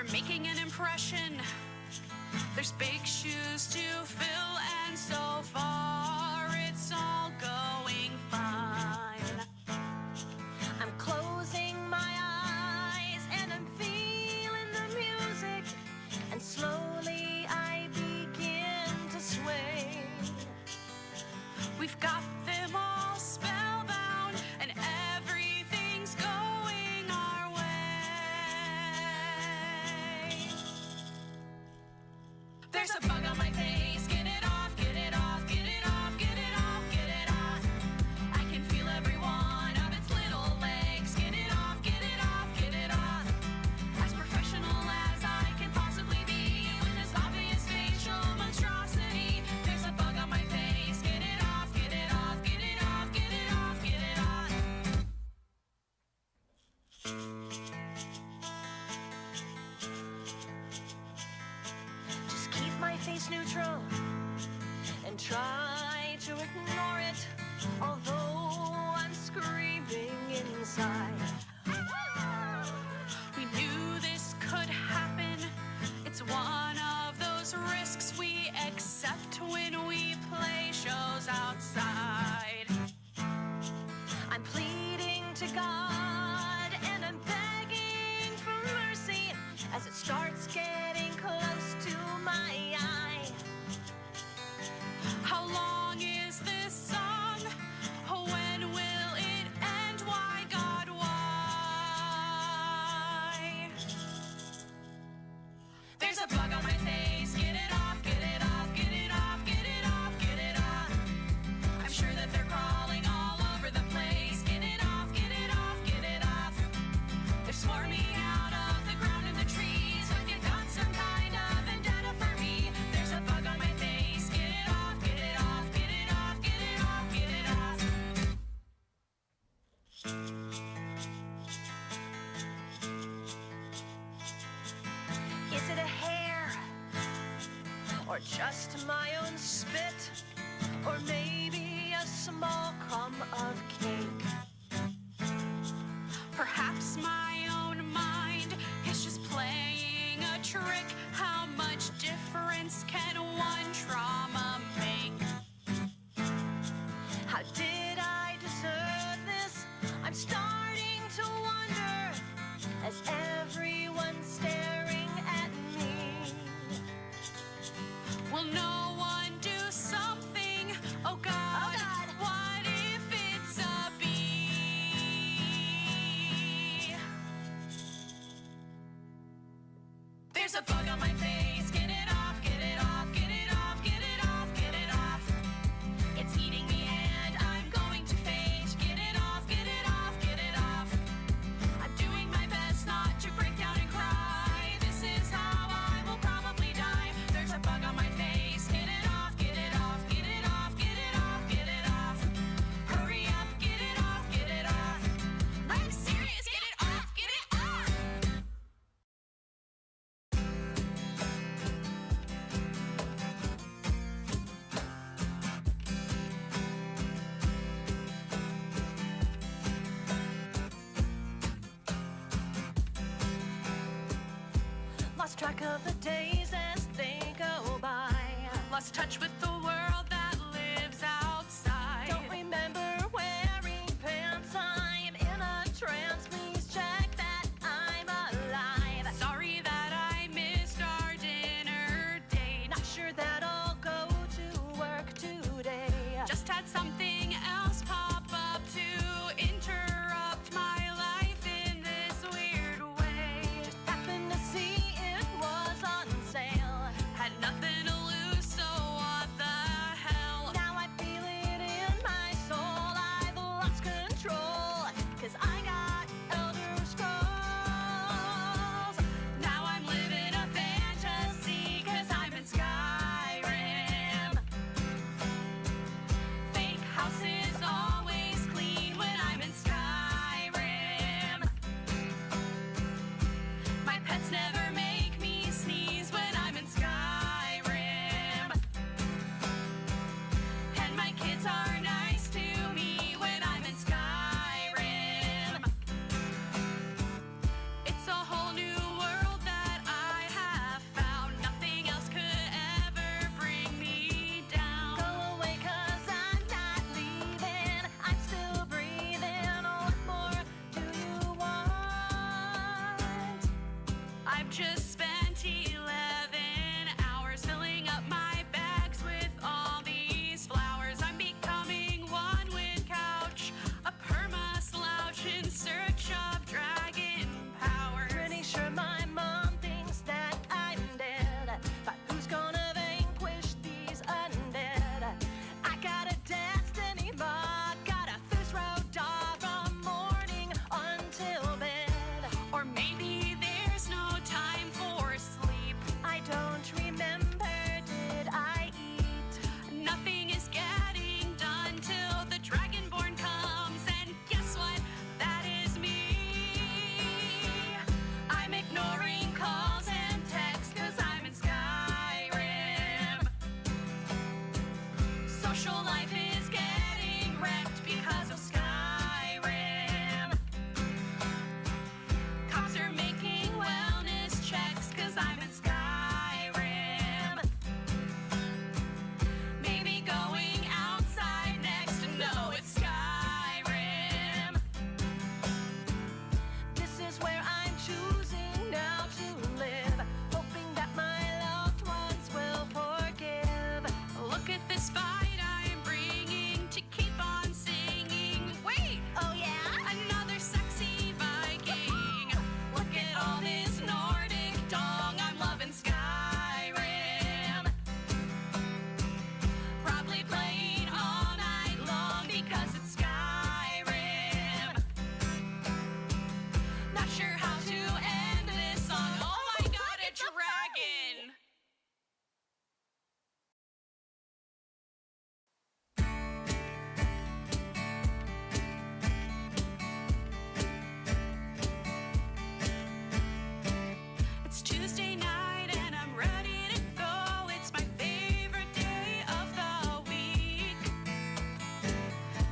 We're making an impression. There's big shoes to fill, and so far it's all going fine. I'm closing my eyes and I'm feeling the music, and slowly I begin to sway. We've got them all spellbound, and everything's going our way. There's a bug on my face. Get it off, get it off, get it off, get it off, get it off. I can feel every one of its little legs. Get it off, get it off, get it off. As professional as I can possibly be with this obvious facial monstrosity. There's a bug on my face. Get it off, get it off, get it off, get it off, get it off. Just keep my face neutral and try to ignore it, although I'm screaming inside. We knew this could happen. It's one of those risks we accept when we play shows outside. I'm pleading to God and I'm begging for mercy as it starts getting close to my eye. How long is this song? When will it end? Why, God, why? There's a bug on my face. Get it off, get it off, get it off, get it off, get it off. I'm sure that they're crawling all over the place. Get it off, get it off, get it off. They're swarming out of the ground and the trees. Like you've got some kind of vendetta for me. There's a bug on my face. Get it off, get it off, get it off, get it off, get it off. Is it a hair? Or just my own spit? Or maybe a small crumb of cake? Perhaps my own mind is just playing a trick. How much difference can one trauma make? How did I deserve this? I'm starting to wonder as everyone's staring at me. Will no one do something? Oh God, what if it's a bee? There's a bug on my face. Get it off, get it off, get it off, get it off, get it off. It's eating me and I'm going to faint. Get it off, get it off, get it off. I'm doing my best not to break down and cry. This is how I will probably die. There's a bug on my face. Get it off, get it off, get it off, get it off, get it off. Hurry up, get it off, get it off. I'm serious, get it off, get it off. Lost track of the days as they go by. Lost touch with the world that lives outside. Don't remember wearing pants. I'm in a trance. Please check that I'm alive. Sorry that I missed our dinner date. Not sure that I'll go to work today. Just had something else pop up to interrupt my life in this weird way. Just happened to see it was on sale. Had nothing to lose, so what the hell? Now I feel it in my soul. I've lost control, 'cause I got Elder Scrolls. Now I'm living a fantasy, 'cause I'm in Skyrim. Fake house is always clean when I'm in Skyrim. My pets never make me sneeze when I'm in Skyrim. And my kids are nice to me when I'm in Skyrim. It's a whole new world that I just spent 11 hours filling up my bags with all these flowers. I'm becoming one with couch, a perma slouch in search of dragon powers. Pretty sure my mom thinks that I'm dead, but who's gonna vanquish these undead? I got a destiny mark, got a first row dog from morning until bed. Or maybe there's no time for sleep. I don't remember, did I eat? Nothing is getting done till the Dragonborn comes, and guess what? That is me. I'm ignoring calls and texts 'cause I'm in Skyrim. Social life is getting wrecked because of Skyrim. Cops are making wellness checks 'cause I'm in Skyrim. Maybe going outside next, no, it's Skyrim. This is where I'm choosing now to live, hoping that my loved ones will forgive. Look at this fight I'm bringing to keep on singing. Wait, Oh yeah? another sexy Viking. Look at all this Nordic dong. I'm loving Skyrim. Probably playing all night long because it's Skyrim. Not sure how to end this song. Oh my god, a dragon! It's Tuesday night and I'm ready to go. It's my favorite day of the week.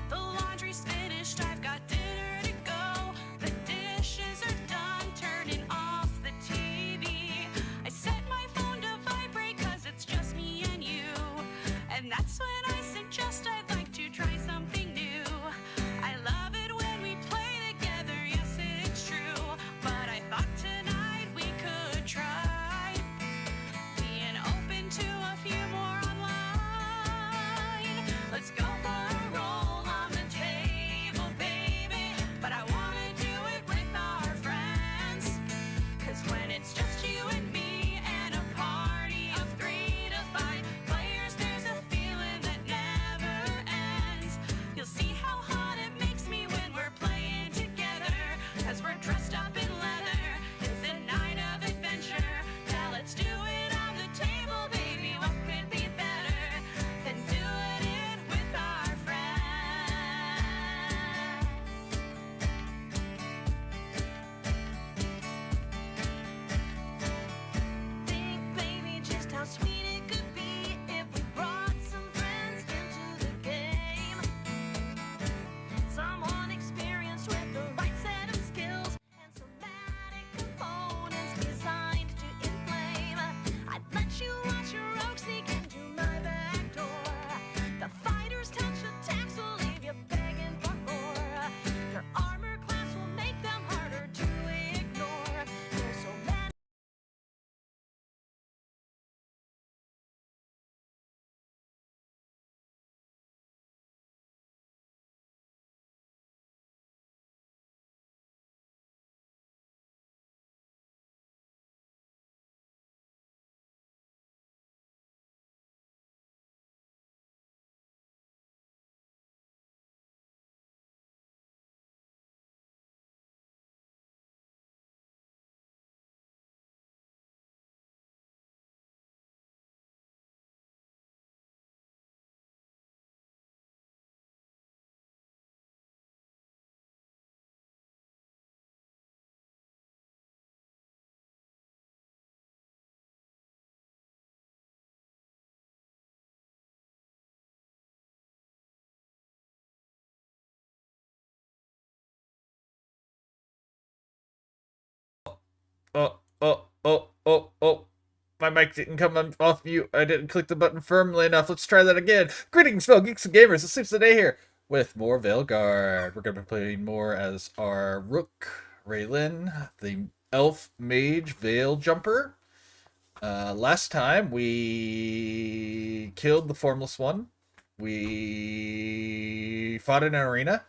The laundry's finished, I've got dinner to go. The dishes are done, turning off the TV. I set my phone to vibrate 'cause it's just me and you. And that's when I suggest I'd like to try something new. I love it when we play together, yes it's true. But I thought tonight we could try being open to a few more online. Let's go for a roll on the table, baby. But I wanna do it with our friends. 'Cause when it's just you and me and a party of 3 to 5 players, there's a feeling that never ends. You'll see how hot it makes me when we're playing together. 'Cause we're dressed up in leather. It's a night of adventure. Now let's do it on the table, baby. What could be better than doing it with our friends? Think, baby, just how sweet it could be if we brought some friends into the game. Someone experienced with the right set of skills and somatic components designed to inflame. I'd let you watch your rogue sneak into my back door. The fighter's touch attacks will leave you begging for more. Your armor class will make them harder to ignore. There's so many. Oh. My mic didn't come off mute. I didn't click the button firmly enough. Let's try that again. Greetings, fellow geeks and gamers. It seems today here with more Veilguard. We're going to be playing more as our Rook, Raylan, the Elf Mage Veiljumper. Last time we killed the Formless one. We fought in an arena.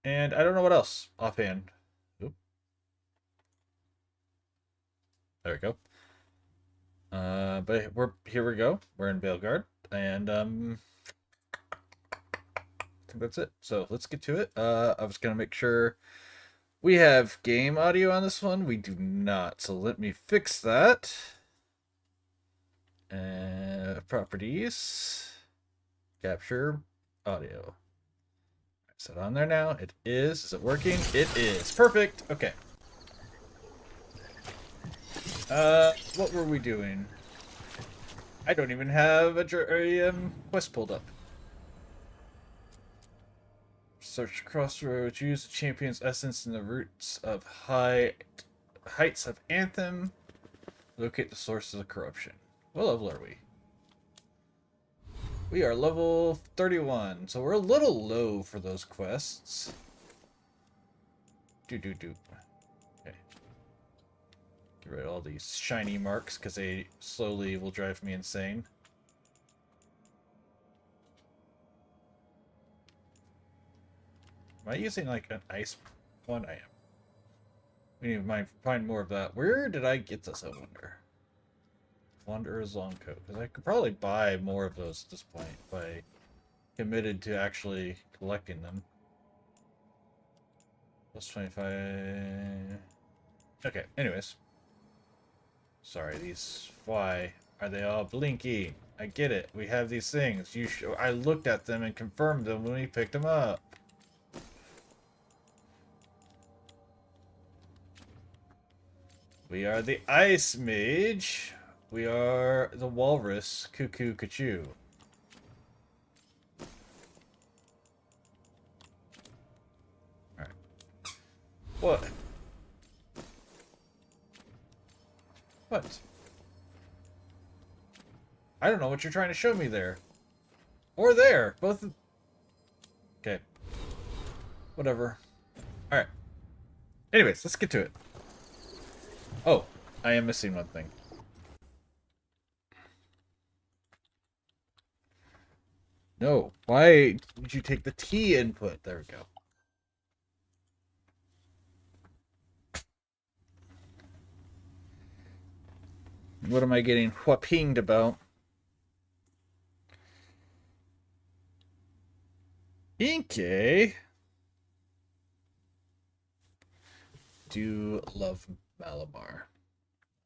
And I don't know what else offhand. Oop. There we go. But here we go. We're in Veilguard. And I think that's it. So let's get to it. I was gonna make sure we have game audio on this one. We do not. So let me fix that. Properties. Capture audio. Is it on there now? It is. Is it working? It is. Perfect. Okay. What were we doing? I don't even have a quest pulled up. Search crossroads. Use the champion's essence in the roots of heights of Anthem. Locate the source of the corruption. What level are we? We are level 31, so we're a little low for those quests. Okay. Get rid of all these shiny marks, because they slowly will drive me insane. Am I using, like, an ice one? I am. We need to find more of that. Where did I get this, I wonder? Wanderer's Longcoat. Because I could probably buy more of those at this point if I committed to actually collecting them. Plus 25... Okay, anyways. Sorry, these... Why are they all blinky? I get it. We have these things. I looked at them and confirmed them when we picked them up. We are the Ice Mage. We are the Walrus, Cuckoo Cachoo. Alright. What? What? I don't know what you're trying to show me there. Or there. Both. Okay. Whatever. Alright. Anyways, let's get to it. Oh, I am missing one thing. No. Why did you take the T input? There we go. What am I getting whoppinged about? Inkay. Do love Malamar.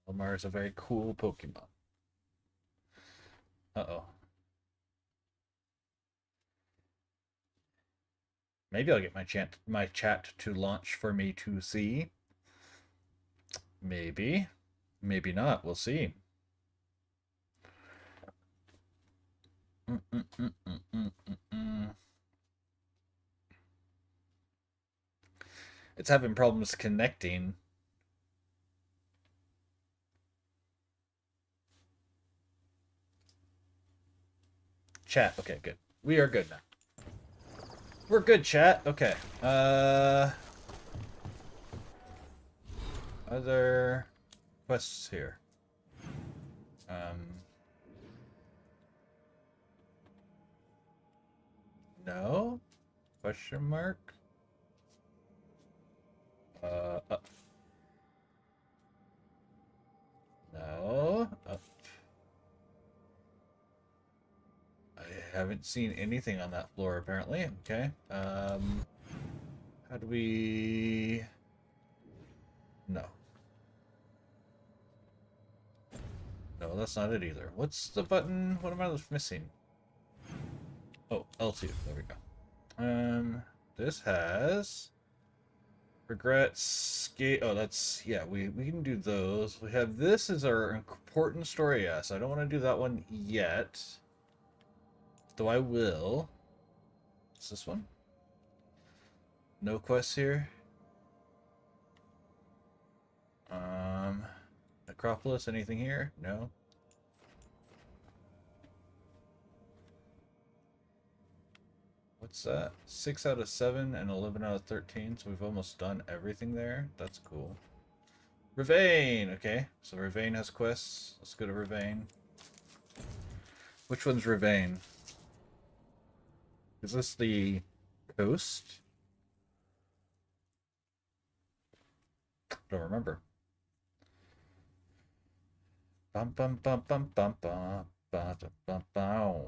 Malamar is a very cool Pokemon. Uh-oh. Maybe I'll get my chat to launch for me to see. Maybe. Maybe not. We'll see. It's having problems connecting. Chat. Okay, good. We are good now. We're good, chat. Okay. Other quests here. No? Question mark? No. Up. I haven't seen anything on that floor, apparently. Okay. How do we... No. No, that's not it either. What's the button? What am I missing? Oh, L2. There we go. This has... Regrets, skate. Oh, that's... Yeah, we can do those. We have this as our important story. Yes, I don't want to do that one yet. Though I will. What's this one? No quests here. Acropolis, anything here? No. what's that? 6 out of 7 and 11 out of 13. So we've almost done everything there. That's cool. Ravane! Okay, so Ravane has quests. Let's go to Ravane. Which one's Ravane? Is this the coast? Don't remember. Bum bum bum bum bum bum bum bum bum.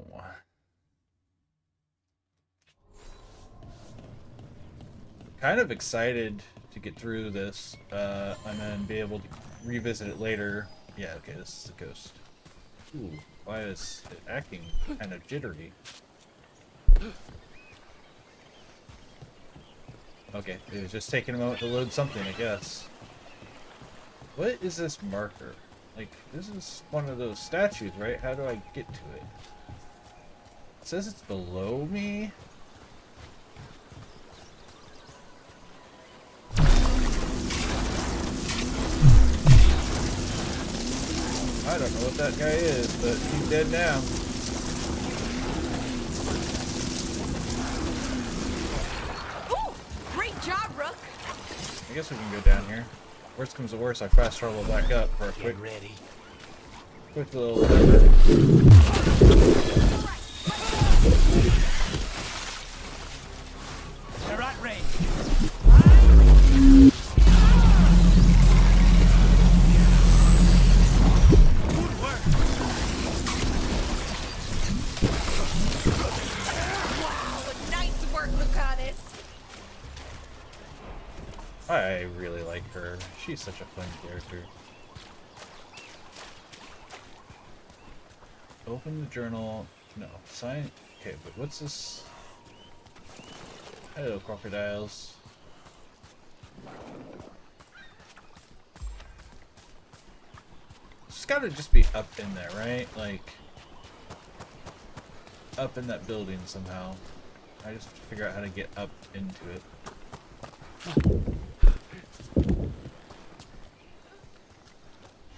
Kind of excited to get through this, and then be able to revisit it later. Yeah, okay, this is the coast. Ooh, why is it acting kind of jittery? Okay, it was just taking a moment to load something, I guess. What is this marker? Like, this is one of those statues, right? How do I get to it? It says it's below me? I don't know what that guy is, but he's dead now. Ooh, great job, Rook. I guess we can go down here. Worst comes to worst, I fast travel back up for a quick little whatever. They're at range. Good work. Wow, nice work, Lucanus. I really like her. She's such a fun character. Open the journal. No. Sign. Okay, but what's this? Hello, crocodiles. It's gotta just be up in there, right? Like, up in that building somehow. I just have to figure out how to get up into it.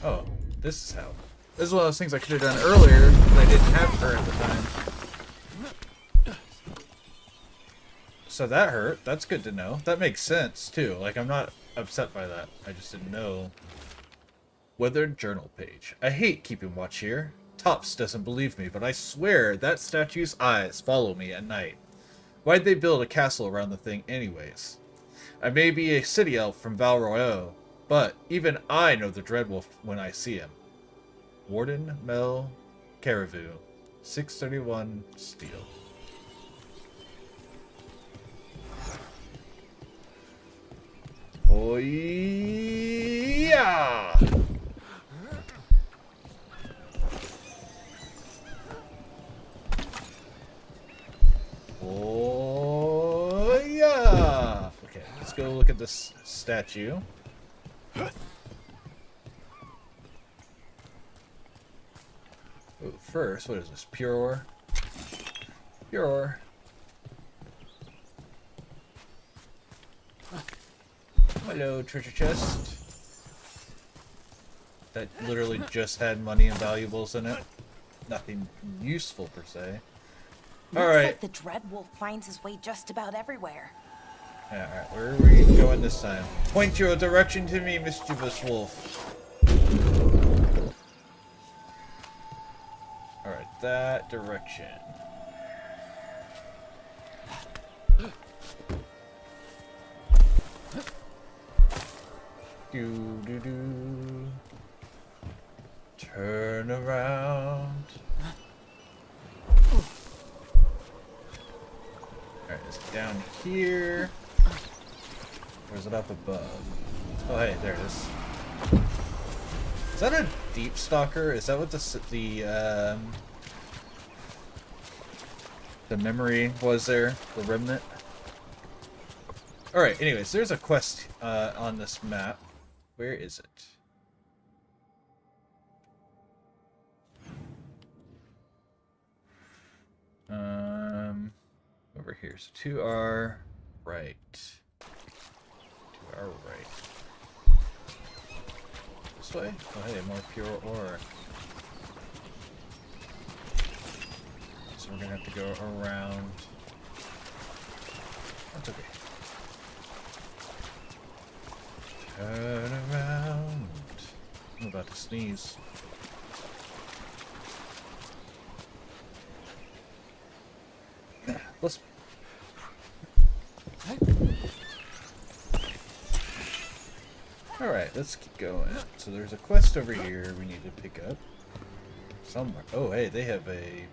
Oh, this is how. This is one of those things I could have done earlier, but I didn't have her at the time. So that hurt. That's good to know. That makes sense, too. Like, I'm not upset by that. I just didn't know. Weathered journal page. I hate keeping watch here. Tops doesn't believe me, but I swear that statue's eyes follow me at night. Why'd they build a castle around the thing anyways? I may be a city elf from Val Royeaux, but even I know the Dreadwolf when I see him. Warden Mel Caribou, 631 Steel. Oh yeah! Oh yeah! Okay, let's go look at this statue. Ooh, first, what is this? Pure ore? Pure ore. Hello, treasure chest. That literally just had money and valuables in it. Nothing useful per se. Alright. Looks like the Dreadwolf finds his way just about everywhere. Yeah, alright, where are we going this time? Point your direction to me, mischievous wolf. Alright, that direction. Do do do. Turn around. Alright, it's down here. Or is it up above? Oh, hey, there it is. Is that a deep stalker? Is that what the memory was there? The remnant? Alright, anyways, there's a quest on this map. Where is it? Over here. So to our right. To our right. This way? Oh hey, more pure ore. So we're gonna have to go around. It's okay. Turn around. I'm about to sneeze. Let's. Alright, let's keep going. So there's a quest over here we need to pick up. Somewhere. Oh, hey, they have a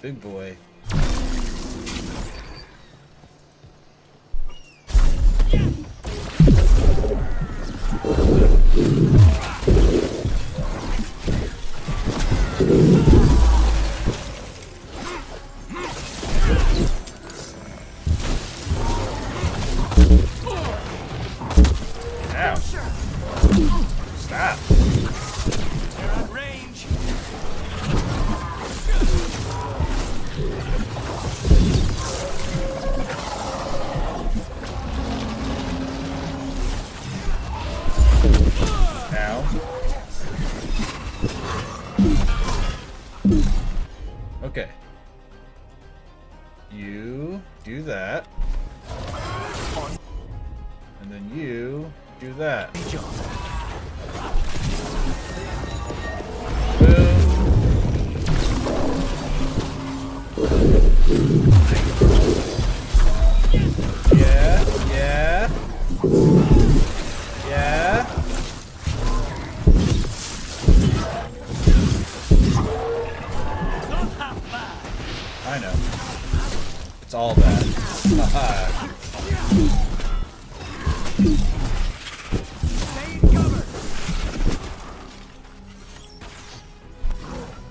big boy. Ow. Stop. They're at range. Ow. Okay. You do that. And then you do that. Boom. Yeah, yeah. Yeah. Not half bad. I know. It's all bad. Haha. Stay in cover.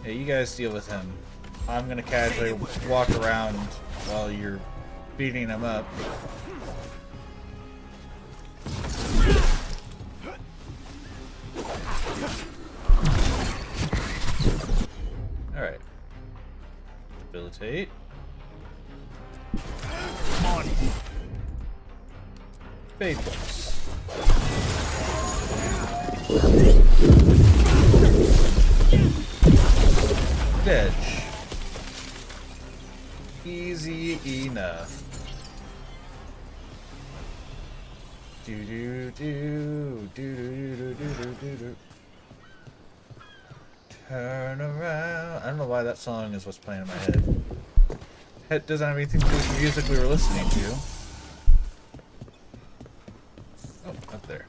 Hey, you guys deal with him. I'm gonna casually walk around while you're beating him up. Alright. Debilitate. On it. Fade books. Edge. Easy enough. Do do do do do do do do do. Turn around. I don't know why that song is what's playing in my head. It doesn't have anything to do with the music we were listening to. Oh, up there.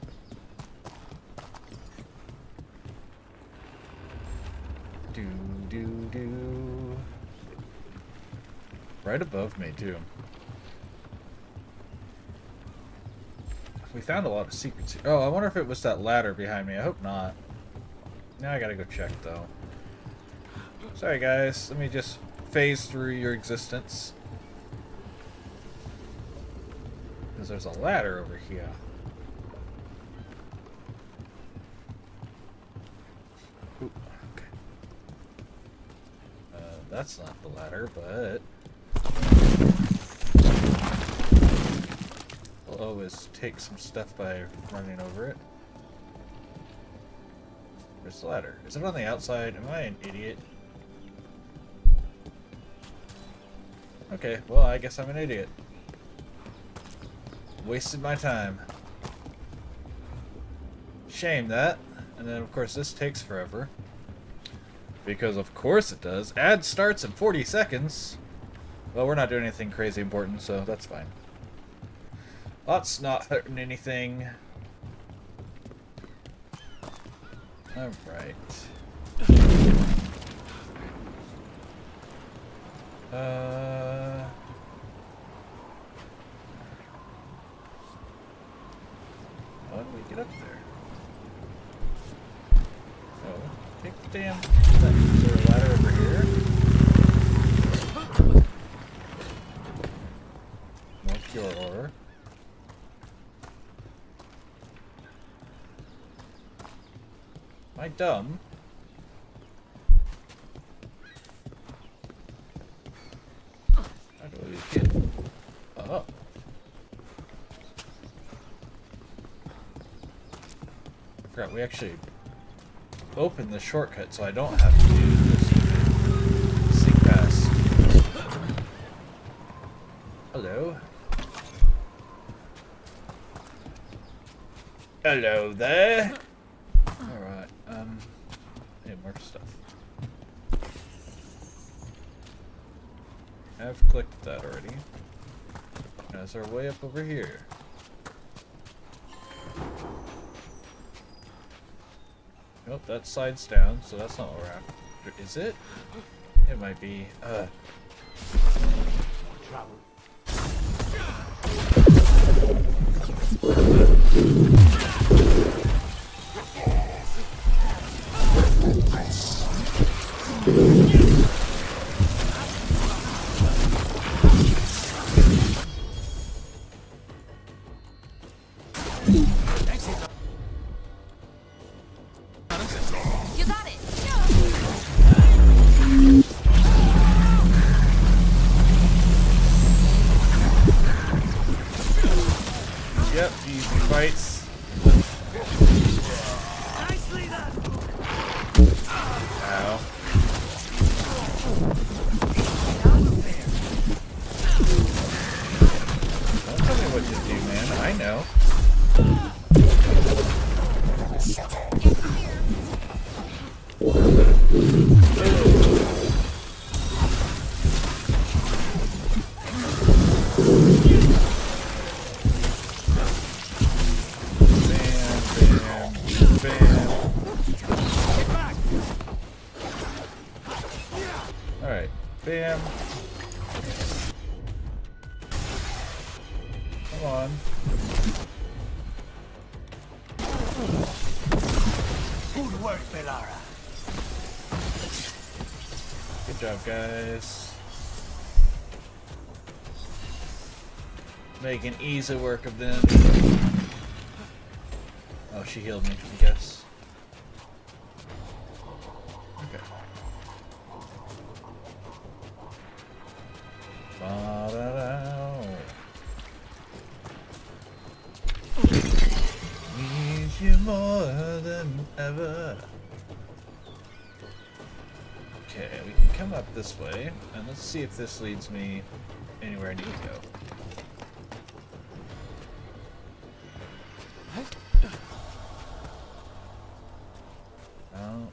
Do do do. Right above me too. We found a lot of secrets here. Oh, I wonder if it was that ladder behind me. I hope not. Now I gotta go check though. Sorry guys, let me just phase through your existence. Because there's a ladder over here. Ooh, okay. That's not the ladder, but I'll always take some stuff by running over it. Where's the ladder? Is it on the outside? Am I an idiot? Okay, well, I guess I'm an idiot. Wasted my time. Shame that. And then, of course, this takes forever. Because, of course, it does. Ad starts in 40 seconds. Well, we're not doing anything crazy important, so that's fine. That's not hurting anything. Alright. How do we get up there? Oh, take the damn thing. Is there a ladder over here? More pure ore. Am I dumb? How do we get up? I forgot we actually opened the shortcut, so I don't have to do this sneak past. Hello. Hello there. Alright, hey, more stuff. I've clicked that already. That's our way up over here. Nope, that side's down, so that's not what we're after. Is it? It might be. Travel. You got it. Yep, easy fights. Nicely done. Ow. Don't tell me what to do, man. I know. Alright, bam. Come on. Good work, Belara. Good job, guys. Making easy work of them. Oh, she healed me, I guess. Okay. Ba-da-da. Need you more than ever. Okay, we can come up this way, and let's see if this leads me anywhere I need to go. Oh.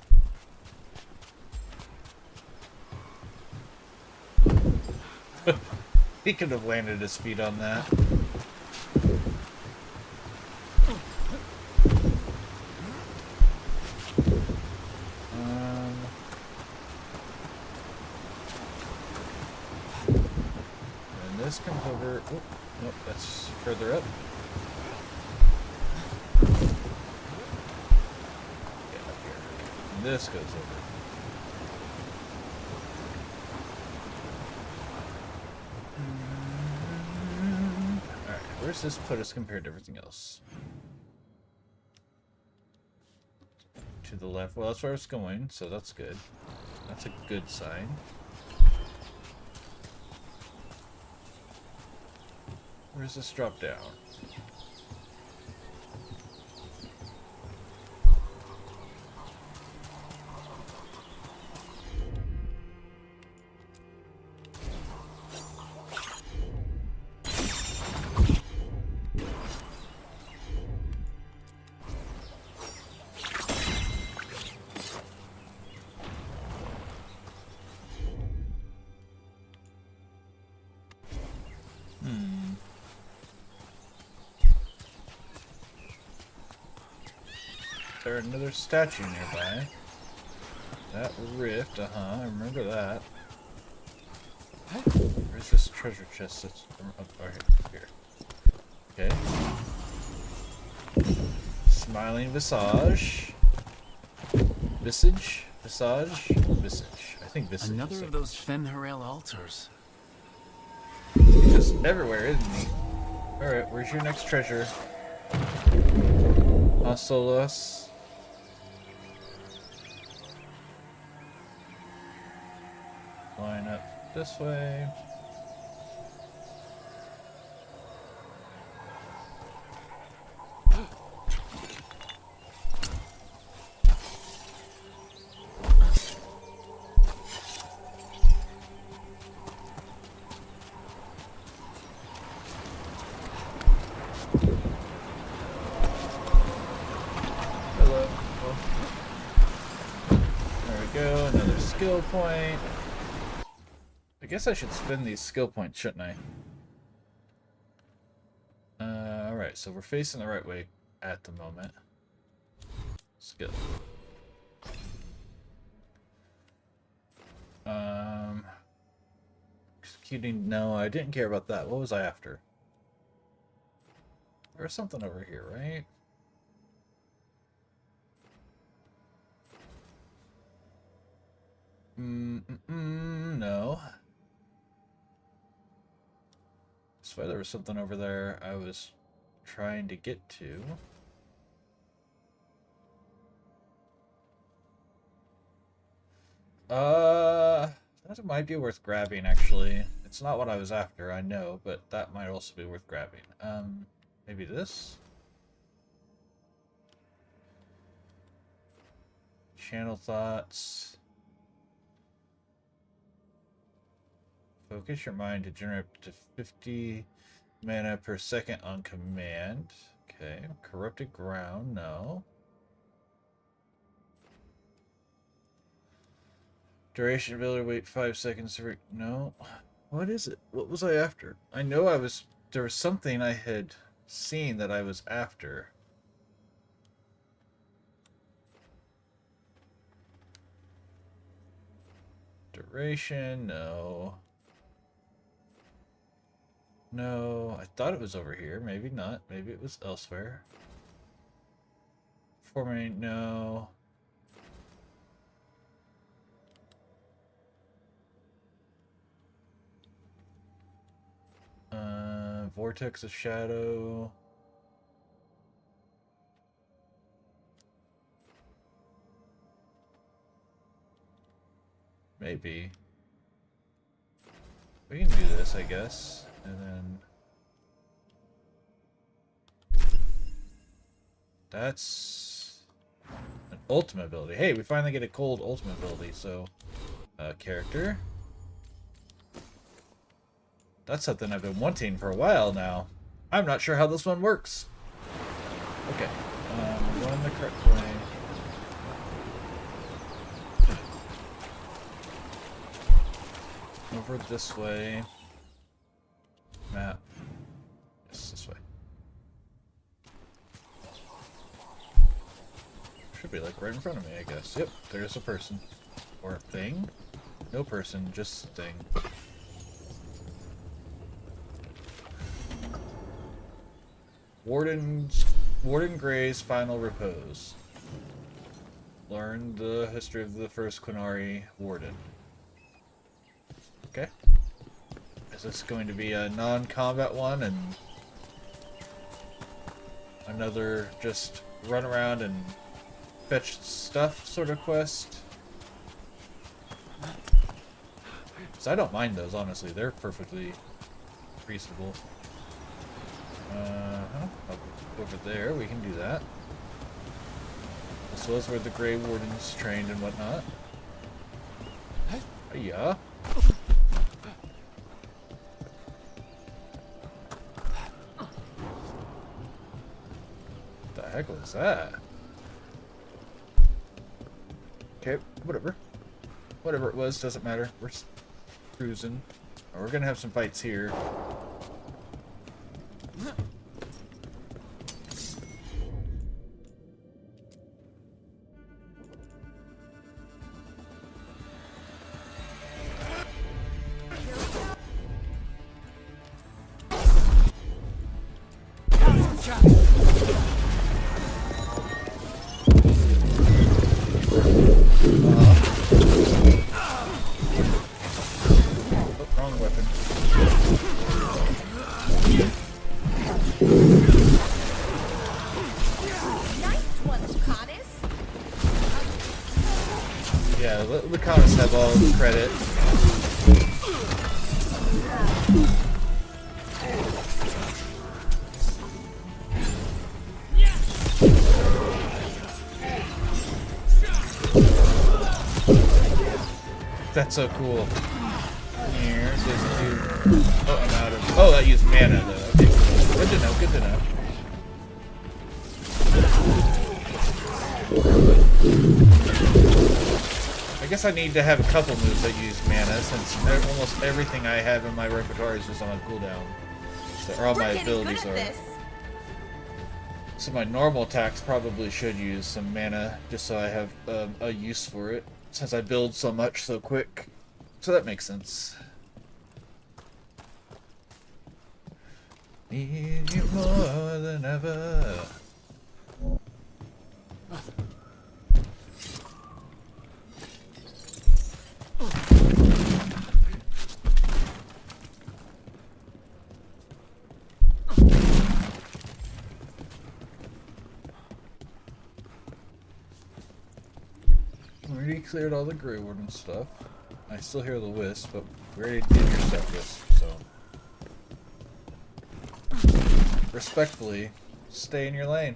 He could have landed his feet on that. And this comes over. Oh, nope, that's further up. Get up here. And this goes over. Alright, where's this put us compared to everything else? To the left. Well, that's where it's going, so that's good. That's a good sign. Where's this drop down? There's another statue nearby. That rift, I remember that. Where's this treasure chest that's up here? Okay. Smiling visage. Visage? Visage? Visage. I think visage. Another of those Fenharel altars. He's just everywhere, isn't he? Alright, where's your next treasure? Solos. Line up this way. go, another skill point. I guess I should spend these skill points, shouldn't I? Alright, so we're facing the right way at the moment. Skill. Executing, no, I didn't care about that. What was I after? There was something over here, right? No. I swear there was something over there I was trying to get to. That might be worth grabbing, actually. It's not what I was after, I know, but that might also be worth grabbing. Maybe this? Channel thoughts. Focus your mind to generate up to 50 mana per second on command. Okay. Corrupted ground, no. Duration ability, wait 5 seconds to no. What is it? What was I after? I know there was something I had seen that I was after. Duration, no. No, I thought it was over here. Maybe not. Maybe it was elsewhere. Forming, no. Vortex of Shadow. Maybe. We can do this, I guess. And then... That's... an ultimate ability. Hey, we finally get a cold ultimate ability, so... character. That's something I've been wanting for a while now. I'm not sure how this one works. Okay. We're going the correct way. Over this way. Map. Yes, this way. Should be like right in front of me, I guess. Yep, there's a person. Or a thing. No person, just thing. Warden Grey's final repose. Learn the history of the first Quinari Warden. Okay. Is this going to be a non-combat one and another just run around and fetch stuff sort of quest? Because I don't mind those, honestly. They're perfectly reasonable. Up over there, we can do that. This was where the Grey Wardens trained and whatnot. Yeah. What the heck was that? Okay, whatever. Whatever it was, doesn't matter. We're just cruising. We're gonna have some fights here. Wrong weapon. Nice one, Lucanus. Yeah, let Lucanus have all the credit. That's so cool. Here, says do. Oh, I'm out of. Oh, that used mana though. Okay, good to know. Good to know. I guess I need to have a couple moves that use mana, since almost everything I have in my repertoire is just on a cooldown. So, or all my We're getting good abilities at are. this. So my normal attacks probably should use some mana, just so I have a use for it, since I build so much so quick. So that makes sense. Need you more than ever. Already cleared all the Grey Warden stuff. I still hear the Wisp, but we already did your stuff, Wisp, so... Respectfully, stay in your lane.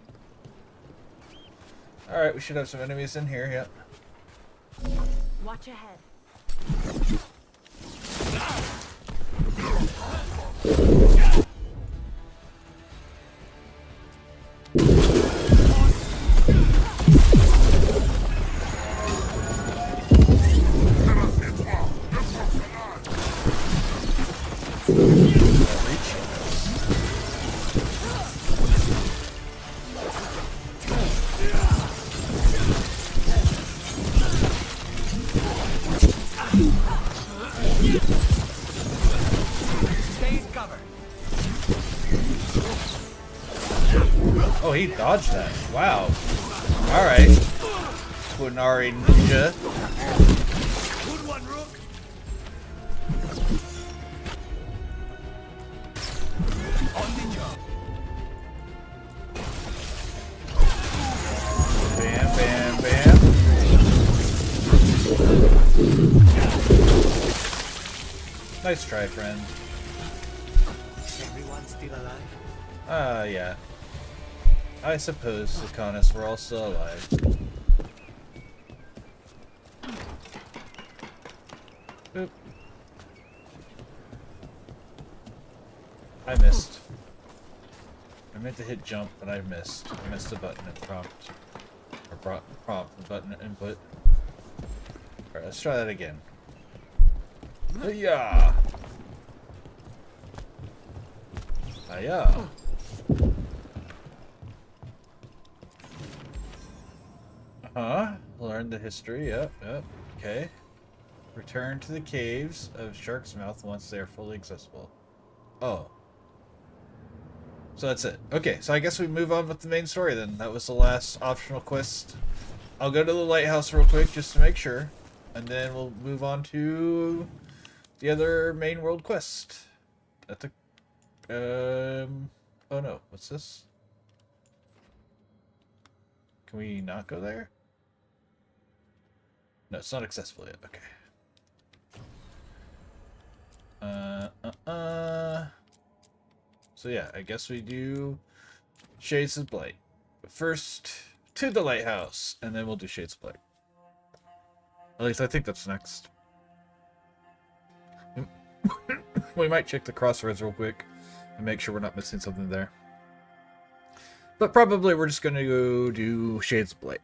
Alright, we should have some enemies in here, yep. Watch ahead. Stay in cover. Oh, he dodged that. Wow. Alright. Quinari Ninja. Good one, Rook. On the job. Bam, bam, bam. Nice try, friend. Everyone still alive? Yeah. I suppose, Sakanis, we're all still alive. Oop. I missed. I meant to hit jump, but I missed. I missed the button and prompt. Or prompt, button input. Alright, let's try that again. Yeah. Hiya. Learn the history. Yep. Okay. Return to the caves of Shark's Mouth once they are fully accessible. Oh. So that's it. Okay, so I guess we move on with the main story then. That was the last optional quest. I'll go to the lighthouse real quick just to make sure. And then we'll move on to the other main world quest. At the... Oh no, what's this? Can we not go there? No, it's not accessible yet. Okay. So yeah, I guess we do Shades of Blight. But first, to the lighthouse, and then we'll do Shades of Blight. At least I think that's next. We might check the crossroads real quick and make sure we're not missing something there. But probably we're just going to go do Shades of Blight.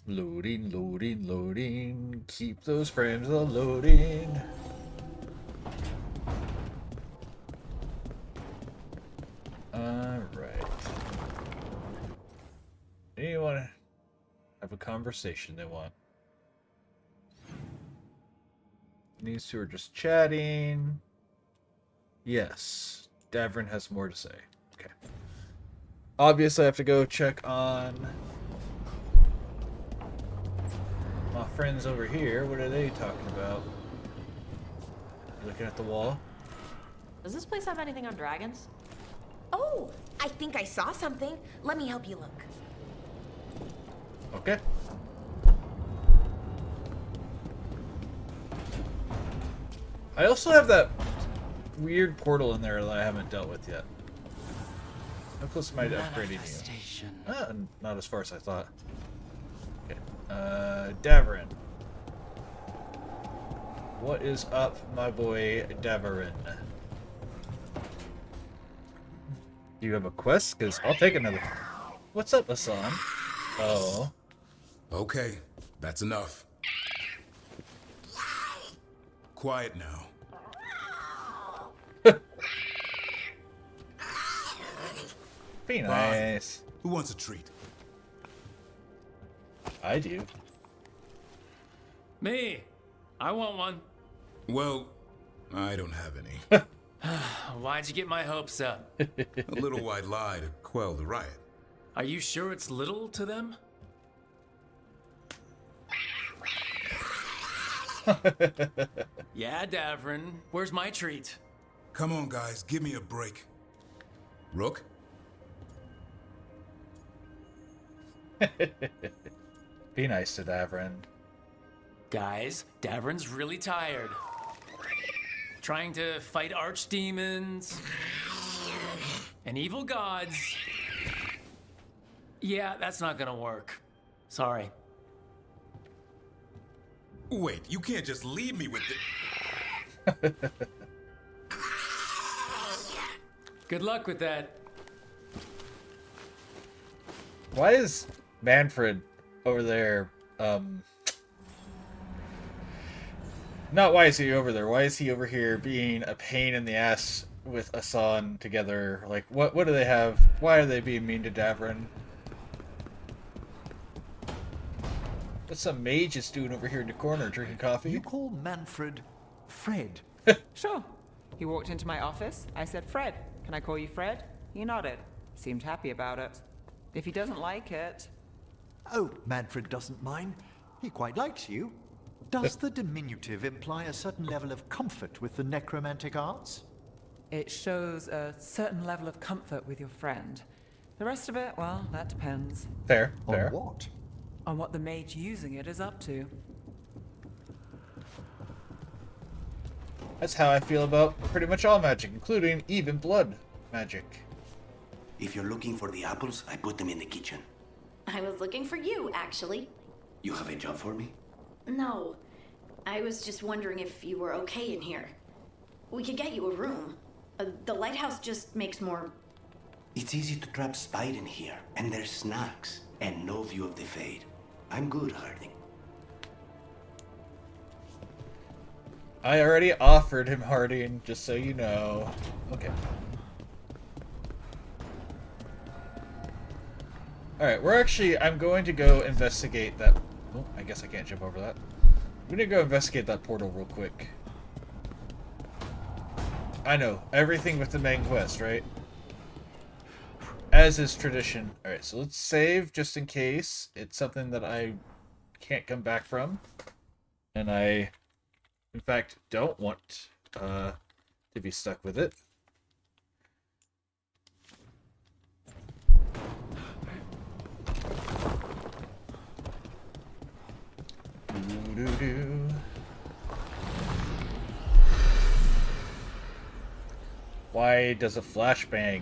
Loading, loading, loading. Keep those frames a loading. Alright. Anyone have a conversation they want? These two are just chatting. Yes. Davrin has more to say. Okay. Obviously I have to go check on my friends over here. What are they talking about? Looking at the wall. Does this place have anything on dragons? Oh, I think I saw something. Let me help you look. Okay. I also have that weird portal in there that I haven't dealt with yet. How close am I to upgrading you? Not as far as I thought. Okay. Davrin. What is up, my boy Davarin? Do you have a quest? Because I'll take another. What's up, Hassan? Oh. Okay, that's enough. Quiet now. Be nice. Who wants a treat? I do. Me. I want one. Well, I don't have any. Why'd you get my hopes up? A little white lie to quell the riot. Are you sure it's little to them? Yeah, Davrin. Where's my treat? Come on, guys, give me a break. Rook? Be nice to Davarin. Guys, Davrin's really tired. Trying to fight archdemons and evil gods. Yeah, that's not gonna work. Sorry. Wait, you can't just leave me with the... Good luck with that. Why is Manfred over there, not why is he over there, why is he over here being a pain in the ass with Asan together? Like, what do they have? Why are they being mean to Davarin? What's some mage is doing over here in the corner, drinking coffee? You call Manfred Fred? Sure. He walked into my office. I said, Fred, can I call you Fred? He nodded. Seemed happy about it. If he doesn't like it... Oh, Manfred doesn't mind. He quite likes you. Does the diminutive imply a certain level of comfort with the necromantic arts? It shows a certain level of comfort with your friend. The rest of it, well, that depends Fair, fair. On what? on what the mage using it is up to. That's how I feel about pretty much all magic, including even blood magic. If you're looking for the apples, I put them in the kitchen. I was looking for you, actually. You have a job for me? No. I was just wondering if you were okay in here. We could get you a room. The lighthouse just makes more... It's easy to trap spite in here, and there's snacks, and no view of the fade. I'm good, Harding. I already offered him Harding, just so you know. Okay. Alright, I'm going to go investigate that... Oh, I guess I can't jump over that. I'm gonna go investigate that portal real quick. I know, everything with the main quest, right? As is tradition. Alright, so let's save just in case it's something that I can't come back from. And I, in fact, don't want to be stuck with it. Doo-doo-doo. Why does a flashbang?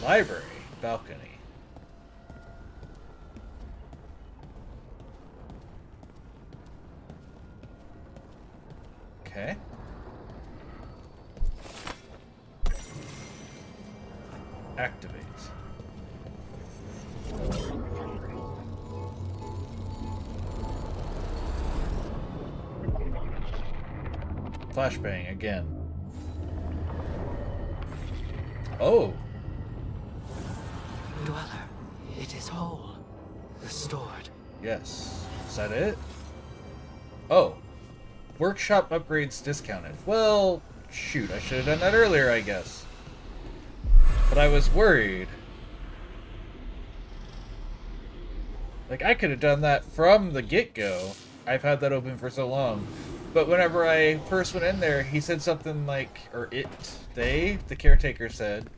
Library, balcony. Okay. Activate. Flashbang again. Oh. Dweller, it is whole. Restored. Yes. Is that it? Oh. Workshop upgrades discounted. Well, shoot, I should have done that earlier, I guess. But I was worried. Like, I could have done that from the get-go. I've had that open for so long. But whenever I first went in there, he said something like, or the caretaker said,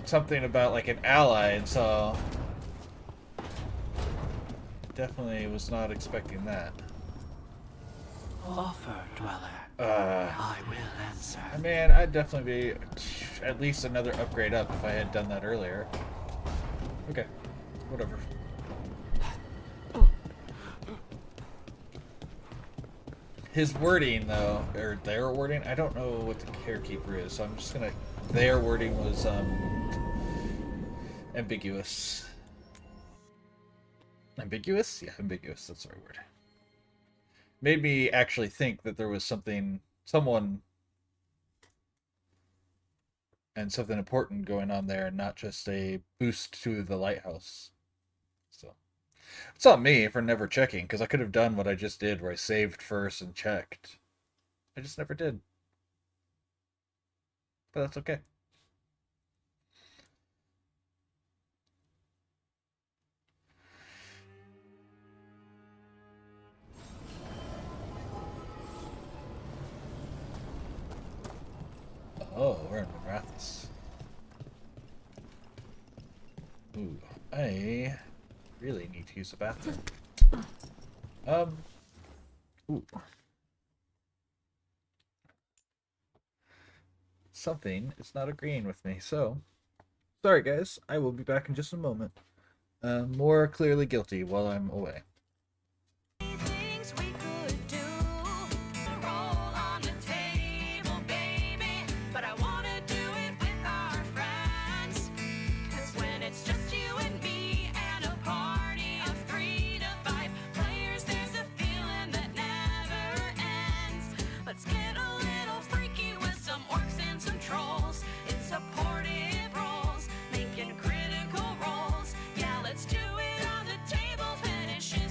something about like an ally, and so definitely was not expecting that. Offer, Dweller. I will answer. Man, I'd definitely be at least another upgrade up if I had done that earlier. Okay, whatever. His wording, though, or their wording, I don't know what the carekeeper is, so I'm just gonna... Their wording was, ambiguous. Ambiguous? Yeah, ambiguous, that's the right word. Made me actually think that there was someone, and something important going on there, and not just a boost to the lighthouse. So, it's on me for never checking, because I could have done what I just did, where I saved first and checked. I just never did. But that's okay. Oh, we're in Marathis. Ooh, I really need to use the bathroom. Ooh. Something is not agreeing with me, so... Sorry guys, I will be back in just a moment. More clearly guilty while I'm away. Things we could do. Roll on the table, baby. But I wanna do it with our friends. 'Cause when it's just you and me and a party of 3 to 5 players, there's a feeling that never ends. Let's get a little freaky with some orcs and some trolls. It's supportive roles, making critical rolls. Yeah, let's do it on the table. Finishes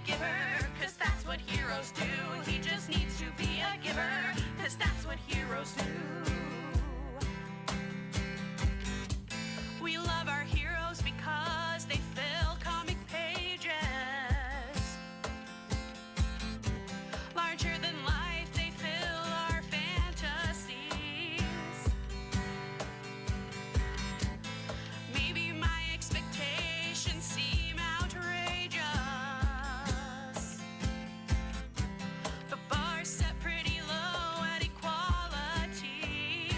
giver, 'cause that's what heroes do. He just needs to be a giver, 'cause that's what heroes do. We love our heroes because they fill comic pages. Larger than life, they fill our fantasies. Maybe my expectations seem outrageous. The bar's set pretty low at equality.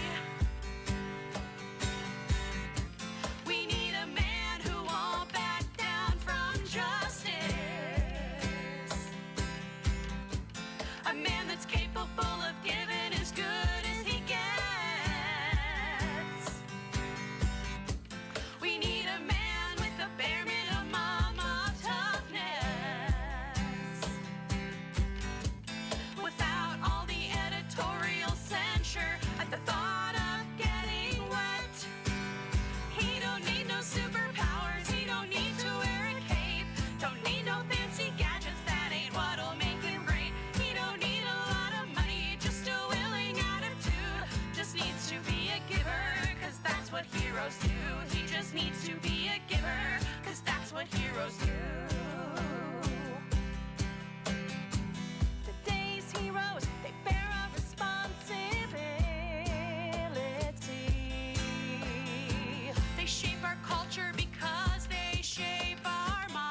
We need a man who won't back down from justice. A man that's capable of giving as good as he gets. We need a man with a bare minimum of toughness. Without all the editorial censure at the thought of getting wet. He don't need no superpowers, he don't need to wear a cape. Don't need no fancy gadgets, that ain't what'll make him great. He don't need a lot of money, just a willing attitude. Just needs to be a giver, 'cause that's what heroes do. He just needs to be a giver, 'cause that's what heroes do. Today's heroes, they bear a responsibility. They shape our culture because they shape our minds.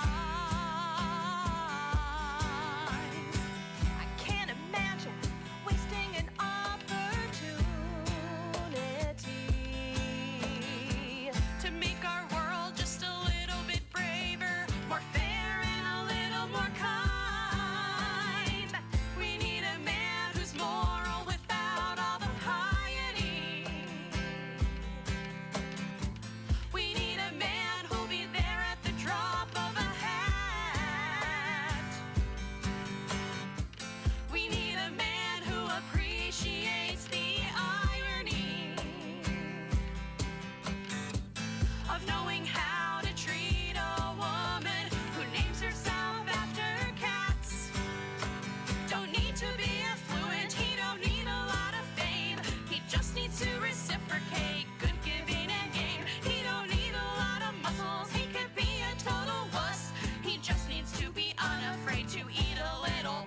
I can't imagine wasting an opportunity. To make our world just a little bit braver, more fair and a little more kind. We need a man who's moral without all the piety. We need a man who'll be there at the drop of a hat. We need a man who appreciates the irony of knowing how to treat a woman who names herself after cats. Don't need to be affluent, he don't need a lot of fame. He just needs to reciprocate good giving and game. He don't need a lot of muscles, he could be a total wuss. He just needs to be unafraid to eat a little.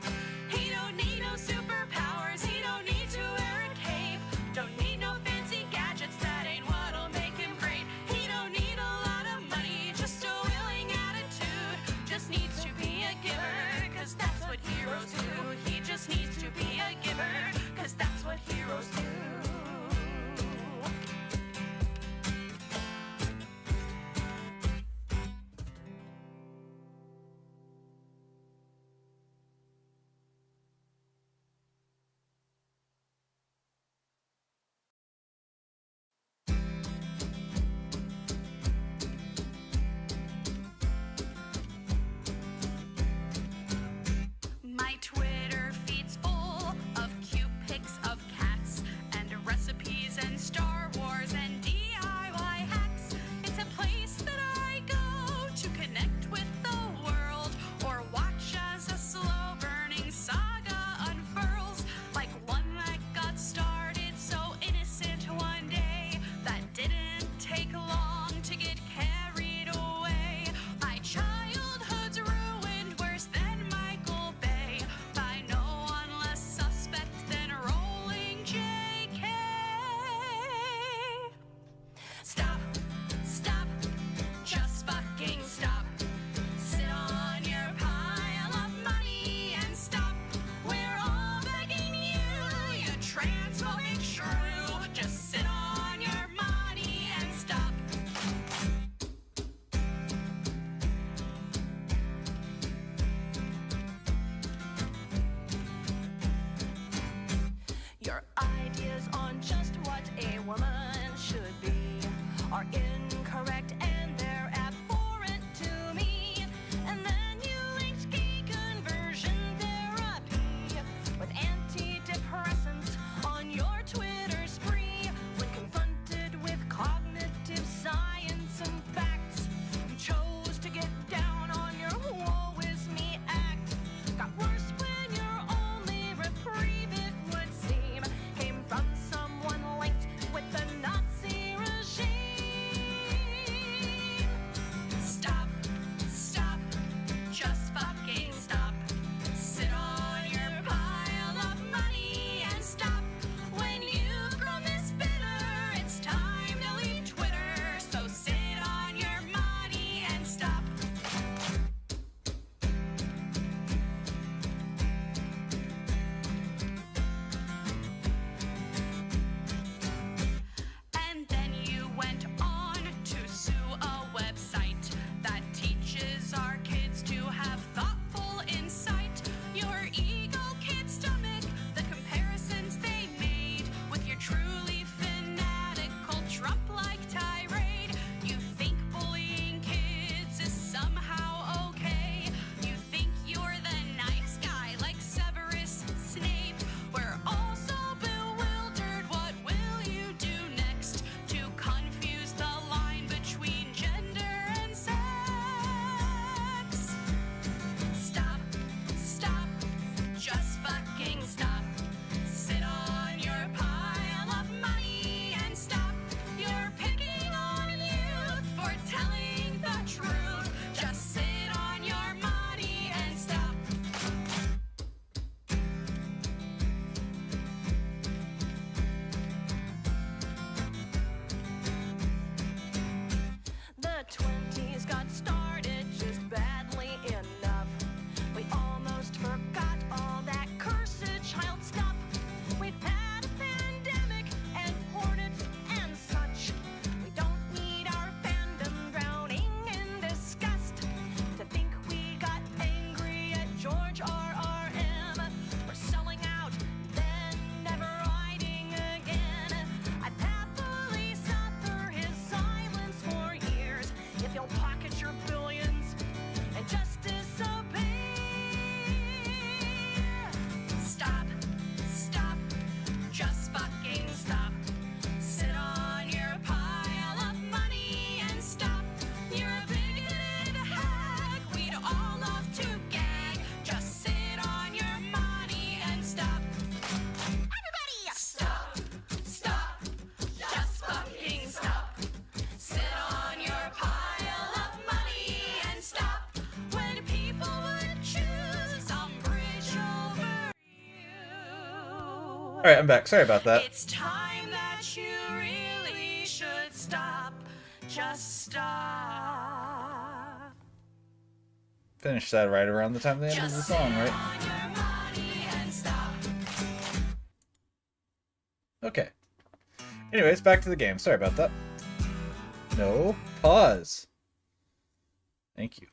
He don't need no superpowers, he don't need to wear a cape. Don't need no fancy gadgets, that ain't what'll make him great. He don't need a lot of money, just a willing attitude. Just needs to be a giver, 'cause that's what heroes do. He just needs to be a giver, 'cause that's what heroes do. My Twitter feed's full of cute Alright, I'm back. Sorry about that. It's time that you really should stop. Just stop. Finished that right around the time of the end of the Just song, sit right? on your money and stop. Okay. Anyways, back to the game. Sorry about that. No, pause. Thank you.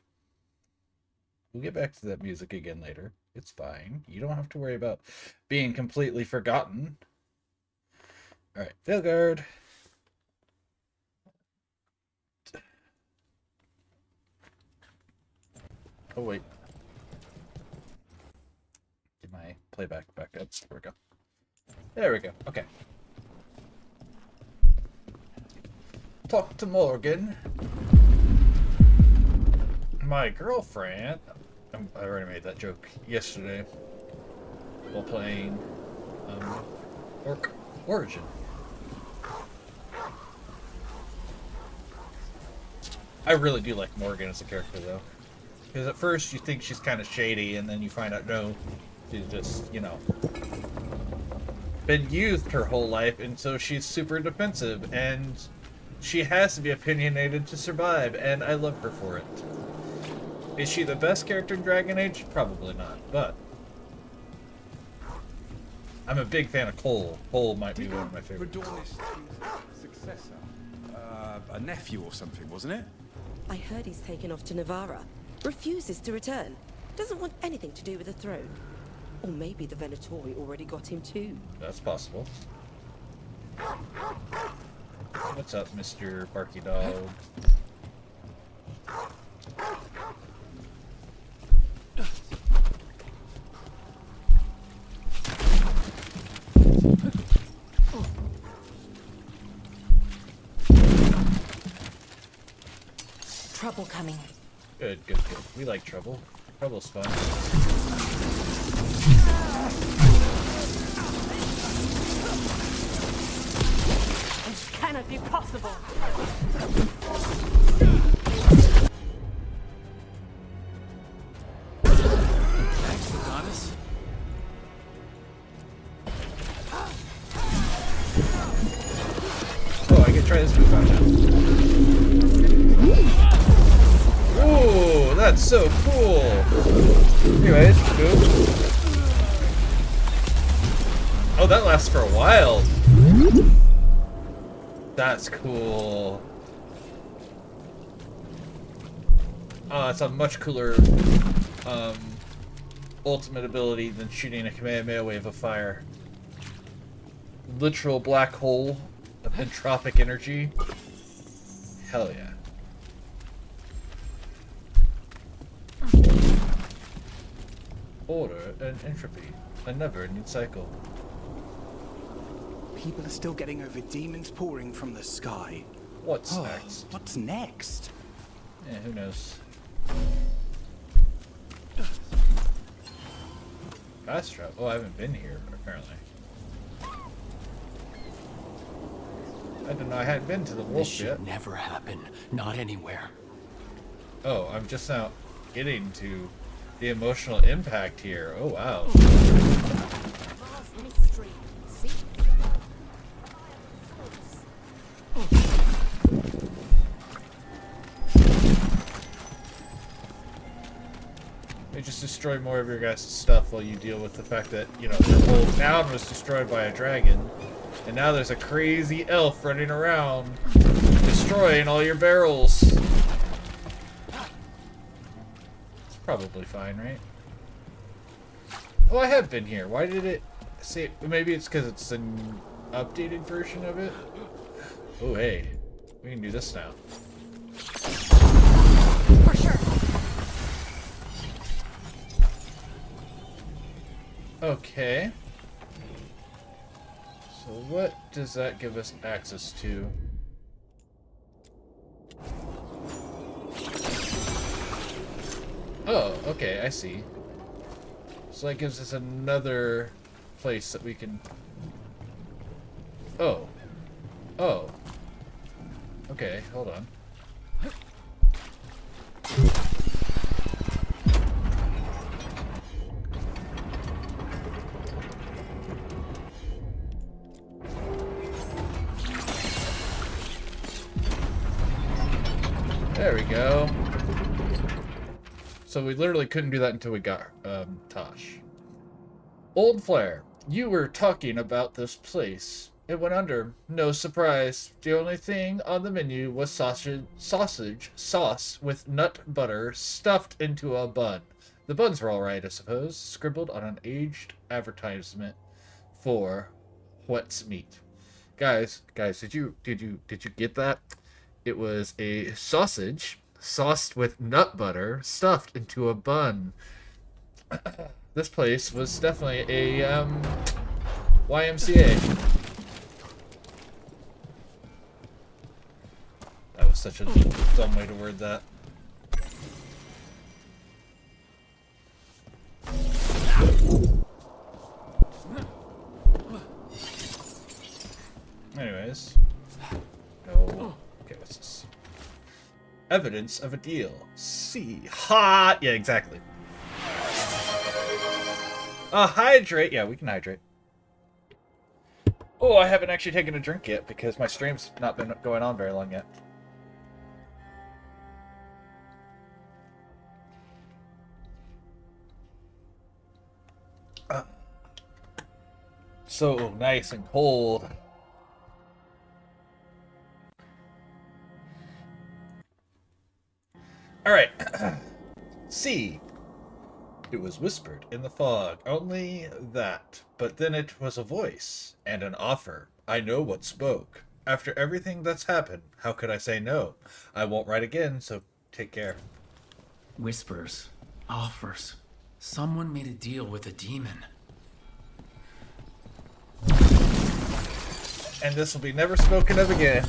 We'll get back to that music again later. It's fine. You don't have to worry about being completely forgotten. Alright, Veilguard. Oh, wait. Get my playback back up. There we go. There we go. Okay. Talk to Morgan. My girlfriend. I already made that joke yesterday while playing Orc Origin. I really do like Morgan as a character, though. Because at first you think she's kind of shady, and then you find out, no, she's just, you know, been used her whole life, and so she's super defensive, and she has to be opinionated to survive, and I love her for it. Is she the best character in Dragon Age? Probably not, but I'm a big fan of Cole. Cole might be one of my favorites. Radorn's successor, a nephew or something, wasn't it? I heard he's taken off to Navarra. Refuses to return. Doesn't want anything to do with the throne. Or maybe the Venatori already got him too. That's possible. What's up, Mr. Barky Dog? Trouble coming. Good, good, good. We like trouble. Trouble's fun. This cannot be possible. Thanks, Adonis. Oh, I can try this move out now. Ooh, that's so cool. Anyways, move. Oh, that lasts for a while. That's cool. Oh, it's a much cooler ultimate ability than shooting a Kamehameha wave of fire. Literal black hole of entropic energy. Hell yeah. Order and entropy. A never-ending cycle. People are still getting over demons pouring from the sky. What's next? What's next? Yeah, who knows? Fast travel? Oh, I haven't been here, apparently. I don't know, I hadn't been to the wolf This should yet. never happen. Not anywhere. Oh, I'm just now getting to the emotional impact here. Oh, wow. Mystery. See? They just destroy more of your guys' stuff while you deal with the fact that, you know, their whole town was destroyed by a dragon. And now there's a crazy elf running around destroying all your barrels. It's probably fine, right? Oh, I have been here. Why did it say... Maybe it's because it's an updated version of it? Oh, hey. We can do this now. For sure. Okay. So what does that give us access to? Oh, okay, I see. So that gives us another place that we can... Oh. Oh. Okay, hold on. There we go. So we literally couldn't do that until we got Tosh. Old Flair, you were talking about this place. It went under. No surprise. The only thing on the menu was sausage sauce with nut butter stuffed into a bun. The buns were alright, I suppose, scribbled on an aged advertisement for what's meat. Guys, did you get that? It was a sausage sauced with nut butter stuffed into a bun. This place was definitely a YMCA. That was such a dumb way to word that. Anyways. No. Okay, what's this? Evidence of a deal. C. Ha! Yeah, exactly. Hydrate. Yeah, we can hydrate. Oh, I haven't actually taken a drink yet because my stream's not been going on very long yet. So nice and cold. Alright. C. It was whispered in the fog. Only that. But then it was a voice and an offer. I know what spoke. After everything that's happened, how could I say no? I won't write again, so take care. Whispers. Offers. Someone made a deal with a demon. And this will be never spoken of again.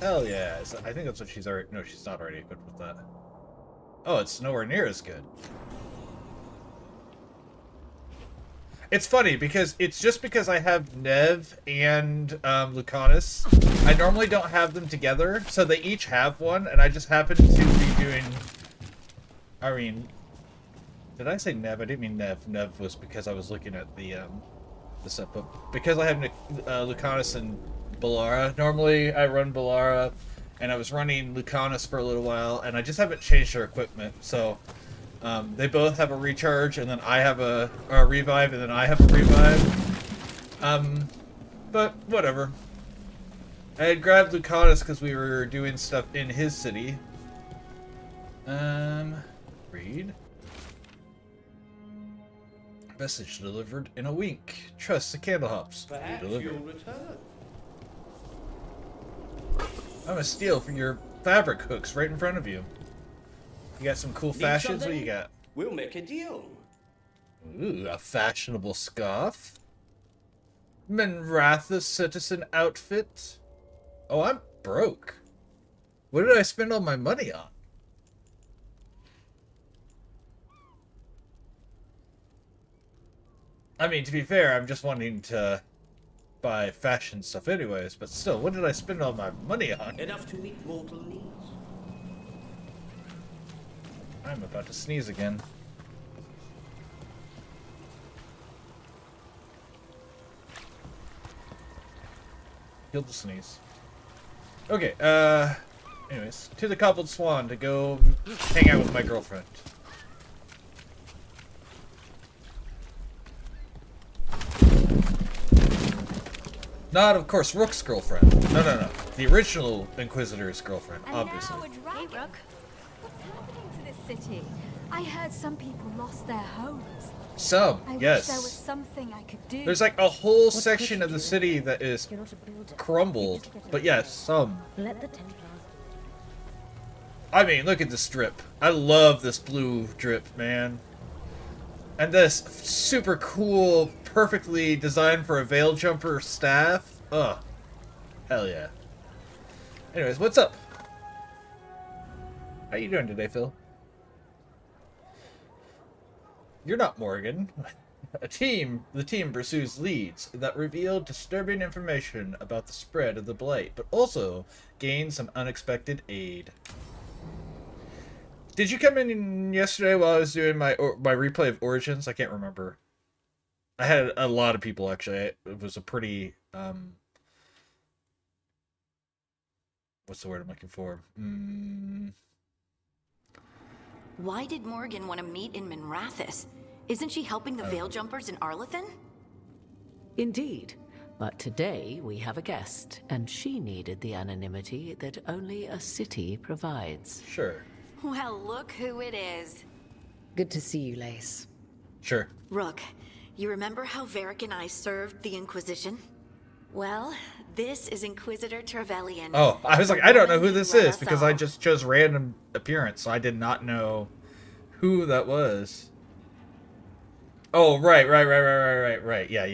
Hell yeah. I think that's what she's already... No, she's not already equipped with that. Oh, it's nowhere near as good. It's funny, because it's just because I have Nev and Lucanus. I normally don't have them together, so they each have one, and I just happen to be doing... I mean... Did I say Nev? I didn't mean Nev. Nev was because I was looking at the stuff, but because I have Lucanus and Ballara, normally I run Ballara, and I was running Lucanus for a little while, and I just haven't changed their equipment, so they both have a recharge, and then I have a revive, and then I have a revive. But whatever. I had grabbed Lucanus because we were doing stuff in his city. Read. Message delivered in a wink. Trust the candle hops. Return. I'm gonna steal from your fabric hooks right in front of you. You got some cool fashions? What do you got? We'll make a deal. Ooh, a fashionable scarf. Menratha citizen outfit. Oh, I'm broke. What did I spend all my money on? I mean, to be fair, I'm just wanting to buy fashion stuff anyways, but still, what did I spend all my money on? Enough to meet mortal needs. I'm about to sneeze again. Killed the sneeze. Okay, anyways, to the Cobbled Swan to go hang out with my girlfriend. Not, of course, Rook's girlfriend. No. The original Inquisitor's girlfriend, obviously. Hey, Rook. What's happening to this city? I heard some people lost their homes. Some, I yes. wish there was something I could do. There's like a whole section of the city that is crumbled. But yes, some. I mean, look at this drip. I love this blue drip, man. And this super cool, perfectly designed for a Veiljumper staff. Ugh. Hell yeah. Anyways, what's up? How you doing today, Phil? You're not Morgan. The team pursues leads that reveal disturbing information about the spread of the Blight, but also gain some unexpected aid. Did you come in yesterday while I was doing my replay of Origins? I can't remember. I had a lot of people, actually. It was a pretty, what what's the word I'm looking for? Why did Morgan want to meet in Minrathous? Isn't she helping the Veiljumpers in Arlethan? Indeed. But today we have a guest, and she needed the anonymity that only a city provides. Sure. Well, look who it is. Good to see you, Lace. Sure. Rook, you remember how Varric and I served the Inquisition? Well, this is Inquisitor Trevelyan. Oh, I was like, I don't know who this is because I just chose random appearance, so I did not know who that was. Oh, right. Yeah.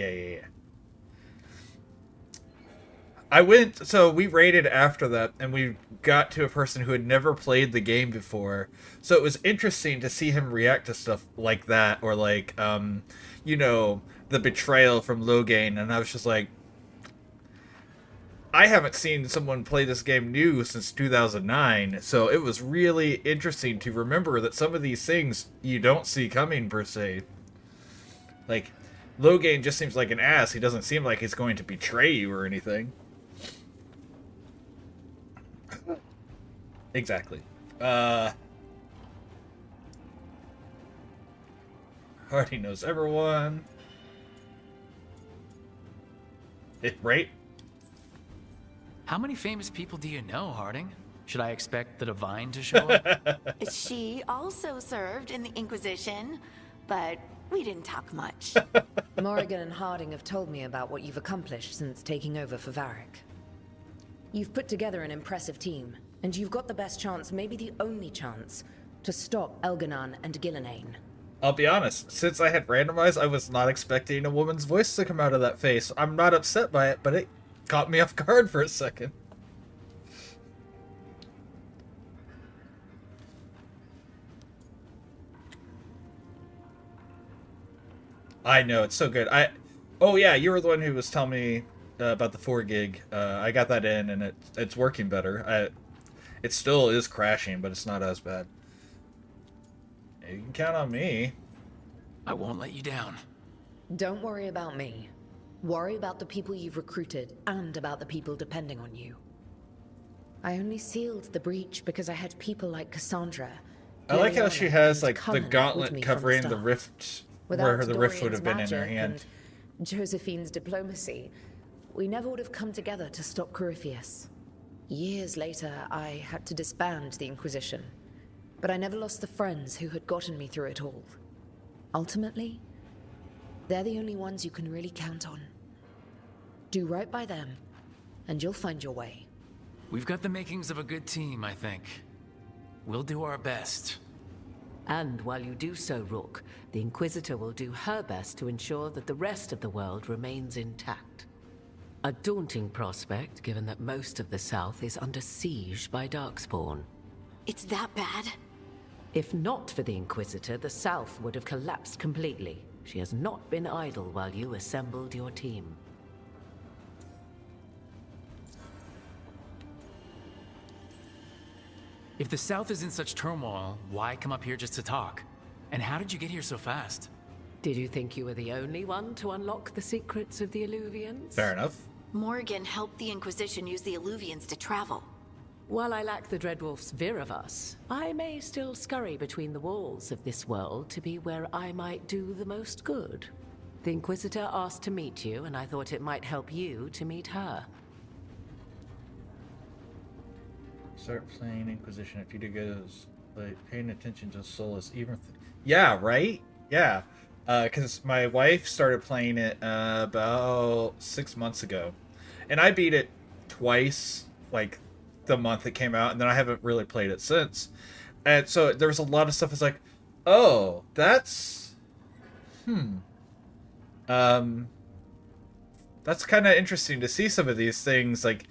So we raided after that, and we got to a person who had never played the game before. So it was interesting to see him react to stuff like that, or like, you know, the betrayal from Loghain, and I was just like, I haven't seen someone play this game new since 2009, so it was really interesting to remember that some of these things you don't see coming, per se. Like, Loghain just seems like an ass. He doesn't seem like he's going to betray you or anything. Exactly. Hardy knows everyone. Right? How many famous people do you know, Harding? Should I expect the Divine to show up? She also served in the Inquisition, but we didn't talk much. Morrigan and Harding have told me about what you've accomplished since taking over for Varric. You've put together an impressive team, and you've got the best chance, maybe the only chance, to stop Elganon and Gillenane. I'll be honest, since I had randomized, I was not expecting a woman's voice to come out of that face. I'm not upset by it, but it caught me off guard for a second. I know, it's so good. Oh yeah, you were the one who was telling me about the 4 gig. I got that in, and it's working better. It still is crashing, but it's not as bad. You can count on me. I won't let you down. Don't worry about me. Worry about the people you've recruited, and about the people depending on you. I only sealed the breach because I had people like Cassandra. I like how she has like the Cullen gauntlet with me covering from the start. rift, Without where the rift would Dorian's have been in her magic hand. and Josephine's diplomacy, we never would have come together to stop Corypheus. Years later, I had to disband the Inquisition, but I never lost the friends who had gotten me through it all. Ultimately, they're the only ones you can really count on. Do right by them, and you'll find your way. We've got the makings of a good team, I think. We'll do our best. And while you do so, Rook, the Inquisitor will do her best to ensure that the rest of the world remains intact. A daunting prospect, given that most of the South is under siege by Darkspawn. It's that bad? If not for the Inquisitor, the South would have collapsed completely. She has not been idle while you assembled your team. If the South is in such turmoil, why come up here just to talk? And how did you get here so fast? Did you think you were the only one to unlock the secrets of the Illuvians? Fair enough. Morgan helped the Inquisition use the Illuvians to travel. While I lack the Dreadwolf's Viravus, I may still scurry between the walls of this world to be where I might do the most good. The Inquisitor asked to meet you, and I thought it might help you to meet her. Start playing Inquisition if you do goes like paying attention to Solus even. Yeah, right? Yeah. Because my wife started playing it about 6 months ago. And I beat it twice, like the month it came out, and then I haven't really played it since. And so there was a lot of stuff that's like, oh, that's that's kind of interesting to see some of these things. Like,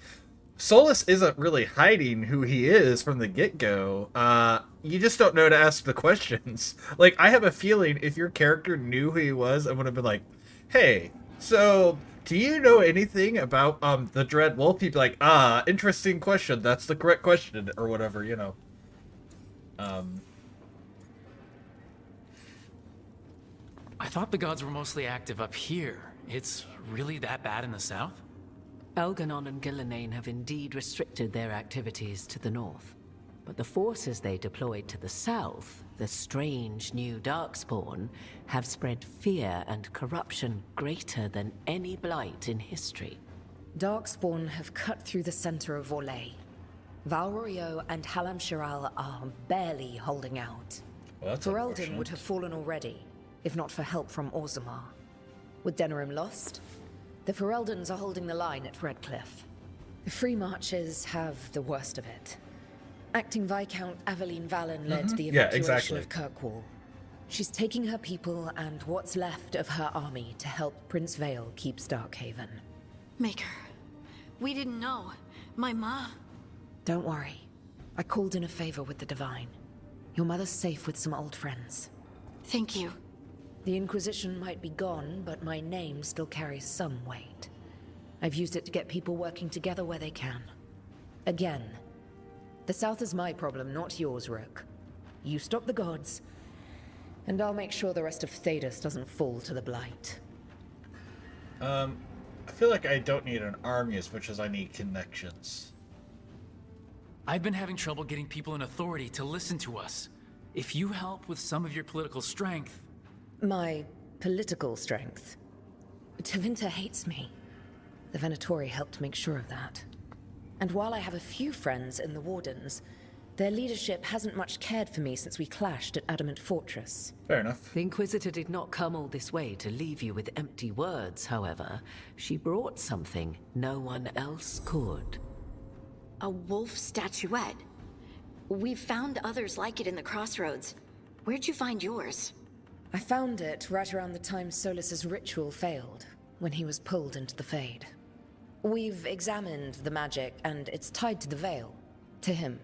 Solus isn't really hiding who he is from the get-go. You just don't know to ask the questions. Like, I have a feeling if your character knew who he was, I would have been like, hey, so do you know anything about the Dread Wolf? He'd be like, interesting question. That's the correct question, or whatever, you know. I thought the gods were mostly active up here. It's really that bad in the South? Elganon and Gillenane have indeed restricted their activities to the north. But the forces they deployed to the south, the strange new Darkspawn, have spread fear and corruption greater than any blight in history. Darkspawn have cut through the center of Orlais. Valrorio and Halam Shiral are barely holding out. Well, that's Ferelden unfortunate. would have fallen already, if not for help from Orzammar. With Denerim lost, the Fereldans are holding the line at Redcliffe. The Free Marches have the worst of it. Acting Viscount Aveline Valen led the evacuation of Kirkwall. She's taking her people and what's left of her army to help Prince Vale keep Starkhaven. Maker, we didn't know. My ma. Don't worry. I called in a favor with the Divine. Your mother's safe with some old friends. Thank you. The Inquisition might be gone, but my name still carries some weight. I've used it to get people working together where they can. Again, the South is my problem, not yours, Rook. You stop the gods, and I'll make sure the rest of Thedas doesn't fall to the Blight. I feel like I don't need an army as much as I need connections. I've been having trouble getting people in authority to listen to us. If you help with some of your political strength... My political strength? Tevinter hates me. The Venatori helped make sure of that. And while I have a few friends in the Wardens, their leadership hasn't much cared for me since we clashed at Adamant Fortress. Fair enough. The Inquisitor did not come all this way to leave you with empty words, however. She brought something no one else could. A wolf statuette. We've found others like it in the crossroads. Where'd you find yours? I found it right around the time Solus's ritual failed, when he was pulled into the Fade. We've examined the magic, and it's tied to the Veil. To him.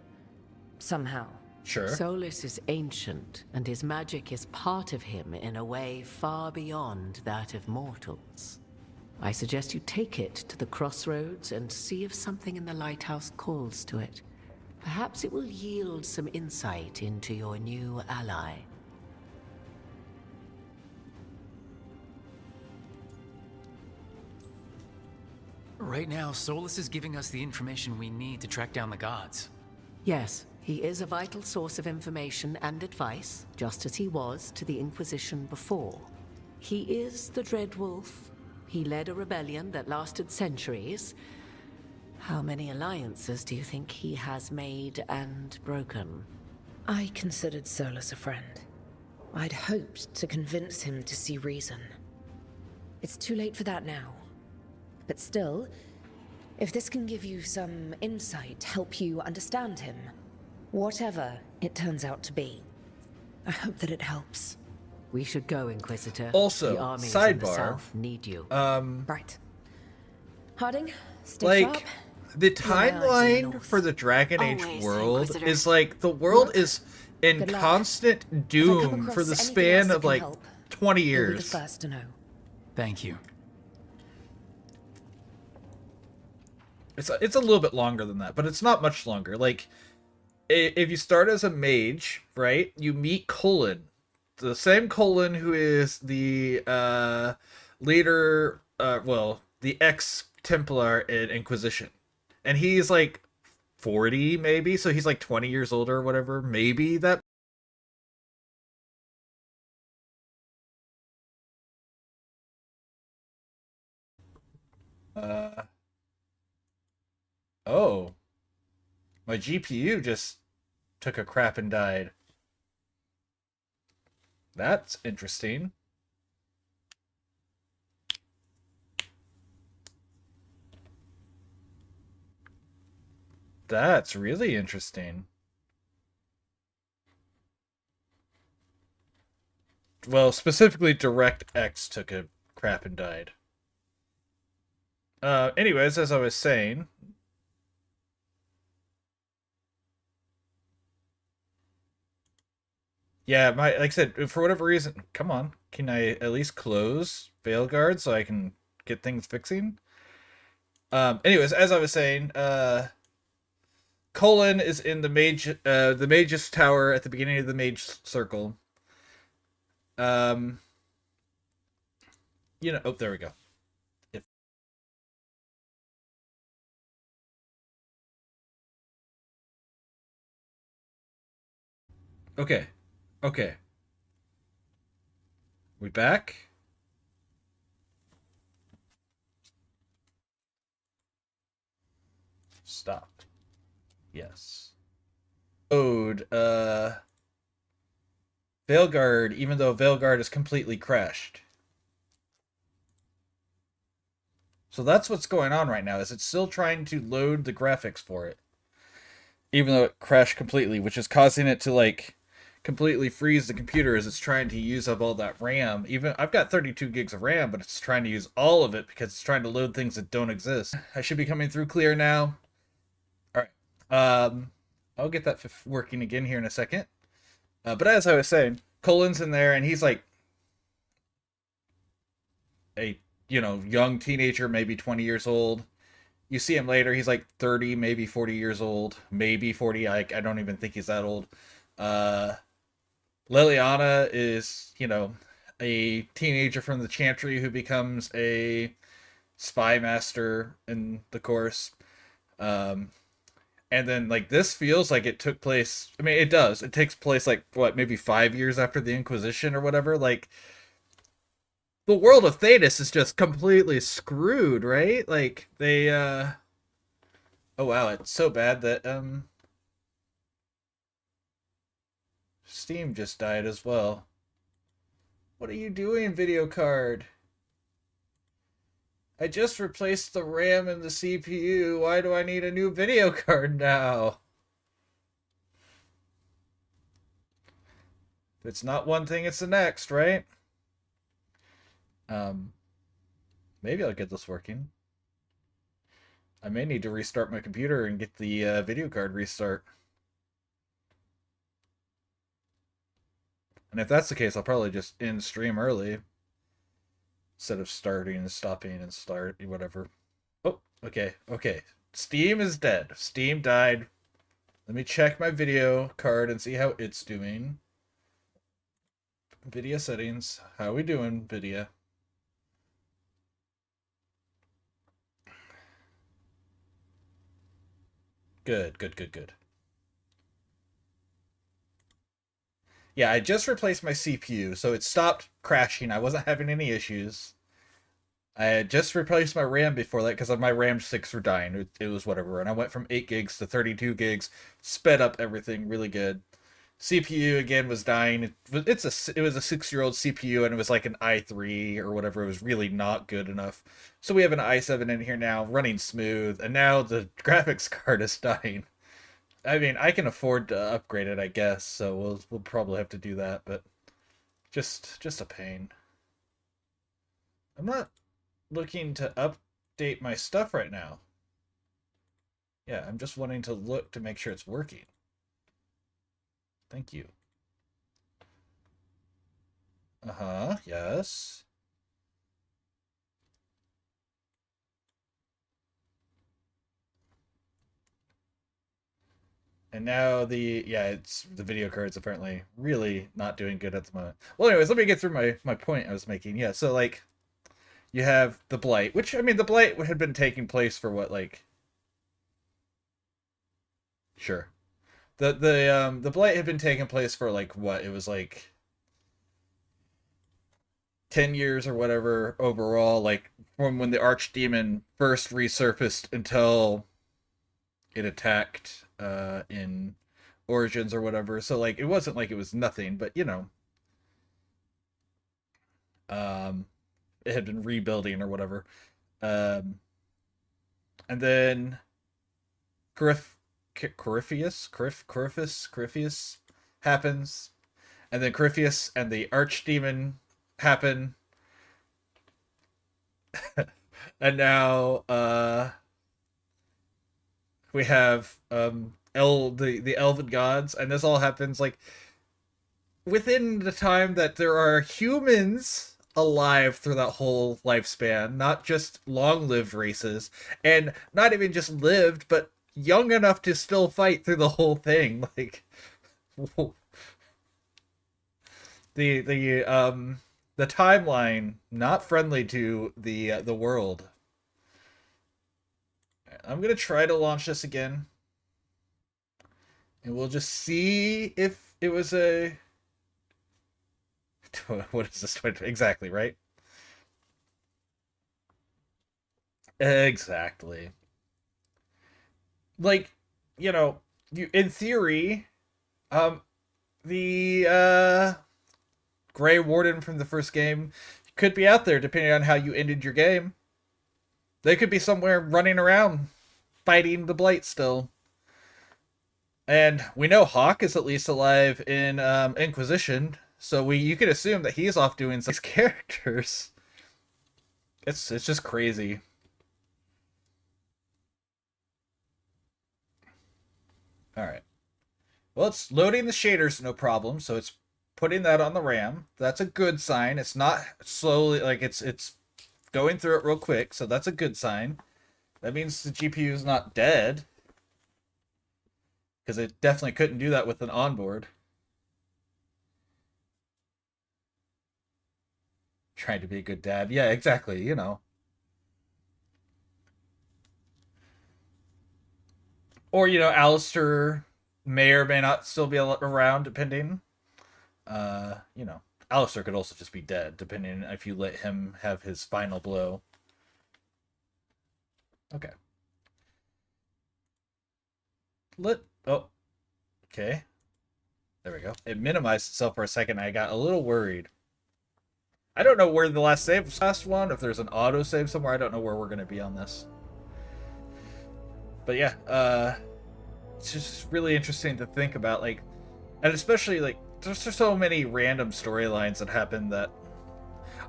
Somehow. Sure. Solus is ancient, and his magic is part of him in a way far beyond that of mortals. I suggest you take it to the crossroads and see if something in the lighthouse calls to it. Perhaps it will yield some insight into your new ally. Right now, Solus is giving us the information we need to track down the gods. Yes, he is a vital source of information and advice, just as he was to the Inquisition before. He is the Dread Wolf. He led a rebellion that lasted centuries. How many alliances do you think he has made and broken? I considered Solus a friend. I'd hoped to convince him to see reason. It's too late for that now. But still, if this can give you some insight, help you understand him, whatever it turns out to be, I hope that it helps. We should go, Inquisitor. Also, the armies in the sidebar, south need you. Right. Harding, stay sharp. Like, the Keep my eyes on the timeline north. for the Dragon Age Always, world Inquisitor. is like, the world Look, is in good luck. constant If I come doom across for the anything span else that of can like help, 20 you'll be the years. first to know. Thank you. It's a little bit longer than that, but it's not much longer. Like, if you start as a mage, right, you meet Colin, the same Colin who is the leader, the ex-Templar in Inquisition, and he's like 40 maybe, so he's like 20 years older or whatever. Maybe that. Oh. My GPU just took a crap and died. That's interesting. That's really interesting. Well, specifically DirectX took a crap and died. Anyways, as I was saying, yeah, like I said, for whatever reason, come on, can I at least close Veilguard so I can get things fixing? Anyways, as I was saying, Colin is in the Mage's Tower at the beginning of the Mage Circle. You know, oh, there we go. Okay. Okay. We back? Stop. Yes. Code, Veilguard, even though Veilguard is completely crashed. So that's what's going on right now, is it's still trying to load the graphics for it. Even though it crashed completely, which is causing it to, like, completely freeze the computer as it's trying to use up all that RAM. Even I've got 32 gigs of RAM, but it's trying to use all of it because it's trying to load things that don't exist. I should be coming through clear now. All right. I'll get that working again here in a second. But as I was saying, Colin's in there, and he's like a, young teenager, maybe 20 years old. You see him later, he's like 30, maybe 40 years old. Maybe 40, I don't even think he's that old. Liliana is, a teenager from the Chantry who becomes a spy master in the course. And then, like, this feels like it took place... I mean, it does. It takes place, like, what, maybe 5 years after the Inquisition or whatever? Like, the world of Thedas is just completely screwed, right? Like, they, Oh, wow, it's so bad that, Steam just died as well. What are you doing, video card? I just replaced the RAM and the CPU. Why do I need a new video card now? If it's not one thing, it's the next, right? Maybe I'll get this working. I may need to restart my computer and get the video card restart. And if that's the case, I'll probably just end stream early. Instead of starting and stopping and start, whatever. Oh, okay, okay. Steam is dead. Steam died. Let me check my video card and see how it's doing. Video settings. How we doing, video? Good, good, good, good. Yeah, I just replaced my CPU, so it stopped crashing. I wasn't having any issues. I had just replaced my RAM before that because my RAM sticks were dying. It was whatever. And I went from 8 gigs to 32 gigs, sped up everything really good. CPU again was dying. It was a 6-year-old CPU, and it was like an i3 or whatever. It was really not good enough. So we have an i7 in here now, running smooth, and now the graphics card is dying. I mean, I can afford to upgrade it, I guess, so we'll probably have to do that, but just a pain. I'm not looking to update my stuff right now. Yeah, I'm just wanting to look to make sure it's working. Thank you. Uh-huh, yes. And now the video card's apparently really not doing good at the moment. Well, anyways, let me get through my point I was making. Yeah, so, like, you have the Blight, which, I mean, the Blight had been taking place for what, like... Sure. The Blight had been taking place for, like, what? It was, like... 10 years or whatever overall, like, from when the Archdemon first resurfaced until it attacked in Origins or whatever. So, like, it wasn't like it was nothing, but, it had been rebuilding or whatever. And then Corypheus happens, and then Corypheus and the Archdemon happen. And now we have the elven gods, and this all happens like within the time that there are humans alive through that whole lifespan, not just long-lived races, and not even just lived, but young enough to still fight through the whole thing. Like, the timeline not friendly to the world. I'm gonna try to launch this again, and we'll just see if It was a... What is this? Exactly, right? Exactly. Like, you know, you in theory, the Grey Warden from the first game could be out there depending on how you ended your game. They could be somewhere running around fighting the Blight still. And we know Hawk is at least alive in Inquisition, so you could assume that he's off doing some characters. It's just crazy. Alright. Well, it's loading the shaders, no problem, so it's putting that on the RAM. That's a good sign. It's not slowly, like, it's going through it real quick, so that's a good sign. That means the GPU is not dead. Because it definitely couldn't do that with an onboard. Trying to be a good dad. Yeah, exactly, you know. Or, you know, Alistair may or may not still be around, depending. You know, Alistair could also just be dead, depending if you let him have his final blow. Okay. Oh. Okay. There we go. It minimized itself for a second. I got a little worried. I don't know where the last one, if there's an autosave somewhere. I don't know where we're going to be on this. But yeah, it's just really interesting to think about, like, and especially, like, there's so many random storylines that happen that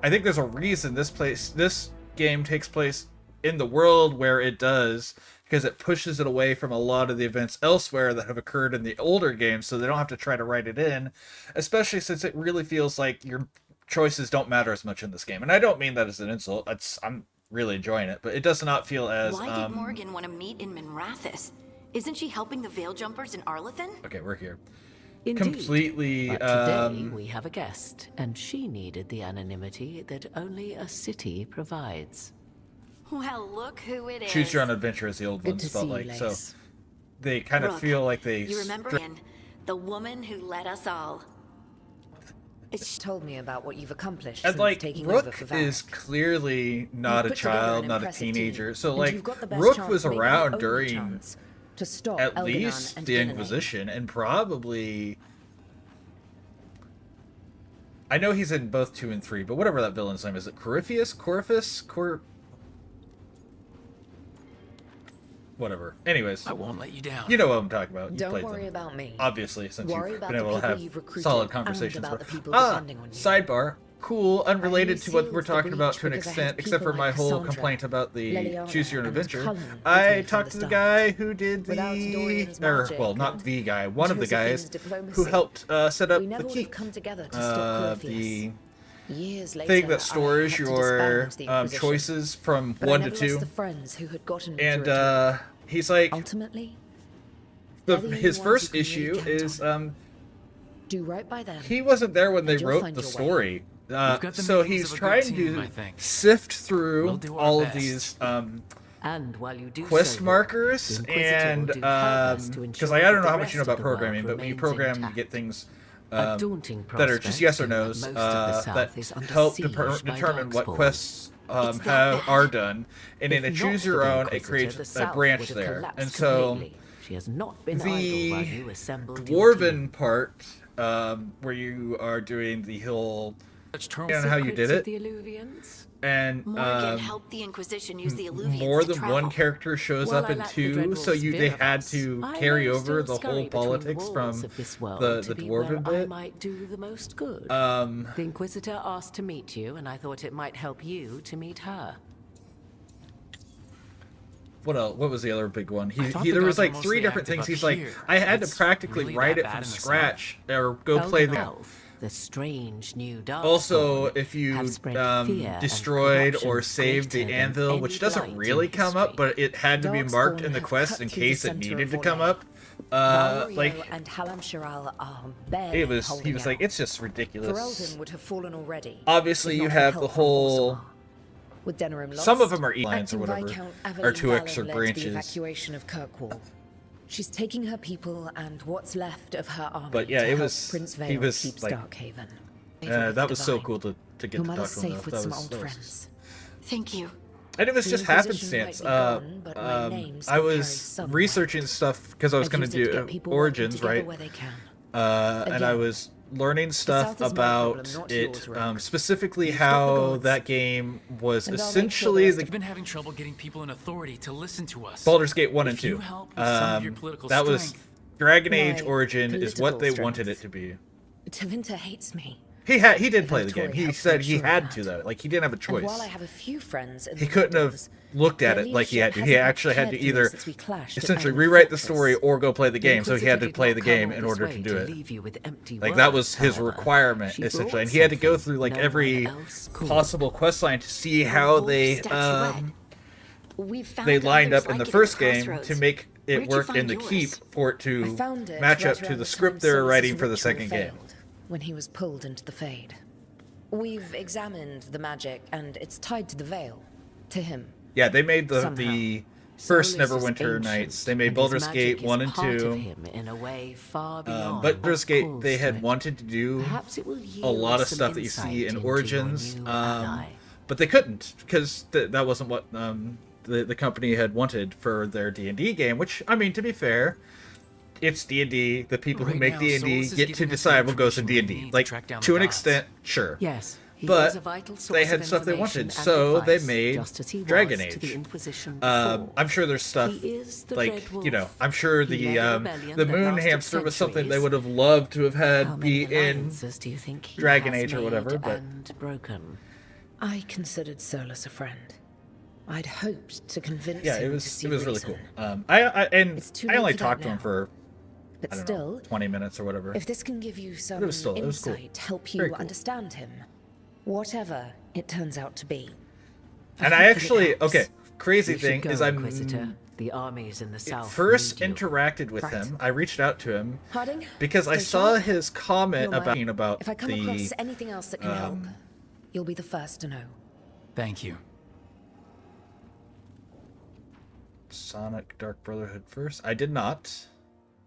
I think there's a reason this game takes place in the world where it does, because it pushes it away from a lot of the events elsewhere that have occurred in the older games, so they don't have to try to write it in, especially since it really feels like your choices don't matter as much in this game. And I don't mean that as an insult. I'm really enjoying it, but it does not feel as... Why did Morgan want to meet in Minrathous? Isn't she helping the Veiljumpers in Arlathan? Okay, we're here. Indeed. Completely... But today we have a guest, and she needed the anonymity that only a city provides. Well, look who it is. Choose your own adventure, as the old ones felt like. So they kind of feel like they... You remember the woman who led us all? It's told me about what you've accomplished and since like taking over Rook for is clearly not a You've put together child, an not a impressive teenager. team, So and like you've got the best Rook chance, was maybe the around only during chance, to stop at Elganon least and the Dinané. Inquisition, and probably... I know he's in both 2 and 3, but whatever that villain's name is. It Coryphus? Whatever. Anyways. I won't let you down. You know what I'm talking about. You Don't played worry them. about me. Obviously, since Worry you've about been the able to people you've have recruited solid and conversations. about the people Ah, depending on you. sidebar. Cool, unrelated to what sealed we're the talking about breach to an because I had extent, except for people my like whole Cassandra, complaint about the Leliana, Choose Your Own and Adventure. Cullen with I me from talked the to the start. guy who did Without Dorian's the... magic well, not and the guy. One of the guys Josephine's diplomacy, who helped set up we the never would keep. have come together to stop The Years later, thing that I stores had to your disband the Inquisition. choices from But I 1 to never 2. lost the friends who had gotten me And through it. he's like... Ultimately, his first issue is... do right by them. He wasn't there when they and you'll wrote find the your way. story. We've got the So makings he's of a good trying team, I to think. sift through We'll do our all of best. these And while you do quest so, markers, the Inquisitor and will do her best to because ensure I don't that know the how much you know rest about of the world programming, but when you remains program, you intact. get things A daunting that are just prospect, yes or given that no's most of the that South is under help siege by determine what Darkspawn. quests It's that bad. are done, and in If a not choose for your the own, it Inquisitor, creates the a South branch would have there, collapsed and so completely. She has not been idle while you assembled your dwarven part, where you are doing the whole, I don't know how you did Secrets of it, the Illuvians? and Morgan helped the Inquisition use the Illuvians more to than travel. one character shows Well, up I in lack the 2, dreadful so they spirit of had us. to I carry may over still the scurry whole between politics the from walls of this world the to be dwarven where I bit. might do the most good. Um, The Inquisitor asked to meet you, and I thought it might help you to meet her. What else? What was the other big one? I thought There the was gods were like 3 mostly different active things. up He's like, here. I had to It's practically really write that it bad from in the south. scratch or go play the. Elf, the strange new dark. Also, if you have spread fear and destroyed or corruption saved the greater than anvil, any which doesn't blight really in come up, history. but it had to be marked in the Darkspawn quest have in cut through the case it center needed of to come Orlais. up. Valriel Like and Halam Shiral are barely he was holding like, out. it's just ridiculous. Ferelden would have fallen already. Obviously, if you not for have help the from whole. Orzammar. With Denerim lost, Some of them are E lines or Acting whatever, Viscount or Aveline 2x or Valen led the branches. evacuation of Kirkwall. She's taking her people and what's left of her army But yeah, to it help was Prince he Veil was keep like Starkhaven. that was so cool to get Your to mother's talk to him. safe Though. with That some was old that was- friends. Thank you. And it was The just Inquisition happenstance. might be gone, but my name I still carries was some researching stuff because I was I've going used to it to do get people Origins, working together right? where they can. And I Again, was learning stuff South is my about problem, not it, yours, Rook. specifically You stop the how gods, that game was and I'll make sure essentially the the We've been having trouble getting people in authority to listen to us. Baldur's Gate 1 and If you 2. help with some of your political That was strength- Dragon Age My Origin is what they political wanted it strength. to be. Tevinter hates me. He did play the game. Veilguard He helped said make he sure of had that. to though. Like he didn't have a choice. And while I have a few friends in He the couldn't have Windows, looked at their it like he had to. leadership He hasn't actually had to cared for me either since we clashed at essentially Island rewrite the Fortress. story or go play the game. So he had to Inquisitor play did the not game come in all order this to way do it. leave you with empty Like that words, was his however. requirement She essentially, brought and he had to go something through like no one every else could. possible quest line to see how they We've found they lined others up in the like it first at the game crossroads. to make it Where'd you work in find the yours? keep for it I to found it match right up to around the time script they were Solus's writing for the ritual second game. failed, when he was pulled into the Fade. We've examined the magic, and it's tied to the Veil, to him. Yeah, they made the Somehow. first Solus is Neverwinter ancient, Nights. They made and his Baldur's magic Gate is 1 and part of 2. him in a way far beyond Baldur's what Gate, calls they to had it. wanted to do Perhaps it will a yield lot of some stuff that you insight see in into your Origins, new ally. but they couldn't because that wasn't what the company had wanted for their D&D game. Which, I mean, to be fair, it's D&D. The people who Right make now, D&D Solus is get to giving us the decide what goes in information we D&D. need to Like, track down the to an gods. extent, sure. Yes, he But is a vital source they had of stuff they information wanted, and so they advice, made just as he Dragon was to the Age. Inquisition before. I'm sure there's stuff He is the like, Red Wolf. you know, I'm sure He the led a rebellion the that Moon lasted Hamster was something they centuries. would have loved to have How had many be in alliances do you think he Dragon has Age or made whatever, but and broken? I considered Solus a friend. I'd hoped to convince yeah, him it to see was really cool. reason. And too I late only for that talked to him now. for But I don't still, know, 20 minutes or whatever. if this can give you some it was cool. insight, help you Very cool. understand him, whatever it turns out to be. And I hope that it actually, helps. okay, crazy You should thing go, is I'm Inquisitor. The armies in the south first need you. interacted with Right. him. I reached out to him Harding, because I stay saw sharp. his comment You're mine. about If I come the across anything else that can help, you'll be the first to know. Thank you. Sonic Dark Brotherhood first. I did not,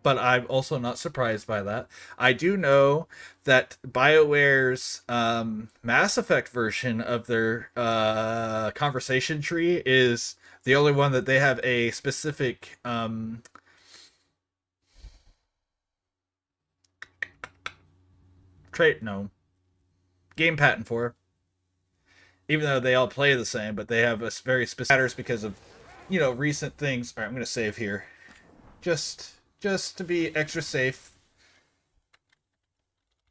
but I'm also not surprised by that. I do know that BioWare's Mass Effect version of their conversation tree is the only one that they have a specific game patent for. Even though they all play the same, but they have a very specific matters because of, you know, recent things. All right, I'm going to save here. Just to be extra safe.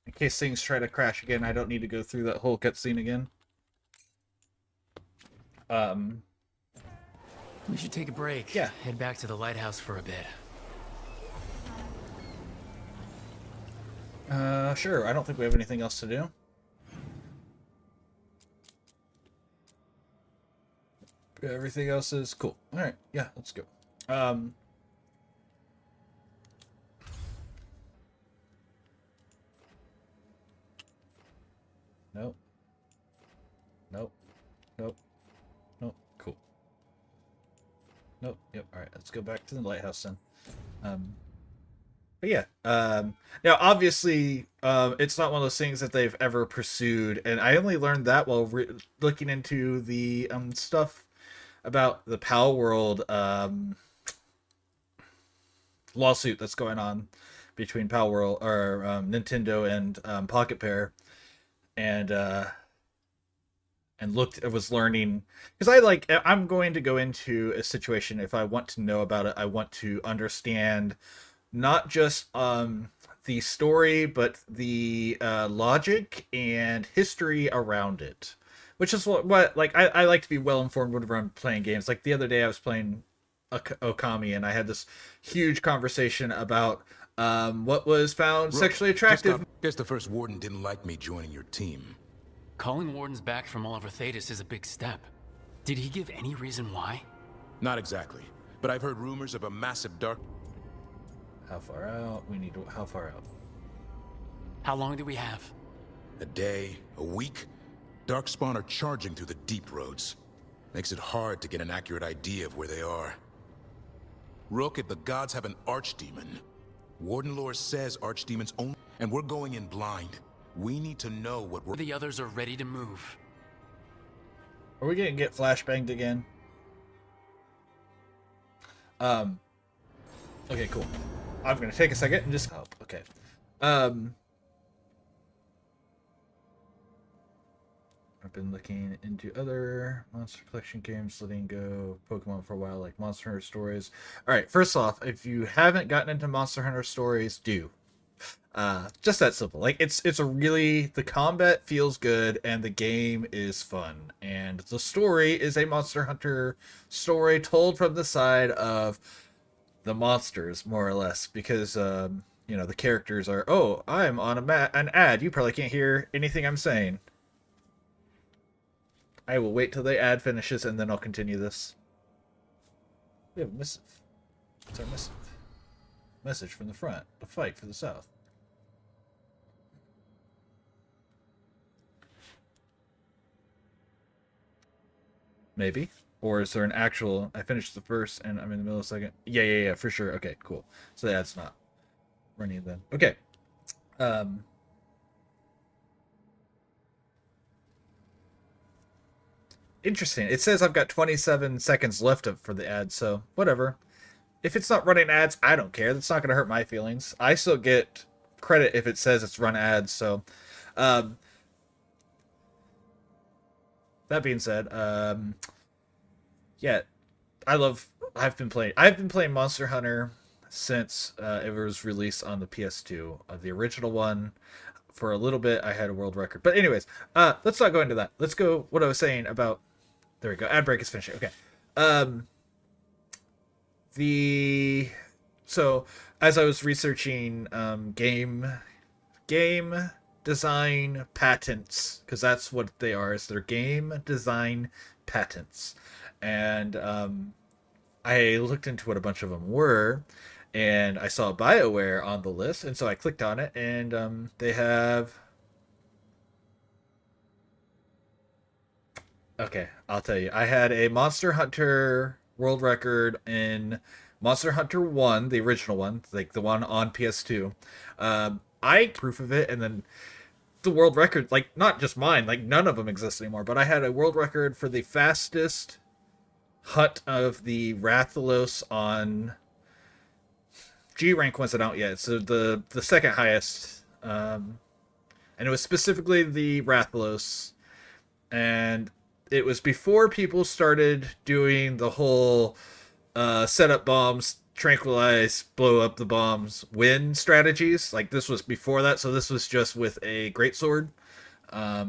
In case things try to crash again, I don't need to go through that whole cutscene again. We should take a break. Yeah. Head back to the lighthouse for a bit. Sure. I don't think we have anything else to do. Everything else is cool. All right. Yeah, let's go. Nope. Nope. Nope. Nope. Cool. Nope. Yep. All right. Let's go back to the lighthouse then. But yeah. Now, obviously, it's not one of those things that they've ever pursued, and I only learned that while looking into the stuff about the Pal World lawsuit that's going on between Pal World or Nintendo and Pocket Pair, and was learning because I'm going to go into a situation, if I want to know about it, I want to understand not just the story but the logic and history around it. Which is what like I like to be well informed whenever I'm playing games. Like the other day I was playing Okami and I had this huge conversation about what was found sexually attractive. Guess the first warden didn't like me joining your team. Calling wardens back from all over Thetis is a big step. Did he give any reason why? Not exactly, but I've heard rumors of a massive dark... How far out? How far out? How long do we have? A day, a week? Darkspawn are charging through the deep roads. Makes it hard to get an accurate idea of where they are. Rook, if the gods have an archdemon, Warden lore says archdemons only, and we're going in blind. We need to know what we're... The others are ready to move. Are we gonna get flashbanged again? Okay, cool. I'm gonna take a second and just... Oh, okay. I've been looking into other Monster Collection games, letting go Pokemon for a while, like Monster Hunter Stories. Alright, first off, if you haven't gotten into Monster Hunter Stories, do. Just that simple. Like, it's a really... The combat feels good, and the game is fun. And the story is a Monster Hunter story told from the side of the monsters, more or less. Because, you know, the characters are, oh, I'm on an ad. You probably can't hear anything I'm saying. I will wait till the ad finishes, and then I'll continue this. We have a missive. What's our missive? Message from the front. A fight for the south. Maybe. Or is there an actual... I finished the first, and I'm in the middle of the second. Yeah, for sure. Okay, cool. So the ad's not running then. Okay. Interesting. It says I've got 27 seconds left for the ad, so whatever. If it's not running ads, I don't care. That's not going to hurt my feelings. I still get credit if it says it's run ads, so... that being said, yeah, I've been playing Monster Hunter since it was released on the PS2. The original one, for a little bit, I had a world record. But anyways, let's not go into that. Let's go what I was saying about... There we go. Ad break is finishing. Okay. So as I was researching game design patents, because that's what they are, is they're game design patents. And I looked into what a bunch of them were, and I saw BioWare on the list, and so I clicked on it, and they have... Okay, I'll tell you. I had a Monster Hunter world record in Monster Hunter 1, the original one, like the one on PS2. I proof of it, and then the world record, like, not just mine, like, none of them exist anymore, but I had a world record for the fastest hunt of the Rathalos on... G rank wasn't out yet, so the second highest, and it was specifically the Rathalos, and it was before people started doing the whole set up bombs, tranquilize, blow up the bombs, win strategies. Like, this was before that, so this was just with a greatsword. But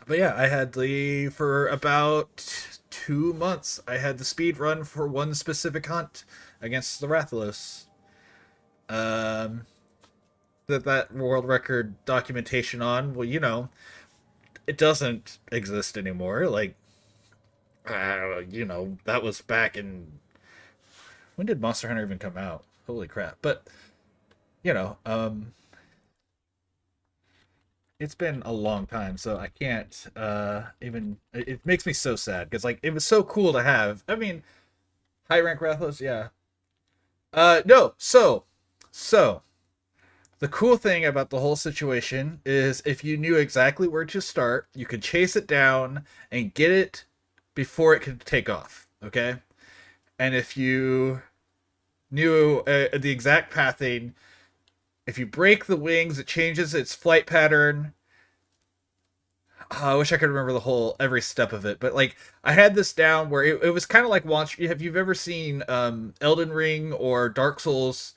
yeah, I had for about 2 months, I had the speed run for one specific hunt against the Rathalos. That world record documentation on, well, you know, it doesn't exist anymore. Like, you know, that was back in... When did Monster Hunter even come out? Holy crap. But, you know, it's been a long time, so I can't even... It makes me so sad, because, like, it was so cool to have. I mean, high rank Rathalos, yeah. No, so... The cool thing about the whole situation is if you knew exactly where to start, you could chase it down and get it before it could take off, okay? And if you knew the exact pathing, if you break the wings, it changes its flight pattern. I wish I could remember every step of it, but like I had this down where it was kind of like have you ever seen Elden Ring or Dark Souls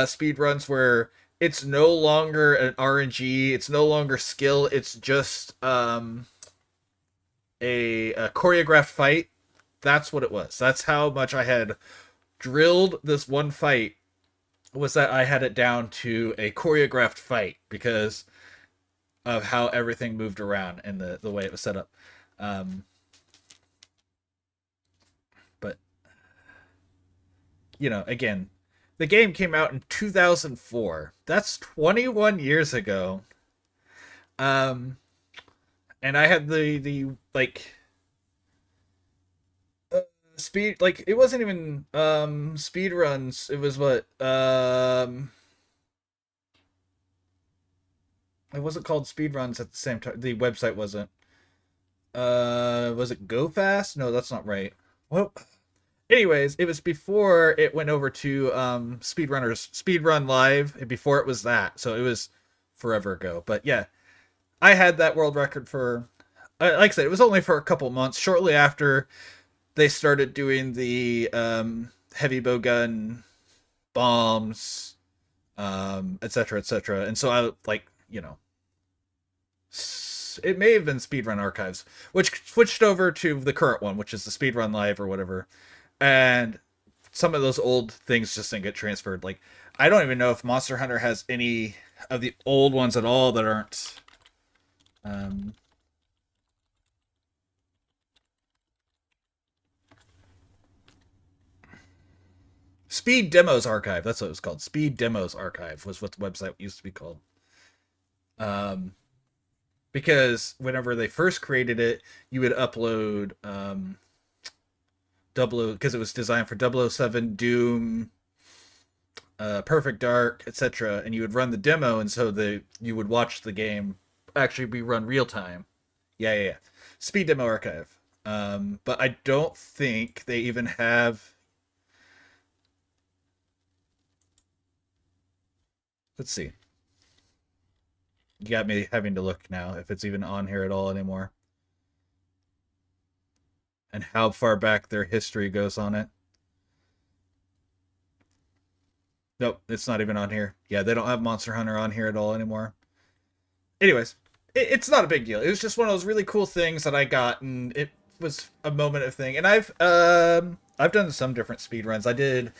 speed runs where it's no longer an RNG, it's no longer skill, it's just a choreographed fight? That's what it was. That's how much I had drilled this one fight, was that I had it down to a choreographed fight because of how everything moved around and the way it was set up. But, you know, again, the game came out in 2004. That's 21 years ago. And I had the speed, like, it wasn't even speed runs. It was what it wasn't called speed runs at the same time. The website wasn't. Was it Go Fast? No, that's not right. Well, anyways, it was before it went over to Speedrunners Speedrun Live, and before it was that, so it was forever ago. But yeah, I had that world record for, like I said, it was only for a couple months. Shortly after they started doing the heavy bow gun bombs, etc., etc., and so I, like, you know, it may have been Speedrun Archives, which switched over to the current one, which is the Speedrun Live or whatever. And some of those old things just didn't get transferred. Like, I don't even know if Monster Hunter has any of the old ones at all that aren't. Speed Demos Archive. That's what it was called. Speed Demos Archive was what the website used to be called. Because whenever they first created it, you would upload because it was designed for 007, Doom, Perfect Dark, etc., and you would run the demo, and so you would watch the game actually be run real time. Yeah. Speed Demo Archive. But I don't think they even have. Let's see. You got me having to look now if it's even on here at all anymore. And how far back their history goes on it. Nope, it's not even on here. Yeah, they don't have Monster Hunter on here at all anymore. Anyways, it's not a big deal. It was just one of those really cool things that I got, and it was a moment of thing. And I've done some different speedruns. I did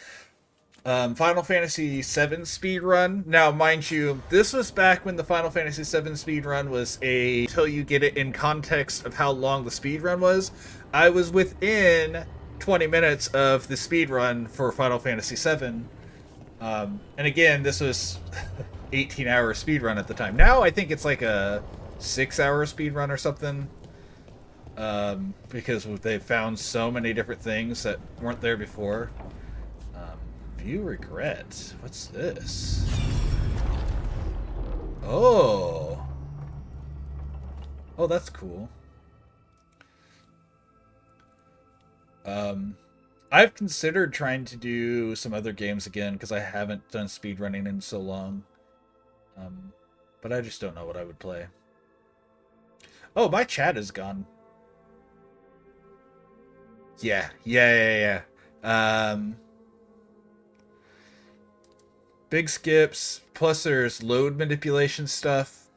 Final Fantasy VII speedrun. Now, mind you, this was back when the Final Fantasy VII speedrun was until you get it in context of how long the speedrun was, I was within 20 minutes of the speedrun for Final Fantasy VII. And again, this was 18-hour speedrun at the time. Now I think it's like a 6-hour speedrun or something. Because they found so many different things that weren't there before. View regret. What's this? Oh, that's cool. I've considered trying to do some other games again because I haven't done speedrunning in so long. But I just don't know what I would play. Oh, my chat is gone. Yeah. Big skips, plus there's load manipulation stuff.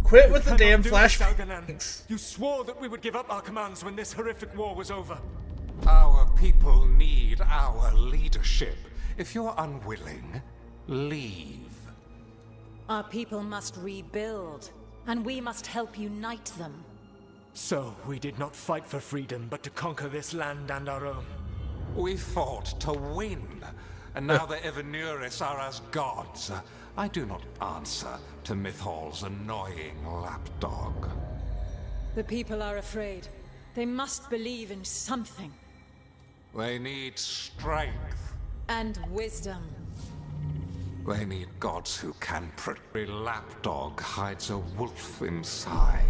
Quit with the damn flashbangs. You swore that we would give up our commands when this horrific war was over. Our people need our leadership. If you're unwilling, leave. Our people must rebuild, and we must help unite them. So, we did not fight for freedom, but to conquer this land and our own. We fought to win. And now the Evanuris are as gods. I do not answer to Mythal's annoying lapdog. The people are afraid. They must believe in something. They need strength. And wisdom. They need gods who can protect. Every lapdog hides a wolf inside.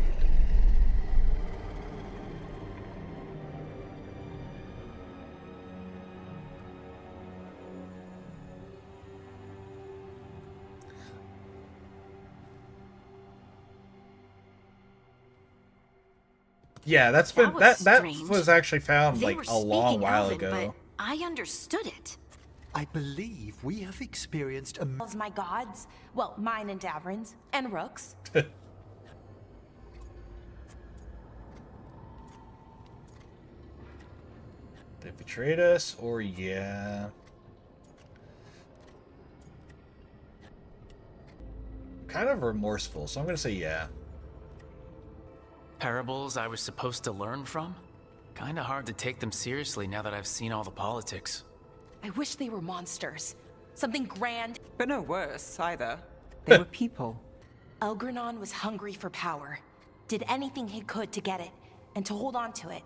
Yeah, that's been that strange. was actually found They like were a long speaking while Elven, ago. But I understood it. I believe we have experienced a... My gods, well, mine and Davrin's, and Rook's. They betrayed us, or yeah. Kind of remorseful, so I'm gonna say yeah. Parables I was supposed to learn from? Kinda hard to take them seriously now that I've seen all the politics. I wish they were monsters. Something grand. But no worse, either. They were people. Elgranon was hungry for power. Did anything he could to get it, and to hold on to it.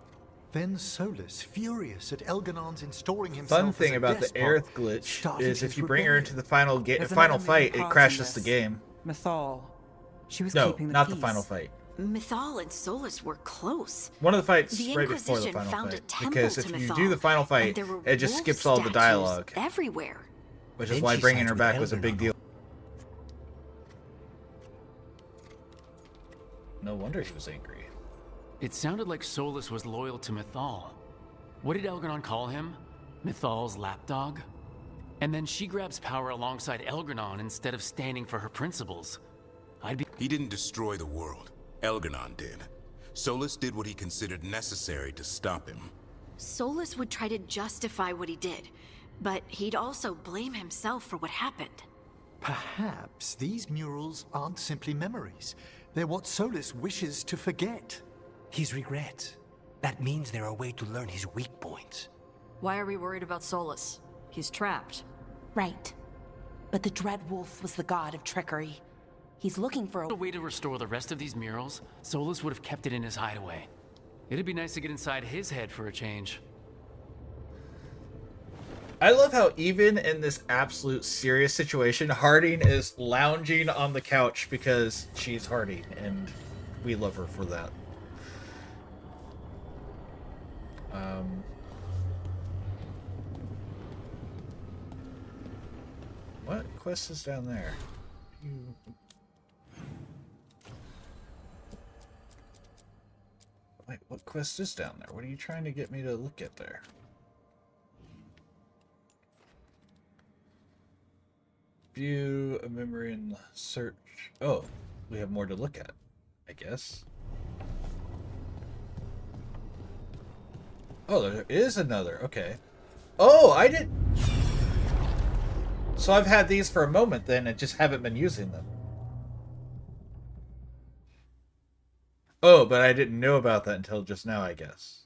Then Solus, furious at Elganon's installing himself Fun thing as a about the despot, Aerith glitch started is if his you bring her into rebellion. the final There's final another fight, moving it parts crashes in the this. game. Mythal. She was No, keeping the not peace. the final fight. Mythal and Solus were close. One of the fights The right before the Inquisition final found a fight. temple Because to if you Mythal, do the final and fight, there were it just wolf skips all the statues dialogue. everywhere. Which is Then why she bringing sides her with back was a Elganon. big deal. No wonder he was angry. It sounded like Solus was loyal to Mythal. What did Elganon call him? Mythal's lapdog? And then she grabs power alongside Elganon instead of standing for her principles. He didn't destroy the world. Elganon did. Solus did what he considered necessary to stop him. Solus would try to justify what he did, but he'd also blame himself for what happened. Perhaps these murals aren't simply memories. They're what Solus wishes to forget. His regrets. That means they're a way to learn his weak points. Why are we worried about Solus? He's trapped. Right. But the Dread Wolf was the god of trickery. He's looking for A way to restore the rest of these murals, Solus would have kept it in his hideaway. It'd be nice to get inside his head for a change. I love how even in this absolute serious situation, Harding is lounging on the couch because she's Harding, and we love her for that. What quest is down there? Wait, what quest is down there? What are you trying to get me to look at there? View a memory and search. Oh, we have more to look at, I guess. Oh, there is another. Okay. Oh, I did. So I've had these for a moment then and just haven't been using them. Oh, but I didn't know about that until just now, I guess.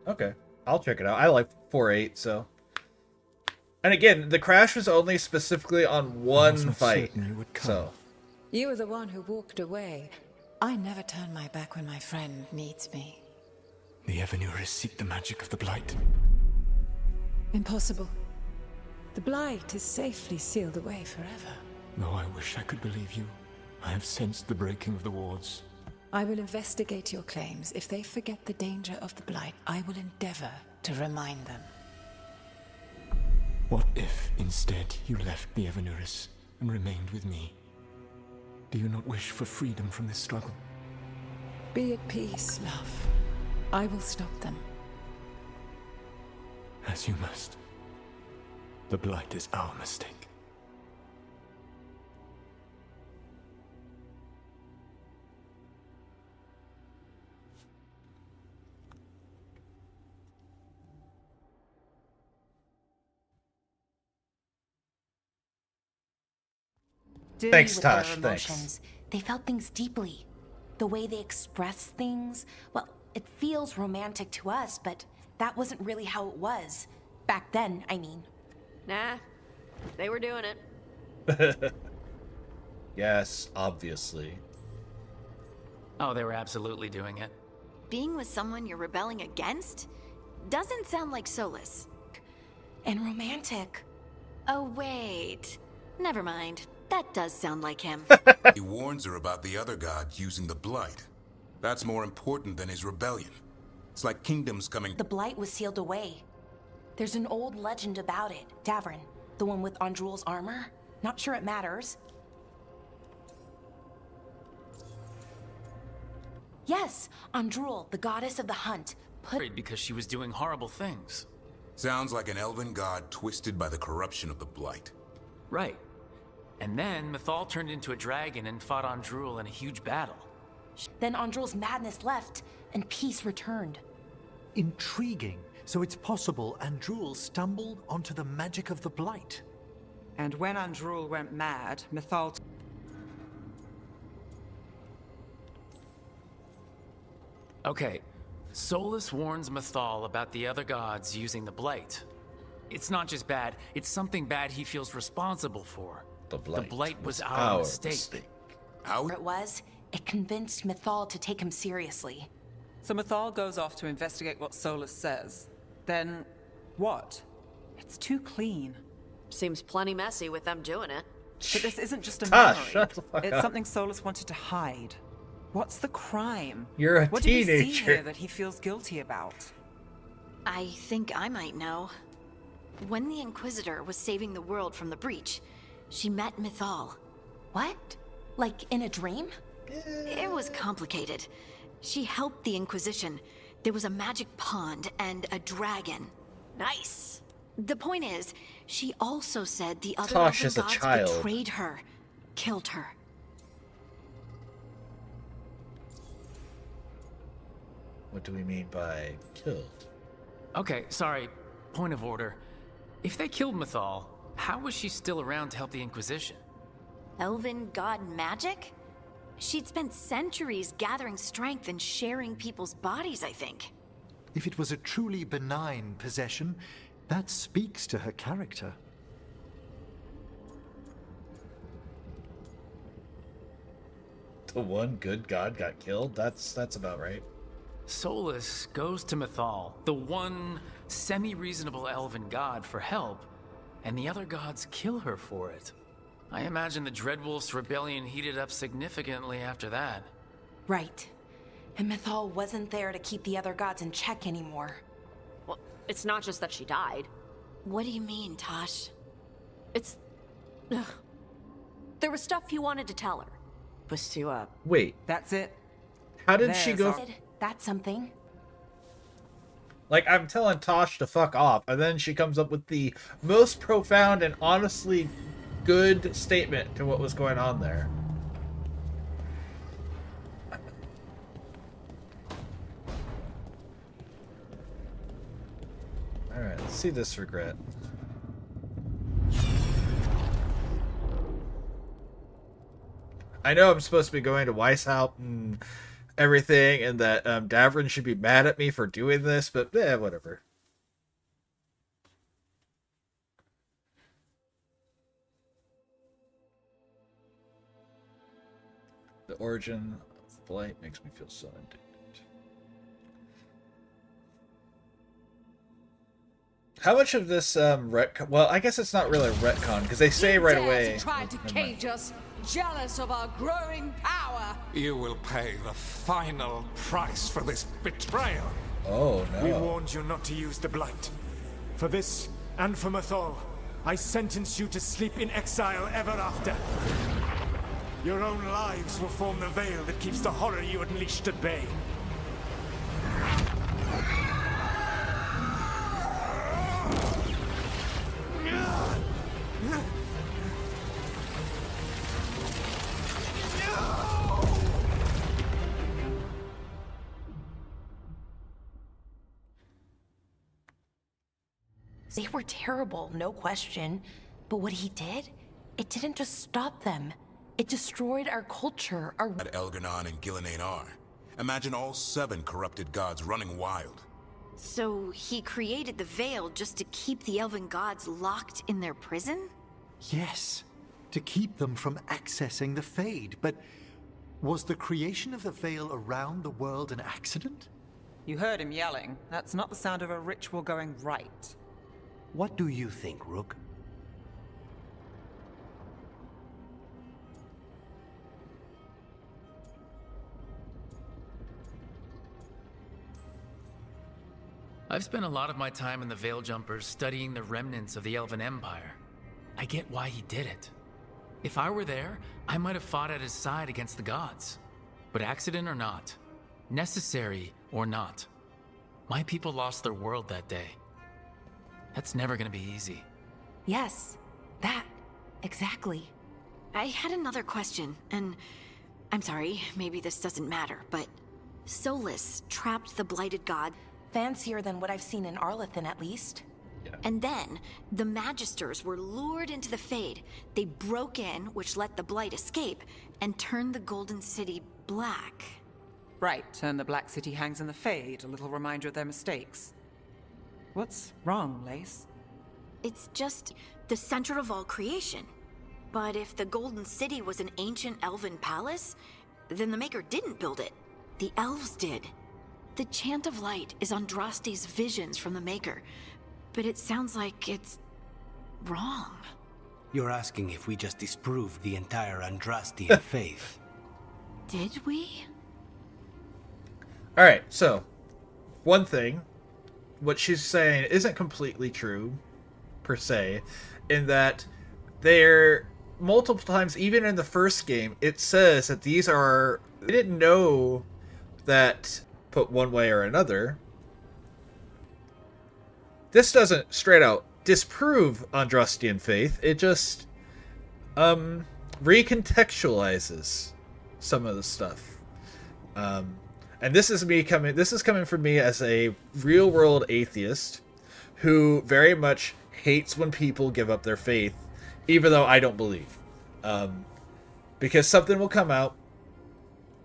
Okay, I'll check it out. I like 4.8, so. And again, the crash was only specifically on one fight, so. You were the one who walked away. I never turn my back when my friend needs me. The Evanuris seek the magic of the Blight. Impossible. The Blight is safely sealed away forever. Though I wish I could believe you, I have sensed the breaking of the wards. I will investigate your claims. If they forget the danger of the Blight, I will endeavor to remind them. What if, instead, you left the Evanuris and remained with me? Do you not wish for freedom from this struggle? Be at peace, love. I will stop them. As you must. The Blight is our mistake. Thanks, with Tosh, their thanks. emotions. They felt things deeply. The way they express things, well, it feels romantic to us, but that wasn't really how it was. Back then, I mean. Nah, they were doing it. Yes, obviously. Oh, they were absolutely doing it. Being with someone you're rebelling against doesn't sound like Solus. And romantic. Oh, wait. Never mind. That does sound like him. He warns her about the other gods using the Blight. That's more important than his rebellion. It's like kingdoms coming. The Blight was sealed away. There's an old legend about it. Davrin, the one with Andrul's armor. Not sure it matters. Yes, Andrul, the goddess of the hunt, Worried because she was doing horrible things. Sounds like an elven god twisted by the corruption of the Blight. Right. And then Mythal turned into a dragon and fought Andrul in a huge battle. Then Andrul's madness left, and peace returned. Intriguing. So it's possible Andrul stumbled onto the magic of the Blight. And when Andrul went mad, Mythal... Okay, Solus warns Mythal about the other gods using the Blight. It's not just bad, it's something bad he feels responsible for. The blight was our mistake. It was. It convinced Mythal to take him seriously. So Mythal goes off to investigate what Solus says. Then, what? It's too clean. Seems plenty messy with them doing it. But this isn't just a Tosh, memory. shut the fuck It's up. something Solus wanted to hide. What's the crime? You're a what did we see teenager. here that he feels guilty about? I think I might know. When the Inquisitor was saving the world from the breach, she met Mythal. What? Like in a dream? It was complicated. She helped the Inquisition. There was a magic pond and a dragon. Nice. The point is, she also said the other Tosh elven is a gods child. betrayed her, killed her. What do we mean by killed? Okay, sorry. Point of order. If they killed Mythal, how was she still around to help the Inquisition? Elven god magic? She'd spent centuries gathering strength and sharing people's bodies, I think. If it was a truly benign possession, that speaks to her character. The one good god got killed? That's about right. Solus goes to Mythal, the one semi-reasonable elven god, for help, and the other gods kill her for it. I imagine the Dreadwolf's rebellion heated up significantly after that. Right. And Mythal wasn't there to keep the other gods in check anymore. Well, it's not just that she died. What do you mean, Tosh? It's... Ugh. There was stuff he wanted to tell her. Was to, Wait. That's it. How did she go? That's something. Like, I'm telling Tosh to fuck off, and then she comes up with the most profound and honestly good statement to what was going on there. Alright, let's see this regret. I know I'm supposed to be going to Weishaupt and everything, and that Davrin should be mad at me for doing this, but whatever. The origin of the blight makes me feel so indignant. How much of this retcon? Well, I guess it's not really a retcon because they say right away. Try to cage us, jealous of our growing power. You will pay the final price for this betrayal. Oh no. We warned you not to use the blight. For this, and for Mythal, I sentence you to sleep in exile ever after. Your own lives will form the veil that keeps the horror you unleashed at bay. They were terrible, no question. But what he did, it didn't just stop them. It destroyed our culture, our... At Elgar'nan and Gillinan are. Imagine all 7 corrupted gods running wild. So he created the Veil just to keep the elven gods locked in their prison? Yes, to keep them from accessing the Fade. But was the creation of the Veil around the world an accident? You heard him yelling. That's not the sound of a ritual going right. What do you think, Rook? I've spent a lot of my time in the Veiljumpers studying the remnants of the Elven Empire. I get why he did it. If I were there, I might have fought at his side against the gods. But accident or not, necessary or not, my people lost their world that day. That's never gonna be easy. Yes, that. Exactly. I had another question, and I'm sorry, maybe this doesn't matter, but Solus trapped the blighted god. Fancier than what I've seen in Arlethan, at least. Yeah. And then, the Magisters were lured into the Fade. They broke in, which let the blight escape, and turned the Golden City black. Right, and the Black City hangs in the Fade, a little reminder of their mistakes. What's wrong, Lace? It's just the center of all creation. But if the Golden City was an ancient elven palace, then the Maker didn't build it. The elves did. The Chant of Light is Andraste's visions from the Maker, but it sounds like it's wrong. You're asking if we just disproved the entire Andrastian faith. Did we? Alright, so, one thing, what she's saying isn't completely true, per se, in that there, multiple times, even in the first game, it says that these are, they didn't know that, put one way or another, this doesn't straight out disprove Andrastian faith, it just, recontextualizes some of the stuff. And this is coming from me as a real-world atheist who very much hates when people give up their faith, even though I don't believe. Because something will come out,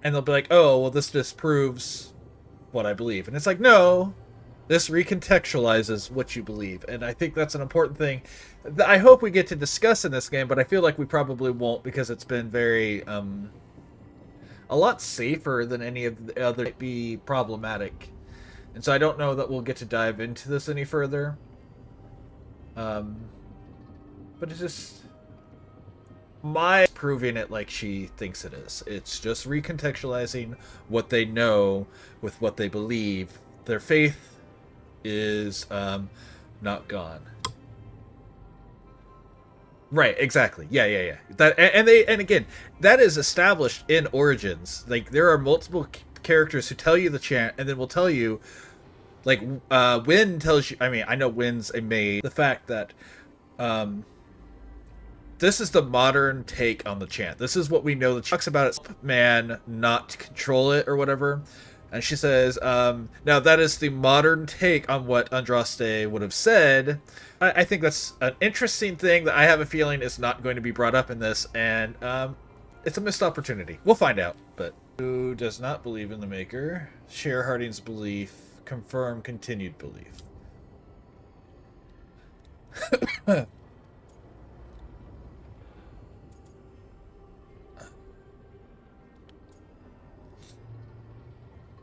and they'll be like, oh, well, this disproves what I believe. And it's like, no, this recontextualizes what you believe. And I think that's an important thing that I hope we get to discuss in this game, but I feel like we probably won't because it's been very... a lot safer than any of the other might be problematic. And so I don't know that we'll get to dive into this any further. But it's just... my proving it like she thinks it is. It's just recontextualizing what they know with what they believe. Their faith is not gone. Right, exactly. Yeah. That and again, that is established in Origins. Like there are multiple characters who tell you the chant, and then will tell you, like Wynn tells you. I mean, I know Wynn's a mage. The fact that this is the modern take on the chant. This is what we know. The talks about it, man, not to control it or whatever. And she says, now that is the modern take on what Andraste would have said. I think that's an interesting thing that I have a feeling is not going to be brought up in this, and it's a missed opportunity. We'll find out. But who does not believe in the Maker? Share Harding's belief. Confirm continued belief.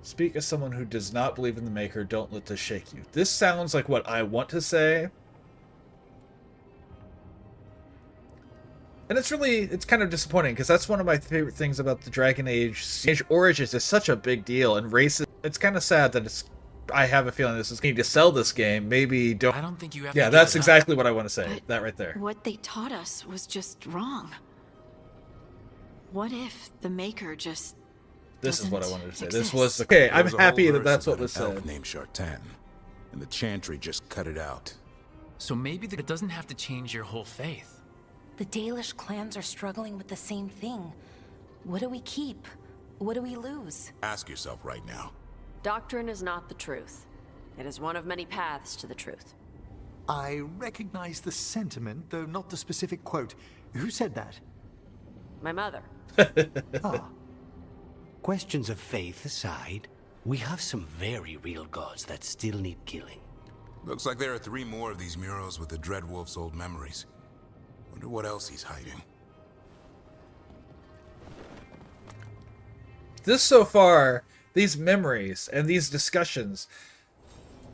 Speak as someone who does not believe in the Maker. Don't let this shake you. This sounds like what I want to say. And it's kind of disappointing, because that's one of my favorite things about the Dragon Age Origins. Is such a big deal, and races. It's kind of sad that I have a feeling this is going to sell this game. Maybe don't. I don't think you have. Yeah, to that's give it exactly up. what I want to say. But that right there. What they taught us was just wrong. What if the Maker just... This is what I doesn't wanted to say. exist? This was okay. There I'm was a happy whole that verse that's what about was an elf said. named Shartan, and the chantry just cut it out. So maybe it doesn't have to change your whole faith. The Dalish clans are struggling with the same thing. What do we keep? What do we lose? Ask yourself right now. Doctrine is not the truth. It is one of many paths to the truth. I recognize the sentiment, though not the specific quote. Who said that? My mother. Questions of faith aside, we have some very real gods that still need killing. Looks like there are 3 more of these murals with the Dreadwolf's old memories. Wonder what else he's hiding. This so far, these memories and these discussions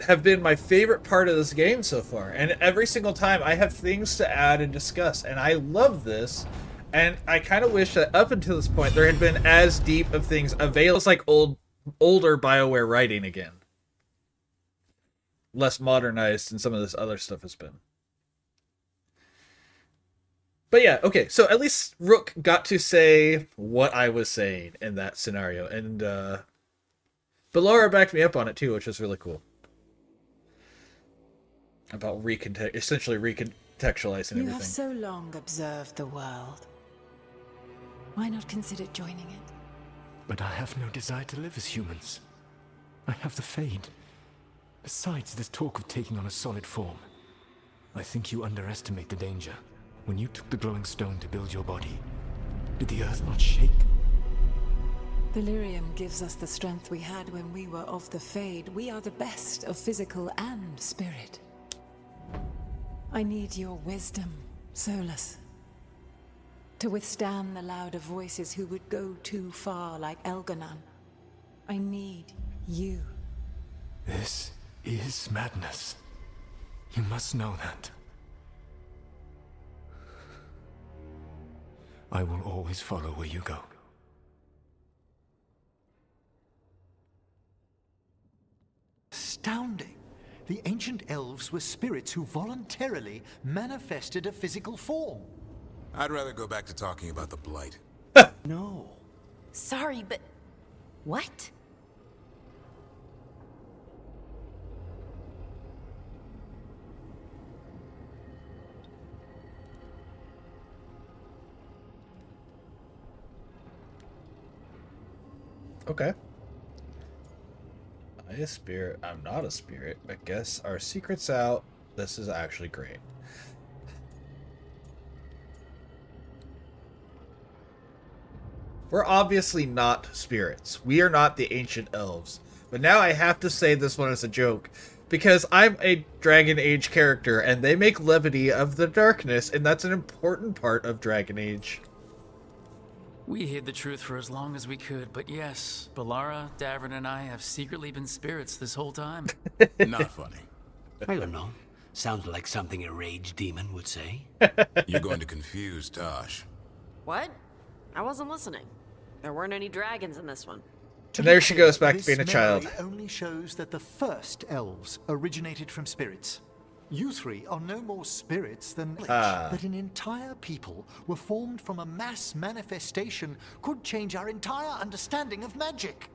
have been my favorite part of this game so far. And every single time I have things to add and discuss. And I love this. And I kind of wish that up until this point there had been as deep of things available. It's like older BioWare writing again. Less modernized than some of this other stuff has been. But yeah, okay, so at least Rook got to say what I was saying in that scenario. And but Laura backed me up on it too, which was really cool. About essentially recontextualizing everything. You have so long observed the world. Why not consider joining it? But I have no desire to live as humans. I have the Fade. Besides, there's talk of taking on a solid form. I think you underestimate the danger. When you took the glowing stone to build your body, did the earth not shake? Delirium gives us the strength we had when we were of the Fade. We are the best of physical and spirit. I need your wisdom, Solus. To withstand the louder voices who would go too far like Elganon. I need you. This is madness. You must know that. I will always follow where you go. Astounding. The ancient elves were spirits who voluntarily manifested a physical form. I'd rather go back to talking about the Blight. No. Sorry, but... What? Okay. I a spirit. I'm not a spirit. I guess our secret's out. This is actually great. We're obviously not spirits. We are not the ancient elves. But now I have to say this one as a joke. Because I'm a Dragon Age character, and they make levity of the darkness, and that's an important part of Dragon Age. We hid the truth for as long as we could, but yes, Balara, Davern, and I have secretly been spirits this whole time. Not funny. I don't know. Sounds like something a rage demon would say. You're going to confuse Tosh. What? I wasn't listening. There weren't any dragons in this one. And there she goes back to This being a child. memory only shows that the first elves originated from spirits. You three are no more spirits than that an entire people were formed from a mass manifestation could change our entire understanding of magic.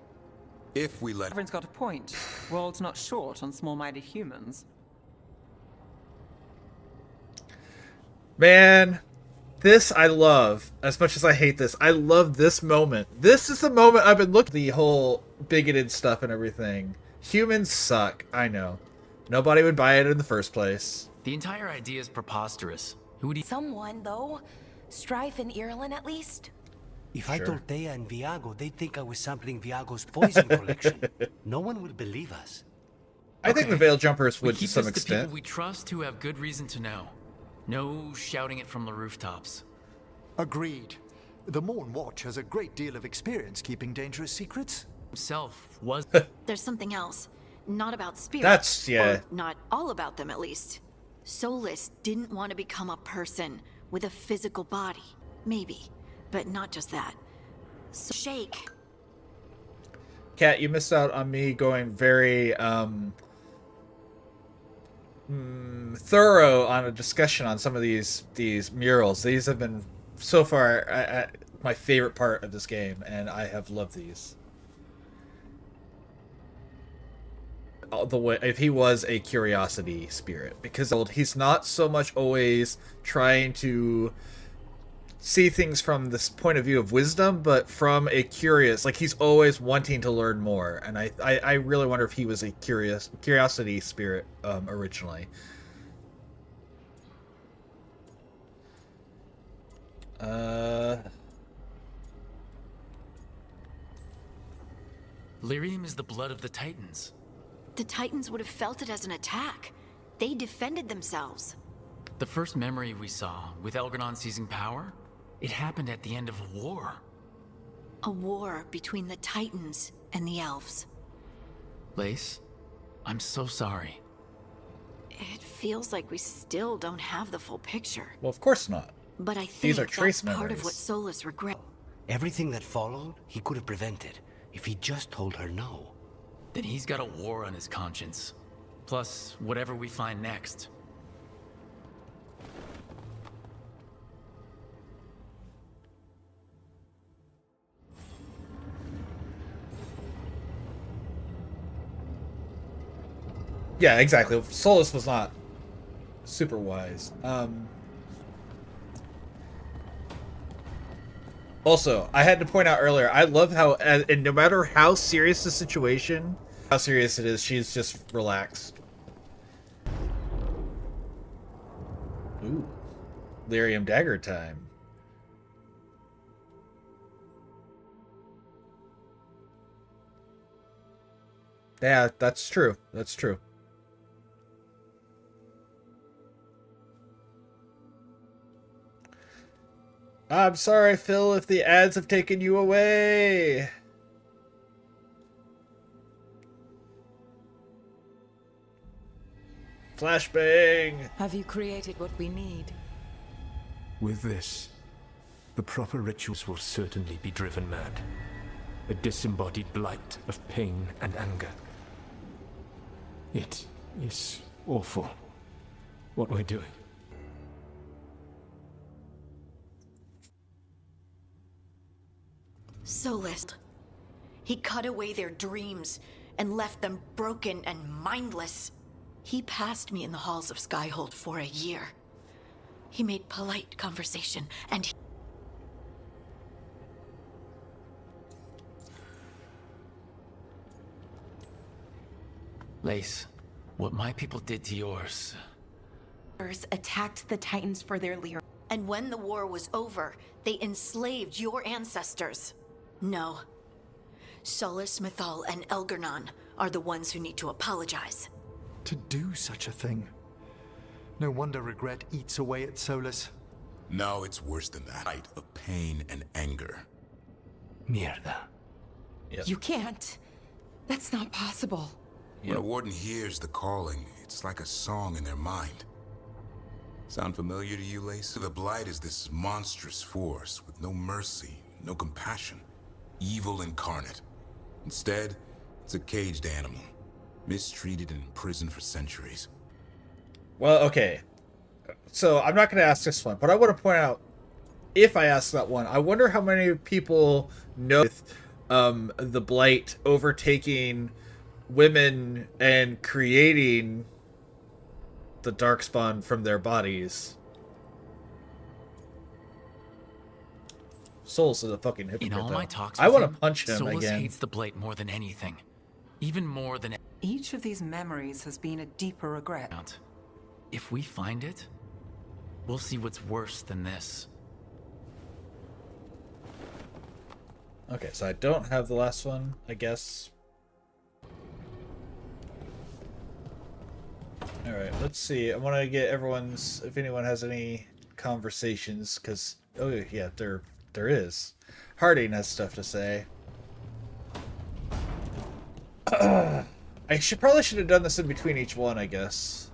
If we let... Everyone's got a point. World's not short on small-minded humans. Man, this I love. As much as I hate this, I love this moment. This is the moment I've been looking at the whole bigoted stuff and everything. Humans suck, I know. Nobody would buy it in the first place. The entire idea is preposterous. Who would Someone, though. Strife and Ireland, at least. If I told Thea and Viago, they'd think I was sampling Viago's poison collection. No one would believe us. I think the Veiljumpers We would to keep some this to extent. people we trust who have good reason to know. No shouting it from the rooftops. Agreed. The Morn Watch has a great deal of experience keeping dangerous secrets. Himself was... There's something else. Not about spirits. That's, yeah. Or not all about them, at least. Solus didn't want to become a person with a physical body. Maybe. But not just that. So Shake. Kat, you missed out on me going very thorough on a discussion on some of these murals. These have been so far my favorite part of this game, and I have loved these. The way if he was a curiosity spirit, because he's not so much always trying to see things from this point of view of wisdom, but from a curious, like he's always wanting to learn more. And I really wonder if he was a curiosity spirit originally. Lyrium is the blood of the Titans. The Titans would have felt it as an attack. They defended themselves. The first memory we saw, with Elgranon seizing power, it happened at the end of a war. A war between the Titans and the Elves. Lace, I'm so sorry. It feels like we still don't have the full picture. Well, of course not. But I think These are trace that's part of memories. what Solus regrets. Everything that followed, he could have prevented if he just told her no. Then he's got a war on his conscience. Plus, whatever we find next. Yeah, exactly. Solus was not super wise. Also, I had to point out earlier, I love how, and no matter how serious the situation, how serious it is, she's just relaxed. Ooh. Lyrium dagger time. Yeah, that's true. That's true. I'm sorry, Phil, if the ads have taken you away. Flashbang. Have you created what we need? With this, the proper rituals will certainly be driven mad. A disembodied blight of pain and anger. It is awful what we're doing. Solus. He cut away their dreams and left them broken and mindless. He passed me in the halls of Skyhold for a year. He made polite conversation and Lace, what my people did to yours... attacked the Titans for their leader. And when the war was over, they enslaved your ancestors. No. Solus, Mythal, and Elgar'nan are the ones who need to apologize. To do such a thing. No wonder regret eats away at Solus. No, it's worse than that. Light of pain and anger. Mierda. Yep. You can't. That's not possible. When a warden hears the calling, it's like a song in their mind. Sound familiar to you, Lace? The Blight is this monstrous force with no mercy, no compassion. Evil incarnate. Instead, it's a caged animal. Mistreated and imprisoned for centuries. Well, okay. So I'm not going to ask this one, but I want to point out, if I ask that one, I wonder how many people know the Blight overtaking women and creating the Darkspawn from their bodies. Solus is a fucking hypocrite. In all though. my talks I with want him, to punch him Solus again. hates the Blight more than anything. Even more than... Each of these memories has been a deeper regret. If we find it, we'll see what's worse than this. Okay, so I don't have the last one, I guess. Alright, let's see. I want to get everyone's... If anyone has any conversations, because... Oh, yeah, there is. Harding has stuff to say. I probably should have done this in between each one, I guess.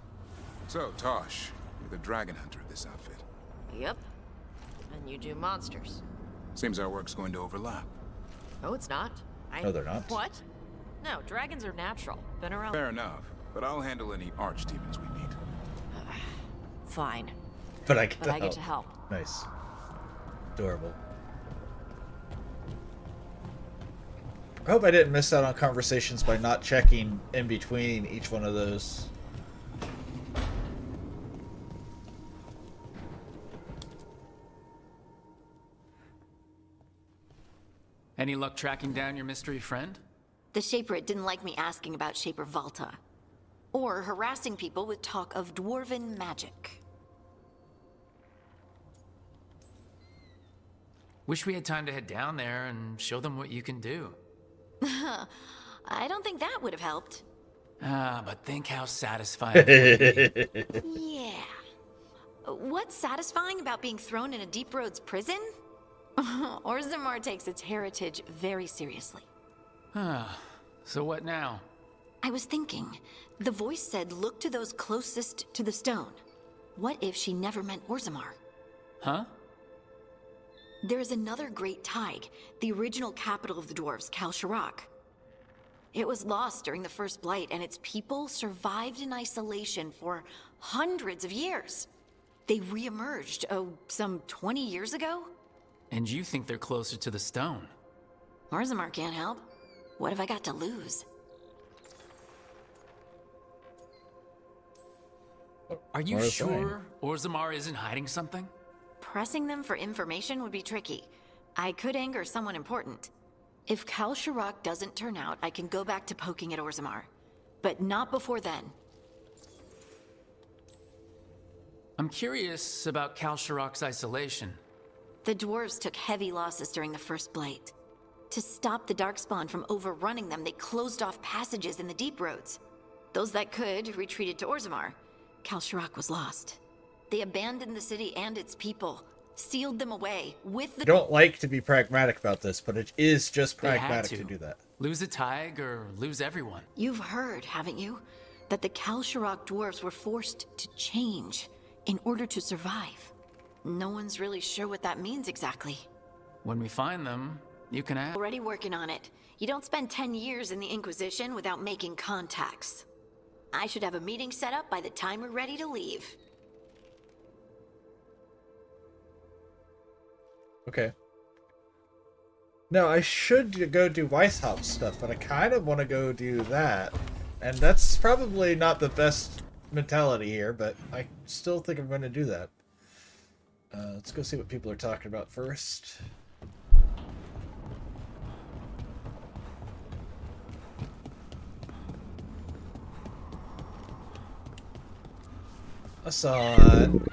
So, Tosh, you're the dragon hunter of this outfit. Yep. And you do monsters. Seems our work's going to overlap. No, it's not. No, they're not. What? No, dragons are natural. Been around. Fair enough, but I'll handle any archdemons we need. Fine. But I get But I get to help. Nice. Adorable. I hope I didn't miss out on conversations by not checking in between each one of those. Any luck tracking down your mystery friend? The Shaper didn't like me asking about Shaper Valta. Or harassing people with talk of dwarven magic. Wish we had time to head down there and show them what you can do. I don't think that would have helped. Ah, but think how satisfying it would be. Yeah. What's satisfying about being thrown in a Deep Roads prison? Orzammar takes its heritage very seriously. Ah, so what now? I was thinking, the voice said look to those closest to the stone. What if she never meant Orzammar? Huh? There is another great Tig, the original capital of the dwarves, Kalsharak. It was lost during the First Blight, and its people survived in isolation for hundreds of years. They re-emerged, some 20 years ago? And you think they're closer to the stone? Orzammar can't help. What have I got to lose? Are you sure Orzammar isn't hiding something? Pressing them for information would be tricky. I could anger someone important. If Kalsharak doesn't turn out, I can go back to poking at Orzammar. But not before then. I'm curious about Kalsharak's isolation. The dwarves took heavy losses during the First Blight. To stop the Darkspawn from overrunning them, they closed off passages in the Deep Roads. Those that could retreated to Orzammar. Kalsharak was lost. They abandoned the city and its people. sealed them away with I the. don't like to be pragmatic about this, but it is just They had pragmatic to do that. Lose a Tig or lose everyone. You've heard, haven't you, that the Kalsharok dwarves were forced to change in order to survive. No one's really sure what that means exactly. When we find them, you can ask. Already working on it. You don't spend 10 years in the Inquisition without making contacts. I should have a meeting set up by the time we're ready to leave. Okay. No, I should go do Weishaupt stuff, but I kind of want to go do that. And that's probably not the best mentality here, but I still think I'm going to do that. Let's go see what people are talking about first. Hassan.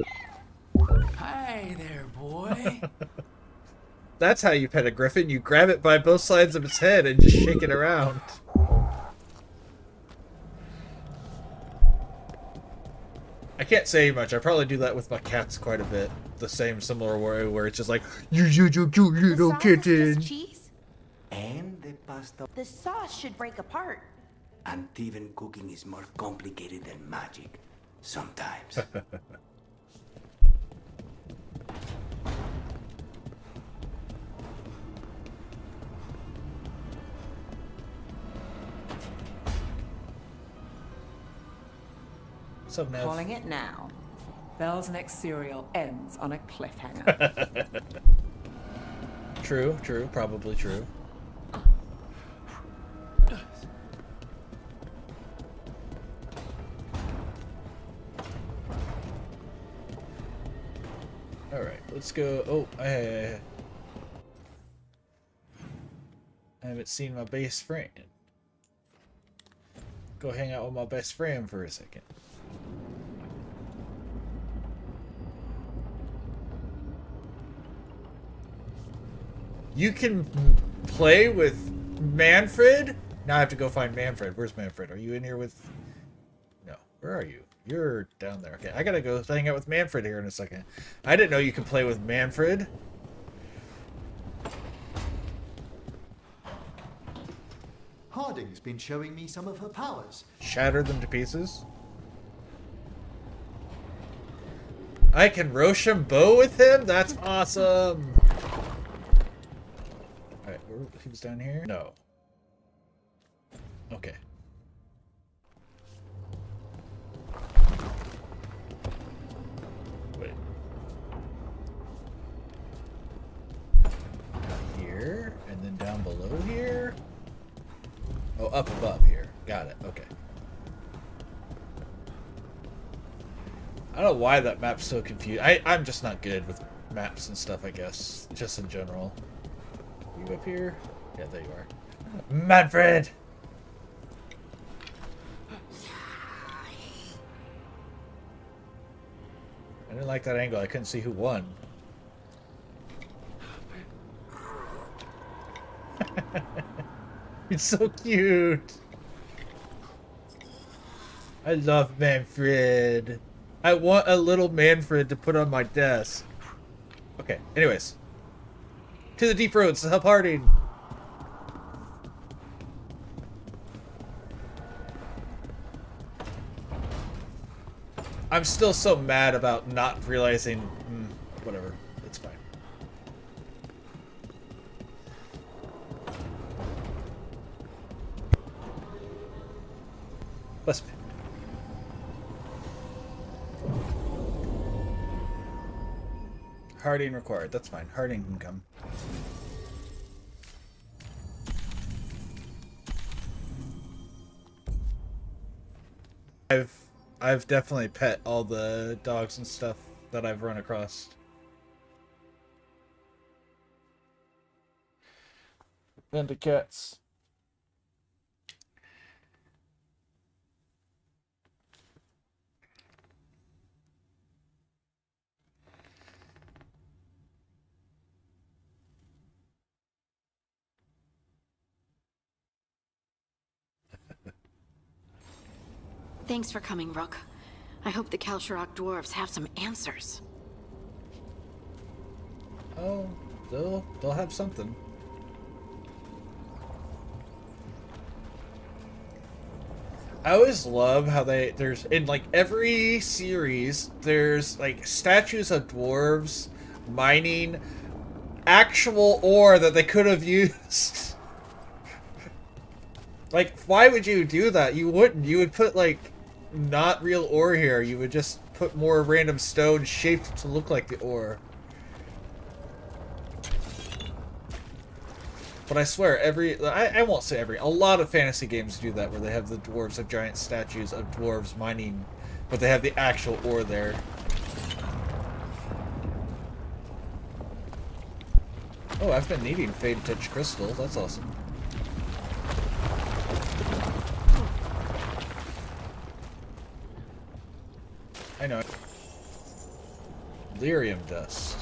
Hi there, boy. That's how you pet a griffin. You grab it by both sides of its head and just shake it around. I can't say much. I probably do that with my cats quite a bit. The same similar way where it's just like, you cute little kitten. Cheese? And the pasta. The sauce should break apart. And even cooking is more complicated than magic. Sometimes. What's up, Nev? Calling it now. Belle's next serial ends on a cliffhanger. True, true, probably true. Alright, let's go. Oh, I haven't seen my best friend. Go hang out with my best friend for a second. You can play with Manfred? Now I have to go find Manfred. Where's Manfred? Are you in here with... No. Where are you? You're down there. Okay, I gotta go hang out with Manfred here in a second. I didn't know you could play with Manfred. Harding's been showing me some of her powers. Shatter them to pieces. I can Rochambeau with him? That's awesome! Alright, he was down here? No. Okay. Wait. Here, and then down below here? Oh, up above here. Got it, okay. I don't know why that map's so confused. I'm just not good with maps and stuff, I guess. Just in general. You up here? Yeah, there you are. Manfred! I didn't like that angle. I couldn't see who won. It's so cute. I love Manfred. I want a little Manfred to put on my desk. Okay, anyways. To the deep roads to help Harding. I'm still so mad about not realizing... whatever. It's fine. Bless me. Harding required. That's fine. Harding can come. I've definitely pet all the dogs and stuff that I've run across. And the cats. Thanks for coming, Rook. I hope the Kalsharok dwarves have some answers. Oh, they'll have something. I always love how there's in like every series there's like statues of dwarves mining actual ore that they could have used. Like, why would you do that? You wouldn't. You would put like not real ore here. You would just put more random stone shaped to look like the ore. But I swear, I won't say every, a lot of fantasy games do that, where they have the dwarves have giant statues of dwarves mining, but they have the actual ore there. Oh, I've been needing Fade Touch Crystal, that's awesome. I know. Lyrium Dust.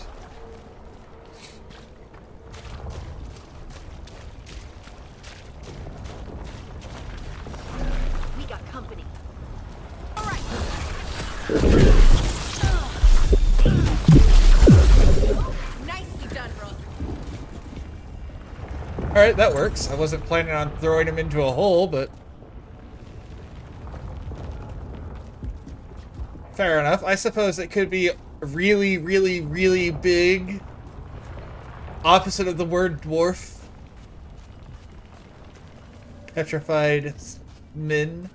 Nicely done, Rook. Alright, that works. I wasn't planning on throwing him into a hole, but... fair enough. I suppose it could be really, really, really big. Opposite of the word dwarf. Petrified min.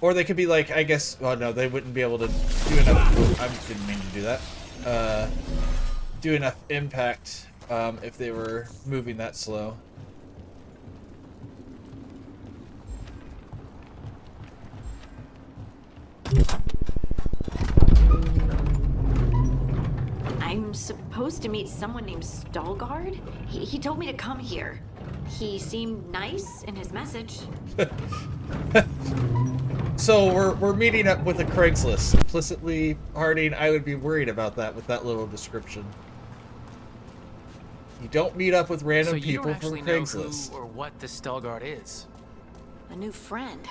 Or they could be like, I guess, well no, they wouldn't be able to do enough, I didn't mean to do that, do enough impact if they were moving that slow. I'm supposed to meet someone named Stalgard? He told me to come here. He seemed nice in his message. So we're meeting up with a Craigslist. Implicitly, Harding, I would be worried about that with that little description. You don't meet up with random people from Craigslist. So you don't actually know who or what the Stalgard is? A new friend.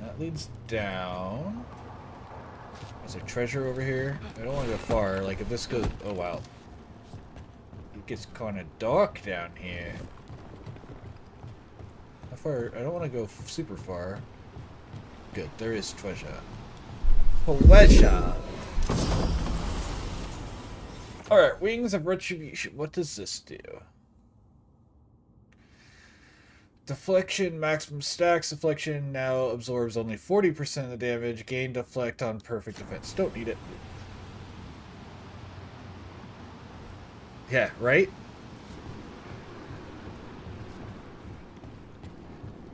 That leads down. There's a treasure over here. I don't want to go far. Like, if this goes... oh, wow. It gets kind of dark down here. How far? I don't want to go super far. Good. There is treasure. Treasure! Alright, Wings of Retribution. What does this do? Deflection, maximum stacks. Deflection now absorbs only 40% of the damage. Gain deflect on perfect defense. Don't need it. Yeah, right?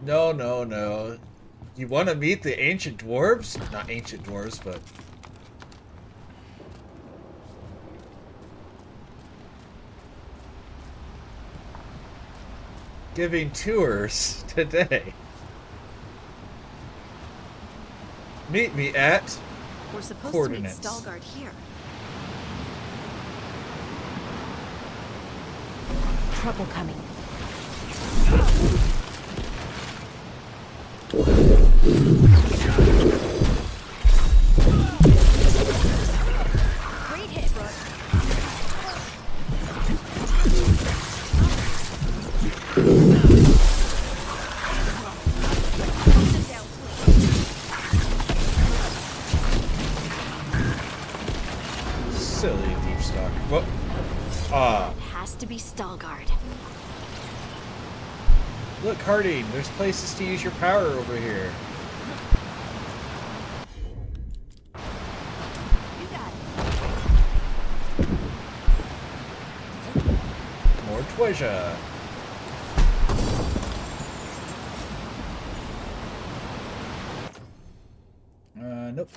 No, no, no. You want to meet the ancient dwarves? Not ancient dwarves, but... giving tours today. Meet me at We're supposed coordinates. to meet Stalgard here. Trouble coming. Great hit, Rook. Silly deep stock. What? Ah. It has to be Stalgard. Look, Harding, there's places to use your power over here. You got it. More treasure. Nope.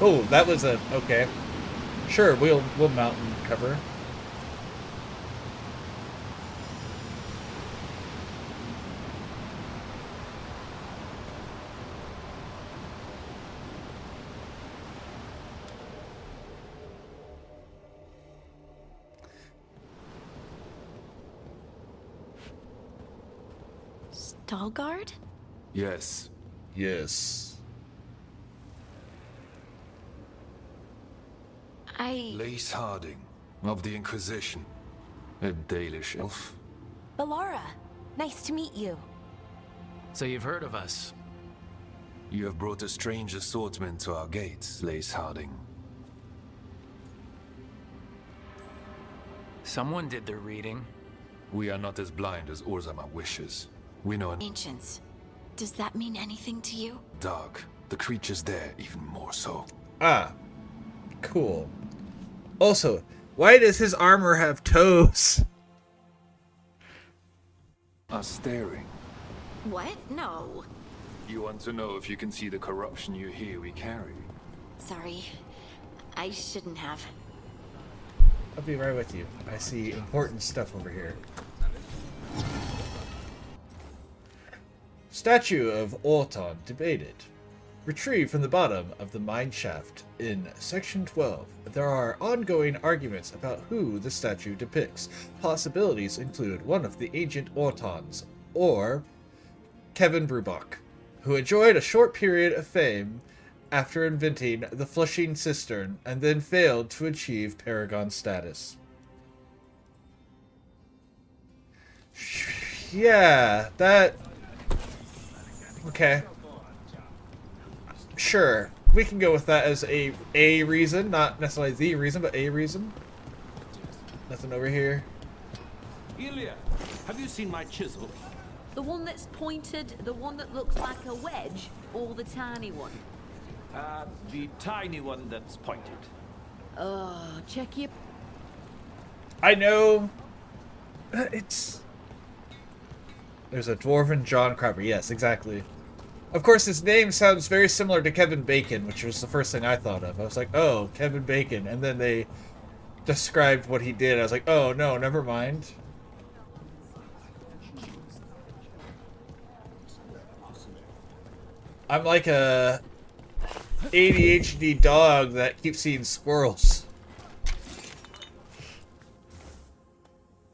Oh, that was a okay. Sure, we'll mountain cover. Veilguard? Yes. Yes. Lace Harding, of the Inquisition. A Dalish elf. Bellara, nice to meet you. So you've heard of us? You have brought a strange assortment to our gates, Lace Harding. Someone did their reading. We are not as blind as Orzama wishes. We know an Ancients. Does that mean anything to you? dark. The creatures there even more so. Ah. Cool. Also, why does his armor have toes? Are staring. What? No. You want to know if you can see the corruption you hear we carry? Sorry. I shouldn't have. I'll be right with you. I see important stuff over here. Statue of Orton debated. Retrieved from the bottom of the mine shaft in Section 12. There are ongoing arguments about who the statue depicts. Possibilities include one of the ancient Ortons, or Kevin Bruback, who enjoyed a short period of fame after inventing the flushing cistern and then failed to achieve Paragon status. Yeah, that... Okay. Sure, we can go with that as a reason, not necessarily the reason, but a reason. Nothing over here. Ilya, have you seen my chisel? The one that's pointed, the one that looks like a wedge, or the tiny one? The tiny one that's pointed. Check your... I know. It's... There's a dwarven John Crabber. Yes, exactly. Of course, his name sounds very similar to Kevin Bacon, which was the first thing I thought of. I was like, oh, Kevin Bacon. And then they described what he did. I was like, oh, no, never mind. I'm like a ADHD dog that keeps seeing squirrels.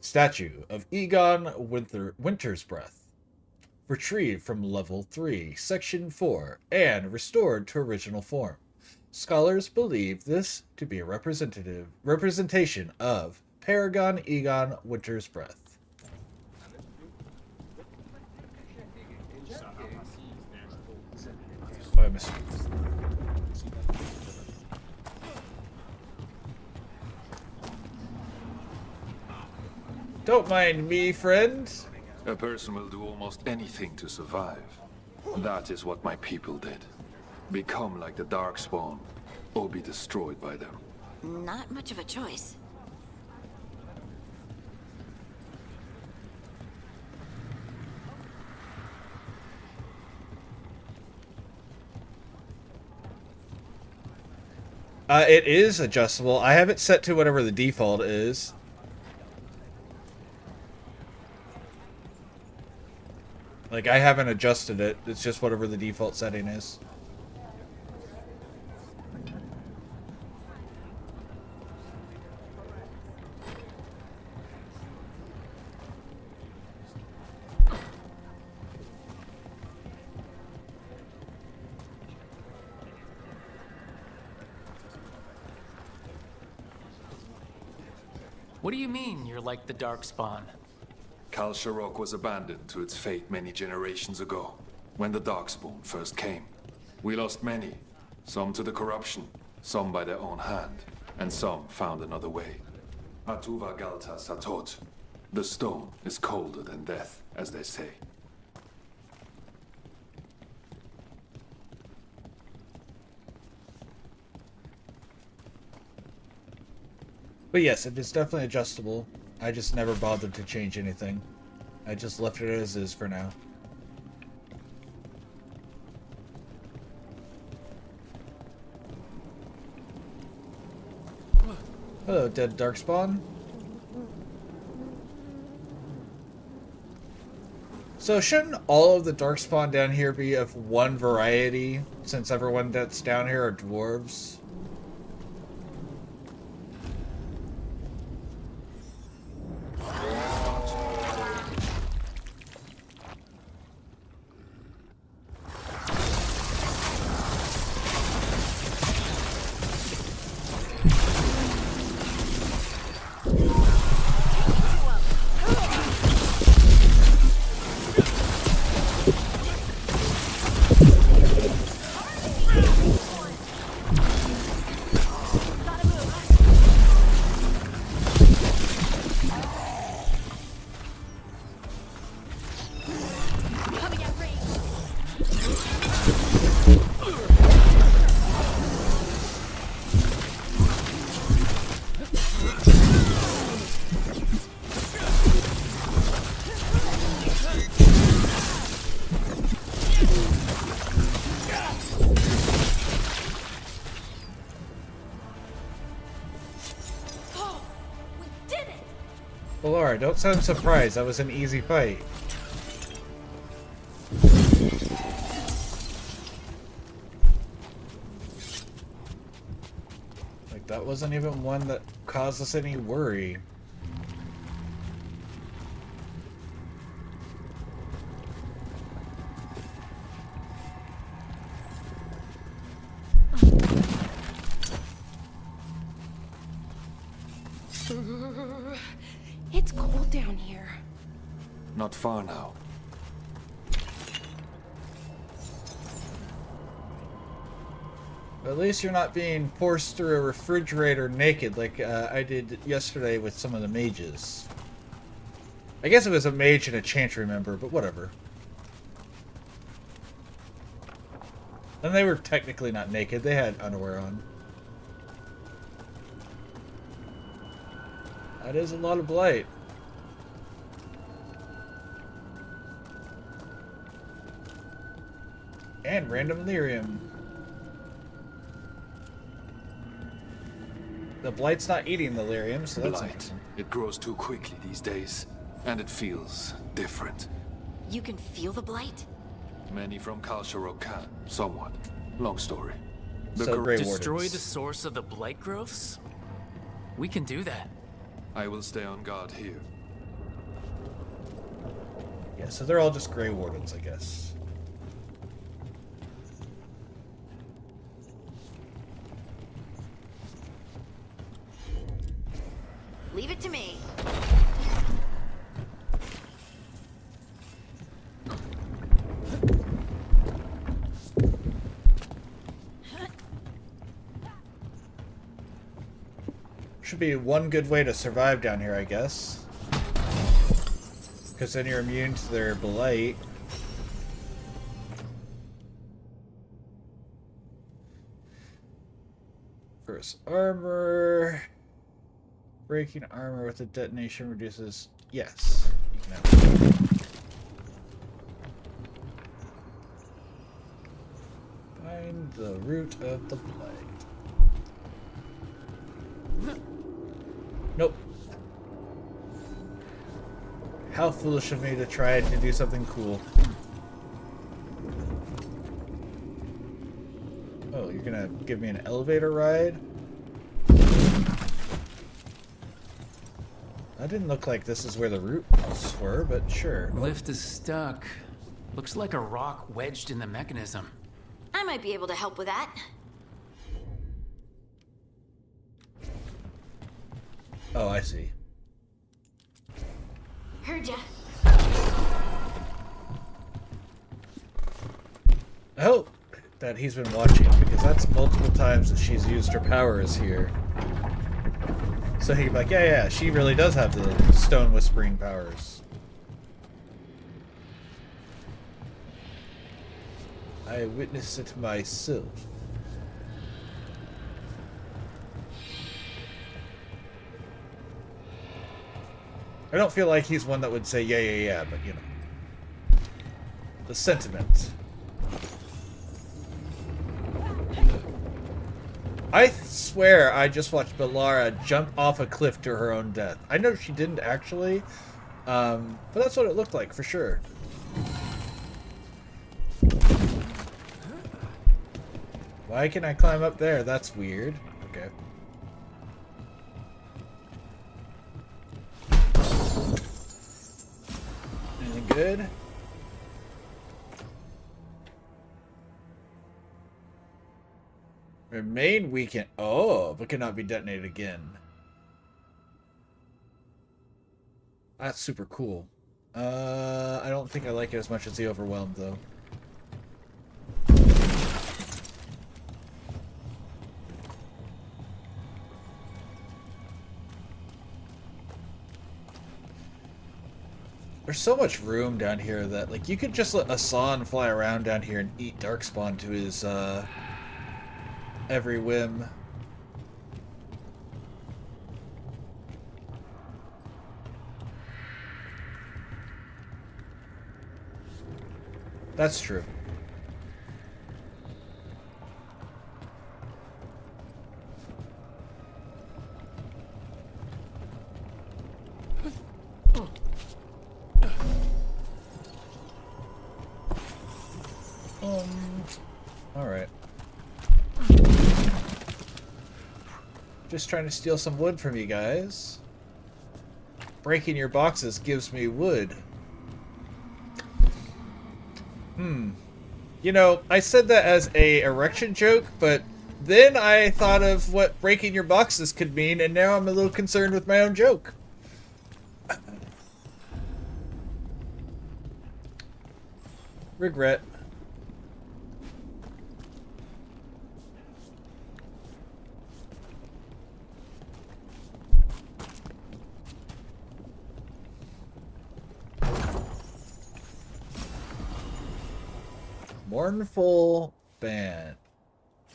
Statue of Egon Winter's Breath. Retrieved from level 3, section 4, and restored to original form. Scholars believe this to be a representation of Paragon Egon Winter's Breath. Oh, I missed it. Don't mind me, friend. A person will do almost anything to survive. That is what my people did. Become like the Darkspawn, or be destroyed by them. Not much of a choice. It is adjustable. I have it set to whatever the default is. Like, I haven't adjusted it. It's just whatever the default setting is. What do you mean you're like the Darkspawn? Kal Sharok was abandoned to its fate many generations ago, when the Darkspawn first came. We lost many, some to the corruption, some by their own hand, and some found another way. Atuva Galta Satot. The stone is colder than death, as they say. But yes, it is definitely adjustable. I just never bothered to change anything. I just left it as is for now. Hello, dead Darkspawn. So shouldn't all of the Darkspawn down here be of one variety, since everyone that's down here are dwarves? Balara, don't sound surprised. That was an easy fight. Like, that wasn't even one that caused us any worry. It's cold down here. Not far now. At least you're not being forced through a refrigerator naked like I did yesterday with some of the mages. I guess it was a mage and a chantry member, but whatever. And they were technically not naked, they had underwear on. That is a lot of blight. And random lyrium. The blight's not eating the lyrium, so that's Blight. interesting. It grows too quickly these days, and it feels different. You can feel the blight? Many from Kalsharok can, somewhat. Long story. So Grey Destroy Wardens. the source of the blight growths? We can do that. I will stay on guard here. Yeah, so they're all just Grey Wardens, I guess. Leave it to me. Should be one good way to survive down here, I guess. Because then you're immune to their blight. First armor. Breaking armor with a detonation reduces... Yes. You can have it. Find the root of the blight. Nope. How foolish of me to try to do something cool. Oh, you're gonna give me an elevator ride? That didn't look like this is where the roots were, but sure. Lift is stuck. Looks like a rock wedged in the mechanism. I might be able to help with that. Oh, I see. Heard ya. I hope that he's been watching, because that's multiple times that she's used her powers here. So he'd be like, yeah, she really does have the stone whispering powers. I witnessed it myself. I don't feel like he's one that would say yeah, but you know. The sentiment. I swear I just watched Balara jump off a cliff to her own death. I know she didn't actually, but that's what it looked like for sure. Why can I climb up there? That's weird. Okay. Anything good? Remain weakened. Oh, but cannot be detonated again. That's super cool. I don't think I like it as much as the Overwhelmed, though. There's so much room down here that, like, you could just let Asan fly around down here and eat Darkspawn to his, every whim. That's true. Just trying to steal some wood from you guys. Breaking your boxes gives me wood. You know, I said that as a erection joke, but then I thought of what breaking your boxes could mean, and now I'm a little concerned with my own joke. Regret. Mournful band.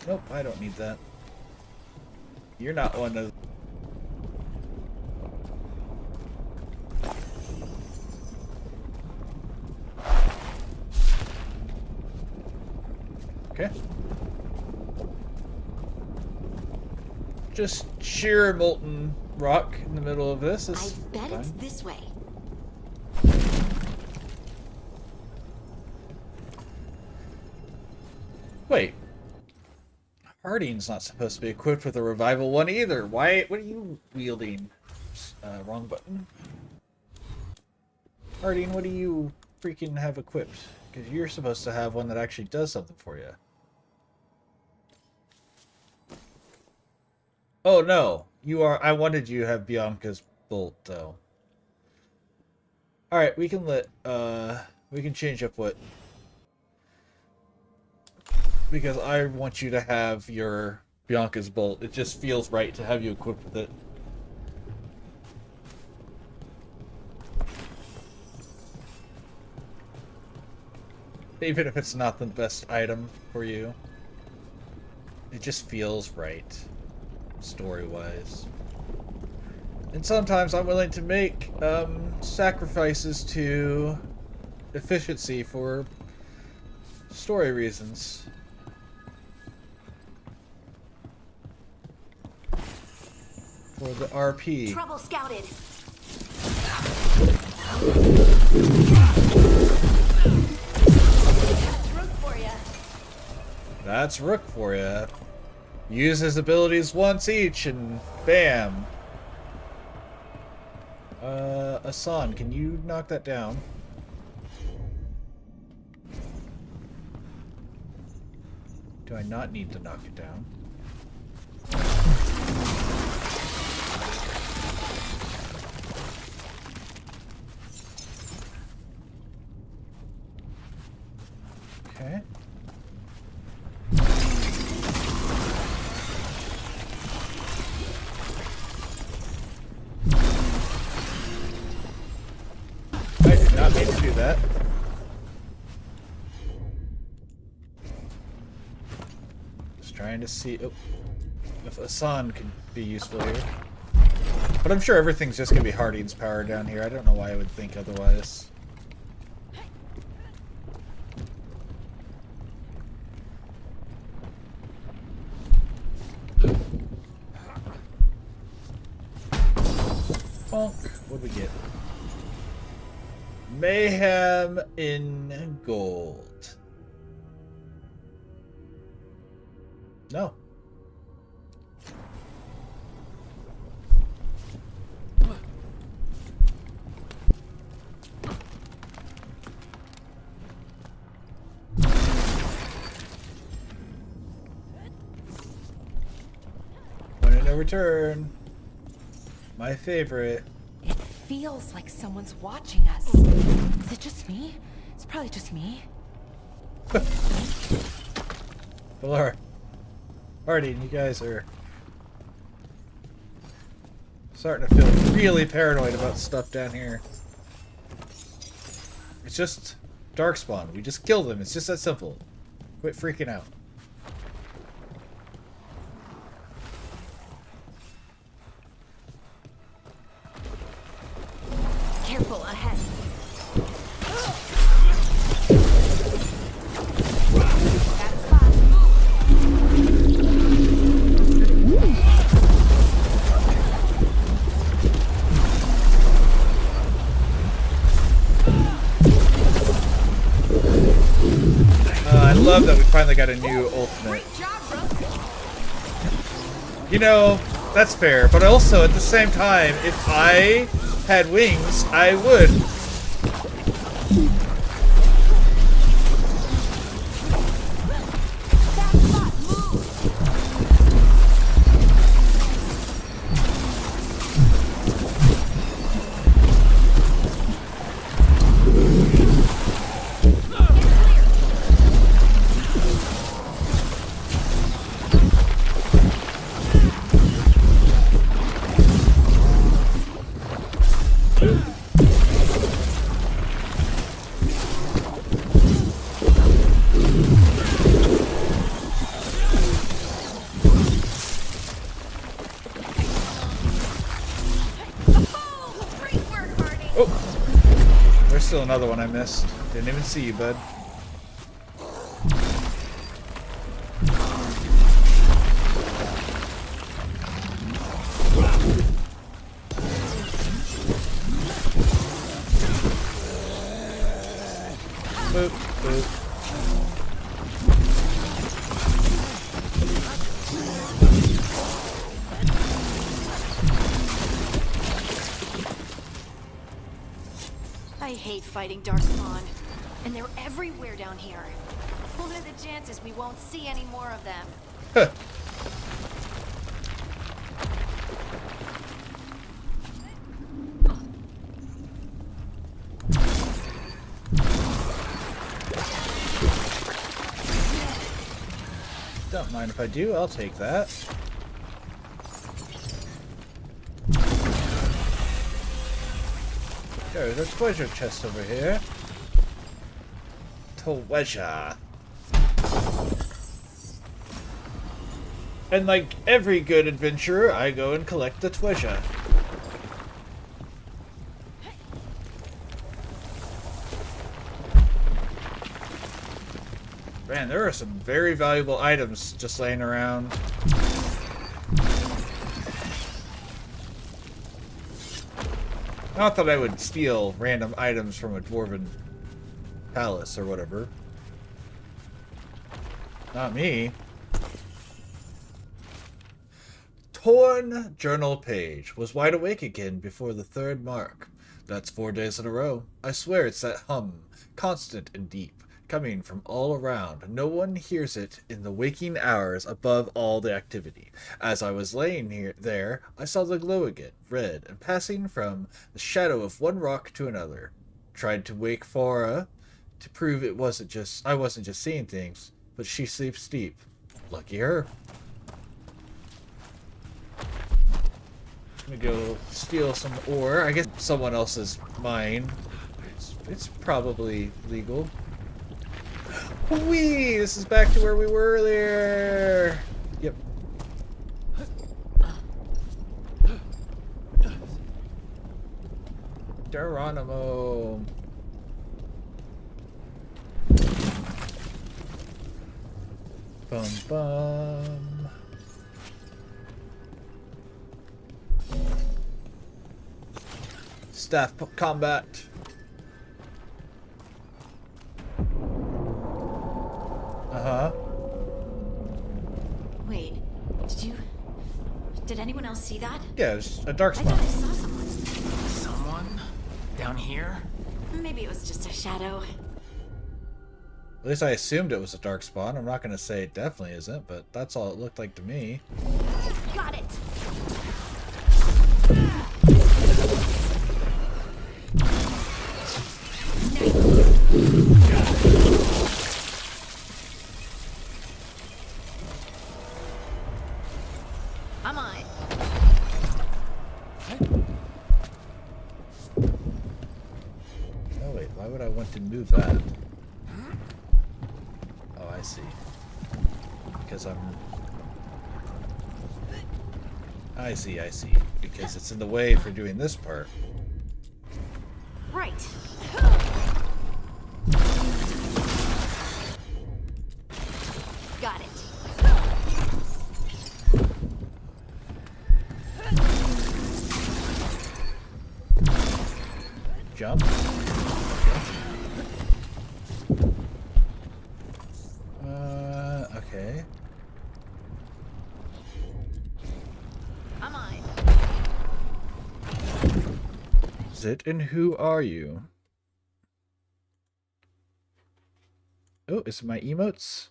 Nope, I don't need that. You're not one of... Okay. Just sheer molten rock in the middle of this is I bet fine. it's this way. Wait. Harding's not supposed to be equipped with a revival one either. Why? What are you wielding? Wrong button. Harding, what do you freaking have equipped? Because you're supposed to have one that actually does something for you. Oh no, you are. I wanted you to have Bianca's bolt though. All right, we can change up what. Because I want you to have your Bianca's bolt. It just feels right to have you equipped with it. Even if it's not the best item for you. It just feels right. Story-wise. And sometimes I'm willing to make sacrifices to efficiency for story reasons. For the RP. Trouble scouted. That's Rook for ya. That's Rook for ya. Use his abilities once each and bam. Asan, can you knock that down? Do I not need to knock it down? Okay. I did not mean to do that. Just trying to see if Asan could be useful here. But I'm sure everything's just gonna be Harding's power down here. I don't know why I would think otherwise. Bonk. What'd we get? Mayhem in gold. No. Point of no return. My favorite. It feels like someone's watching us. Is it just me? It's probably just me. Laura. Harding, you guys are starting to feel really paranoid about stuff down here. It's just Darkspawn. We just kill them. It's just that simple. Quit freaking out. Careful ahead. I love that we finally got a new ultimate. You know, That's fair, but also at the same time, if I had wings, I would. Still another one I missed. Didn't even see you, bud. Boop, boop. I hate fighting Darkspawn, and they're everywhere down here. What are the chances we won't see any more of them? Don't mind if I do, I'll take that. There's a treasure chest over here. Treasure. And like every good adventurer, I go and collect the treasure. Man, there are some very valuable items just laying around. Not that I would steal random items from a dwarven palace or whatever. Not me. Torn journal page. Was wide awake again before the 3rd mark. That's 4 days in a row. I swear it's that hum, constant and deep, coming from all around. No one hears it in the waking hours above all the activity. As I was laying there, I saw the glow again, red, and passing from the shadow of one rock to another. Tried to wake Fora to prove I wasn't just seeing things, but she sleeps deep. Lucky her. I'm gonna go steal some ore. I guess someone else's mine. It's probably legal. Whee! This is back to where we were earlier. Yep. Geronimo. Bum bum. Staff combat. Uh-huh. Wait, did anyone else see that? Yeah, it's a dark I spot. thought I saw someone. Someone? Down here? Maybe it was just a shadow. At least I assumed it was a dark spawn. I'm not going to say it definitely isn't, but that's all it looked like to me. Got it. I'm on it. Oh wait, why would I want to move that? Oh, I see. Because I see. Because it's in the way for doing this part. Right. Got it. Jump. Okay. I'm is it, and who are you? Oh, is it my emotes?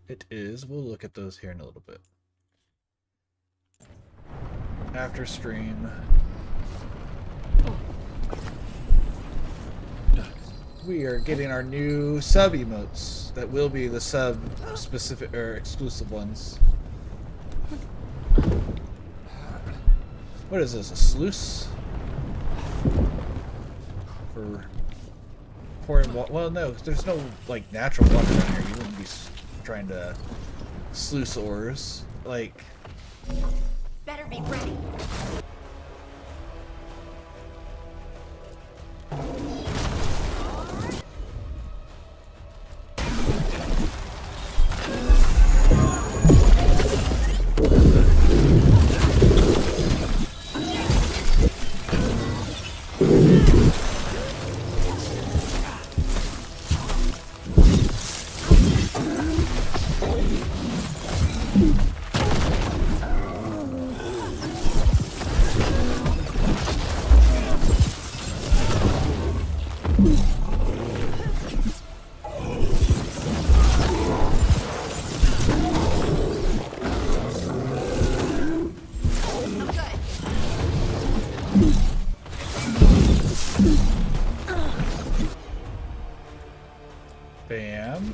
It is. We'll look at those here in a little bit. After stream. We are getting our new sub emotes that will be the sub specific or exclusive ones. What is this? A sluice? For pouring water? Well, no, there's no like natural water in here. You wouldn't be trying to sluice ores. Like. Better be ready. Bam.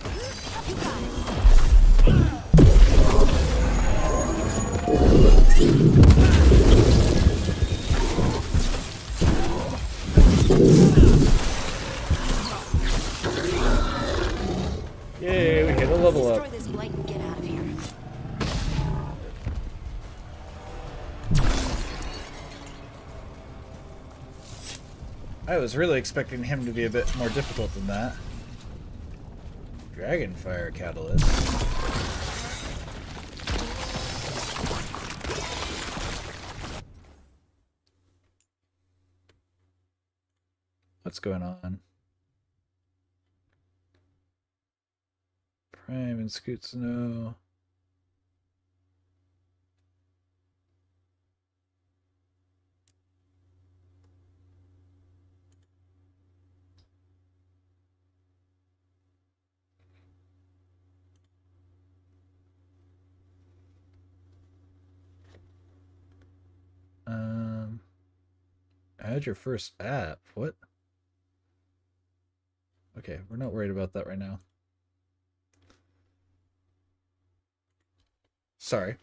Yay, we get a level up. Destroy this blight and get out of here. I was really expecting him to be a bit more difficult than that. Dragonfire Catalyst. What's going on? Prime and Scoot Snow. Add your first app. What? Okay, we're not worried about that right now. Sorry.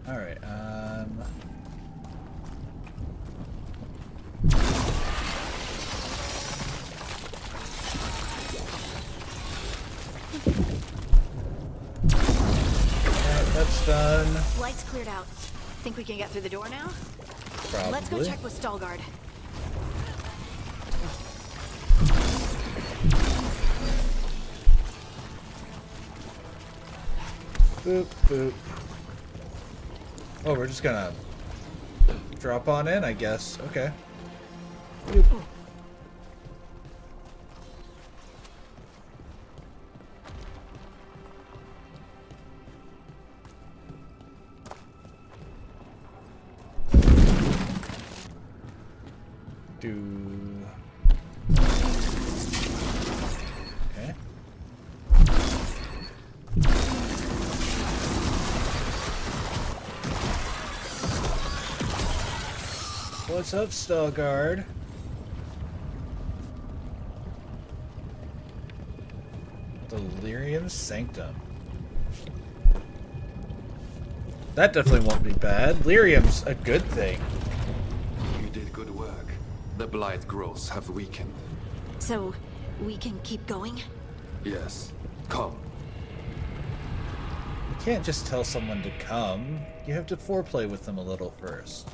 All right. That's done. Light's cleared out. Think we can get through the door now? Probably. Let's go check with Stalguard. Boop, boop. Oh, we're just gonna drop on in, I guess. Okay. Boop. Okay. What's up, Stalguard? Delirium Sanctum. That definitely won't be bad. Lyrium's a good thing. You did good work. The blight growths have weakened. So, we can keep going? Yes. Come. You can't just tell someone to come. You have to foreplay with them a little first.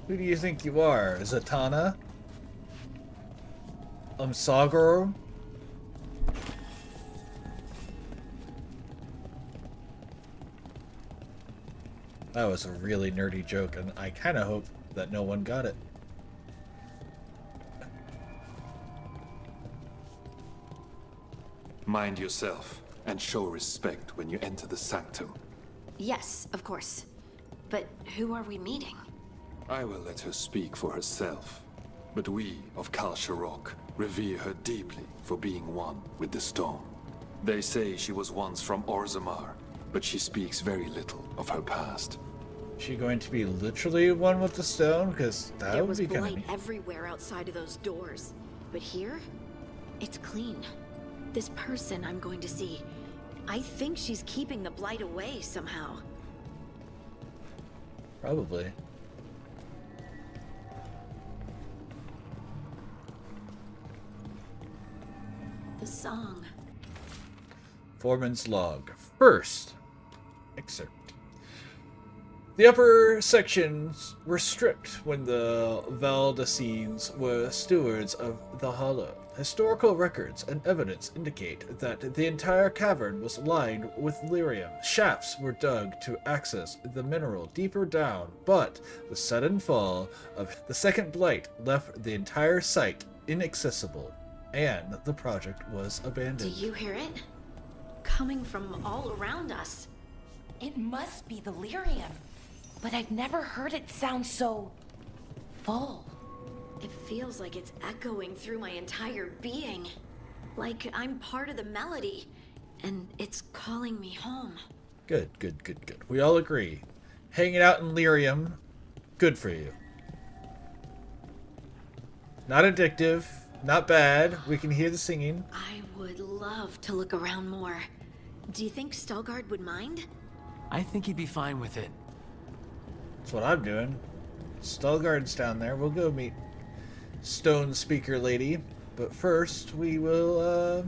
Who do you think you are? Zatanna? Sagor? That was a really nerdy joke, and I kind of hope that no one got it. Mind yourself, and show respect when you enter the sanctum. Yes, of course. But who are we meeting? I will let her speak for herself. But we of Kal Sharok revere her deeply for being one with the stone. They say she was once from Orzammar, but she speaks very little of her past. Is she going to be literally one with the stone? Because that There would was be kind of blight neat. everywhere outside of those doors. But here, it's clean. This person I'm going to see, I think she's keeping the blight away somehow. Probably. The song. Foreman's log. First excerpt. The upper sections were stripped when the Valdesines were stewards of the Hollow. Historical records and evidence indicate that the entire cavern was lined with lyrium. Shafts were dug to access the mineral deeper down, but the sudden fall of the second blight left the entire site inaccessible, and the project was Do abandoned. you hear it? Coming from all around us. It must be the lyrium. But I've never heard it sound so full. It feels like it's echoing through my entire being. Like I'm part of the melody, and it's calling me home. Good, good, good, good. We all agree. Hanging out in lyrium, good for you. Not addictive, not bad. We can hear the singing. I would love to look around more. Do you think Stalgard would mind? I think he'd be fine with it. That's what I'm doing. Stalgard's down there. We'll go meet Stone Speaker Lady. But first, we will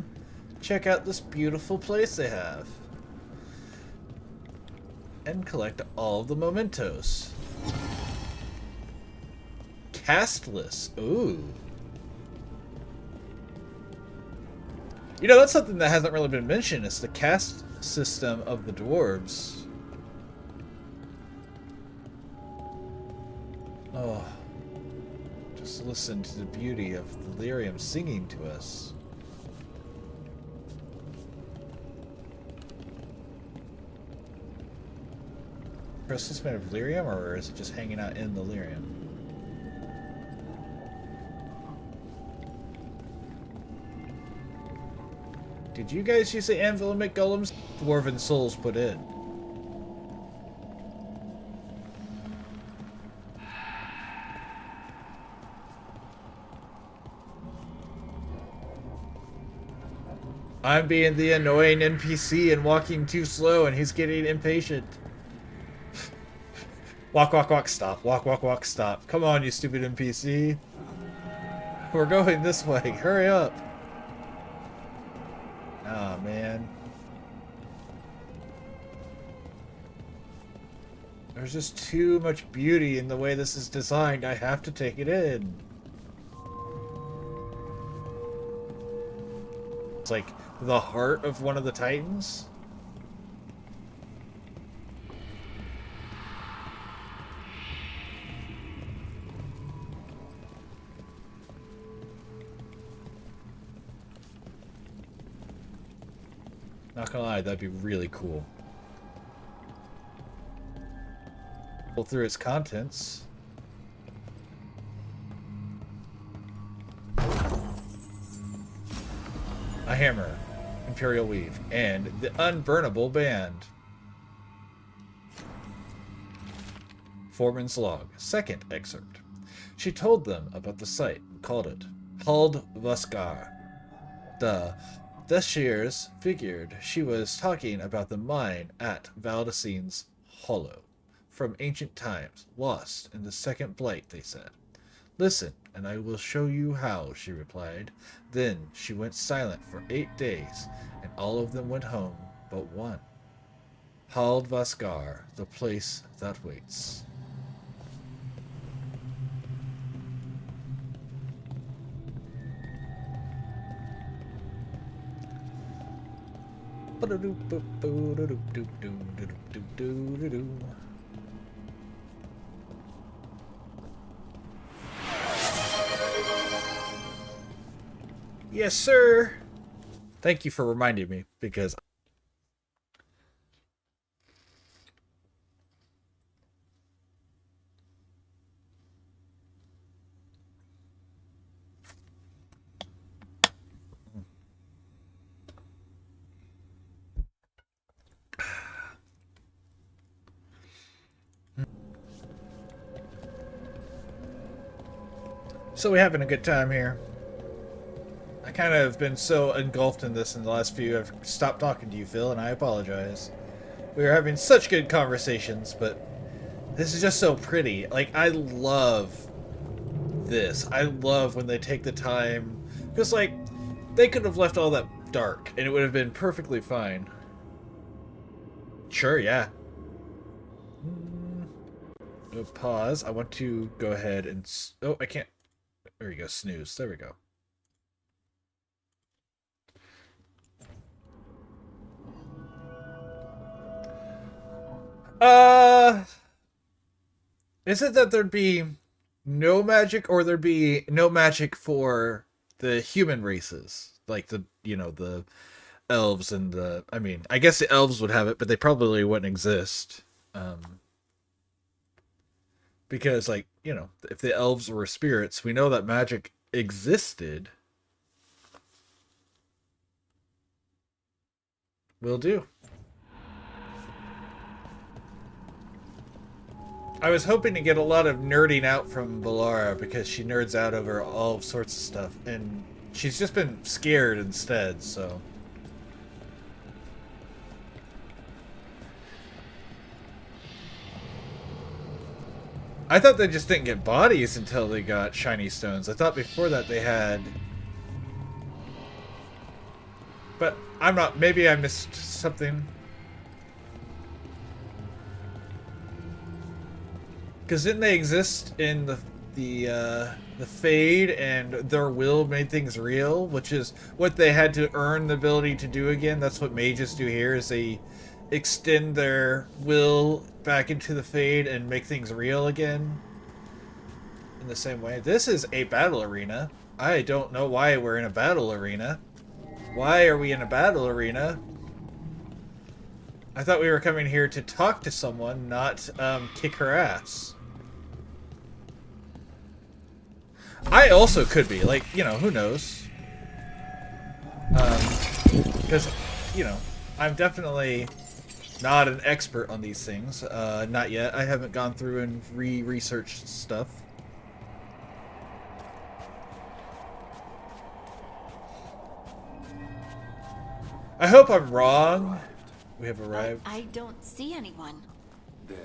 check out this beautiful place they have. And collect all of the mementos. Castless. Ooh. You know, that's something that hasn't really been mentioned. It's the cast system of the dwarves. Oh, just listen to the beauty of the lyrium singing to us. Crystal's made of lyrium, or is it just hanging out in the lyrium? Did you guys use the anvil and make golems? Dwarven souls put in. I'm being the annoying NPC and walking too slow, and he's getting impatient. Walk, walk, walk, stop. Walk, walk, walk, stop. Come on, you stupid NPC. We're going this way. Hurry up. Ah, man. There's just too much beauty in the way this is designed. I have to take it in. It's like the heart of one of the Titans. Not gonna lie, that'd be really cool. Pull through its contents. A hammer, Imperial Weave, and the Unburnable Band. Foreman's log, second excerpt. She told them about the site and called it Haldvaskar. The Deshirs figured she was talking about the mine at Valdesine's Hollow. From ancient times, lost in the second blight, they said. Listen, and I will show you how, she replied. Then she went silent for 8 days, and all of them went home but one. Haldvaskar, the place that waits. Yes, sir. Thank you for reminding me, because so we're having a good time here. I kind of been so engulfed in this in the last few. I've stopped talking to you, Phil, and I apologize. We were having such good conversations, but this is just so pretty. Like, I love this. I love when they take the time. Because, like, they could have left all that dark, and it would have been perfectly fine. Sure, yeah. Pause. I want to go ahead and... Oh, I can't... There we go. Snooze. There we go. Is it that there'd be no magic, or there'd be no magic for the human races? Like the, you know, the elves and the... I mean, I guess the elves would have it, but they probably wouldn't exist. Because, like, you know, if the elves were spirits, we know that magic existed. Will do. I was hoping to get a lot of nerding out from Balara, because she nerds out over all sorts of stuff, and she's just been scared instead, so... I thought they just didn't get bodies until they got shiny stones. I thought before that they had... But I'm not... Maybe I missed something. Because didn't they exist in the Fade, and their will made things real, which is what they had to earn the ability to do again? That's what mages do here, is they extend their will back into the Fade and make things real again in the same way. This is a battle arena. I don't know why we're in a battle arena. Why are we in a battle arena? I thought we were coming here to talk to someone, not kick her ass. I also could be, like, you know, who knows? Because, you know, I'm definitely not an expert on these things. Not yet. I haven't gone through and researched stuff. I hope I'm wrong. We have arrived. I don't see anyone. There.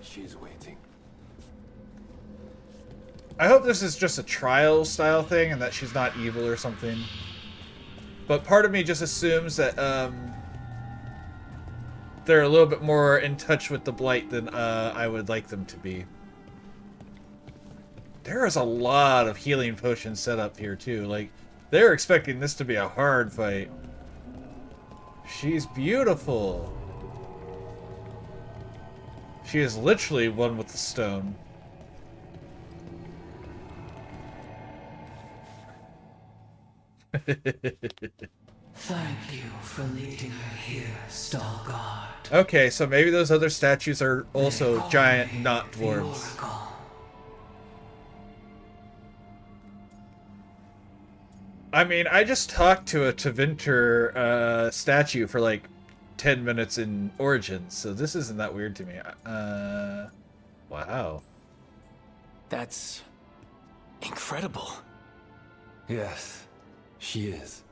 She's waiting. I hope this is just a trial style thing and that she's not evil or something. But part of me just assumes that they're a little bit more in touch with the Blight than I would like them to be. There is a lot of healing potions set up here too. Like, they're expecting this to be a hard fight. She's beautiful. She is literally one with the stone. Thank you for leading her here, Starguard. Okay, so maybe those other statues are also giant not dwarves. I mean, I just talked to a Tevinter statue for like 10 minutes in Origins, so this isn't that weird to me. Wow. That's incredible. Yes, she is.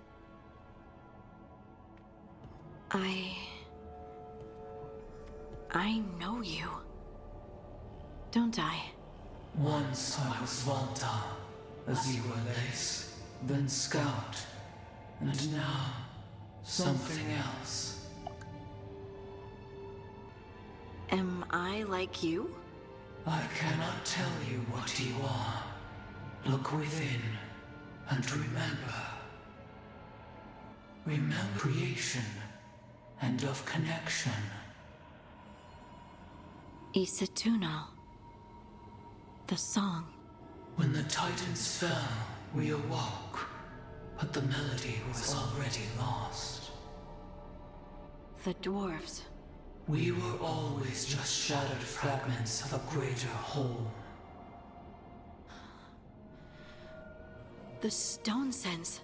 I know you. Don't I? Once I was Volta, as you were Lace, then Scout, and now something else. Am I like you? I cannot tell you what you are. Look within and remember. Remember creation and of connection. Isatuno. The song. When the Titans fell, we awoke. but the melody was already lost. The dwarves. We were always just shattered fragments of a greater whole. The stone sense.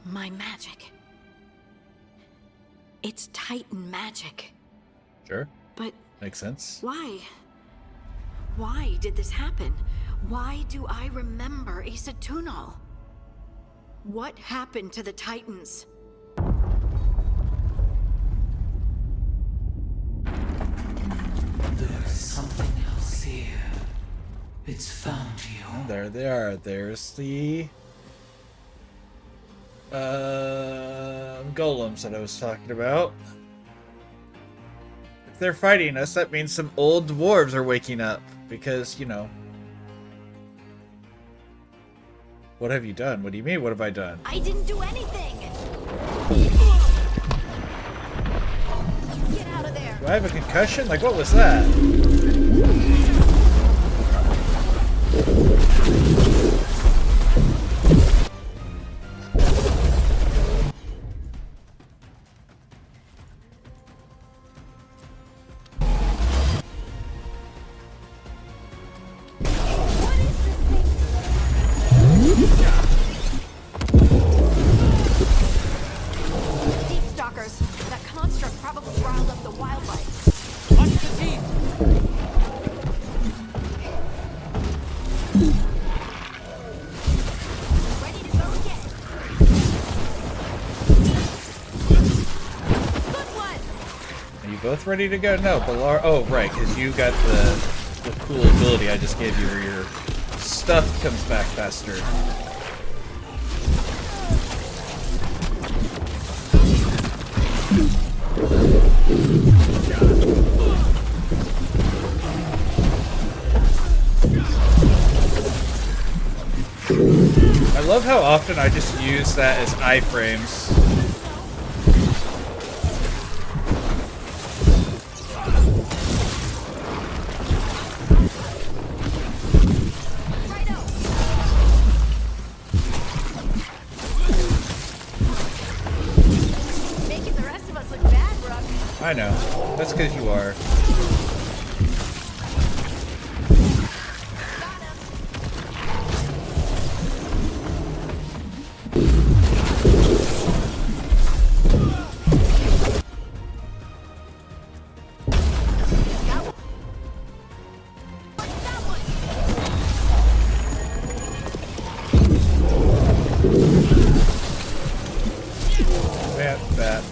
My magic. It's Titan magic. Sure. But makes sense. why? Why did this happen? Why do I remember Asa Tunal? What happened to the Titans? There's something else here. It's found you. Oh, there they are. There's the golems that I was talking about. If they're fighting us, that means some old dwarves are waking up. Because, you know. What have you done? What do you mean, what have I done? I didn't do anything! Get out of there! Do I have a concussion? Like, what was that? Deep stalkers. That construct probably riled up the wildlife. Watch the teeth! Ready to go again. Good one! Are you both ready to go? No, Balar. Oh, right, because you got the cool ability I just gave you where your stuff comes back faster. I love how often I just use that as iframes. Making the rest of us look bad, Brooke. I know. That's because you are.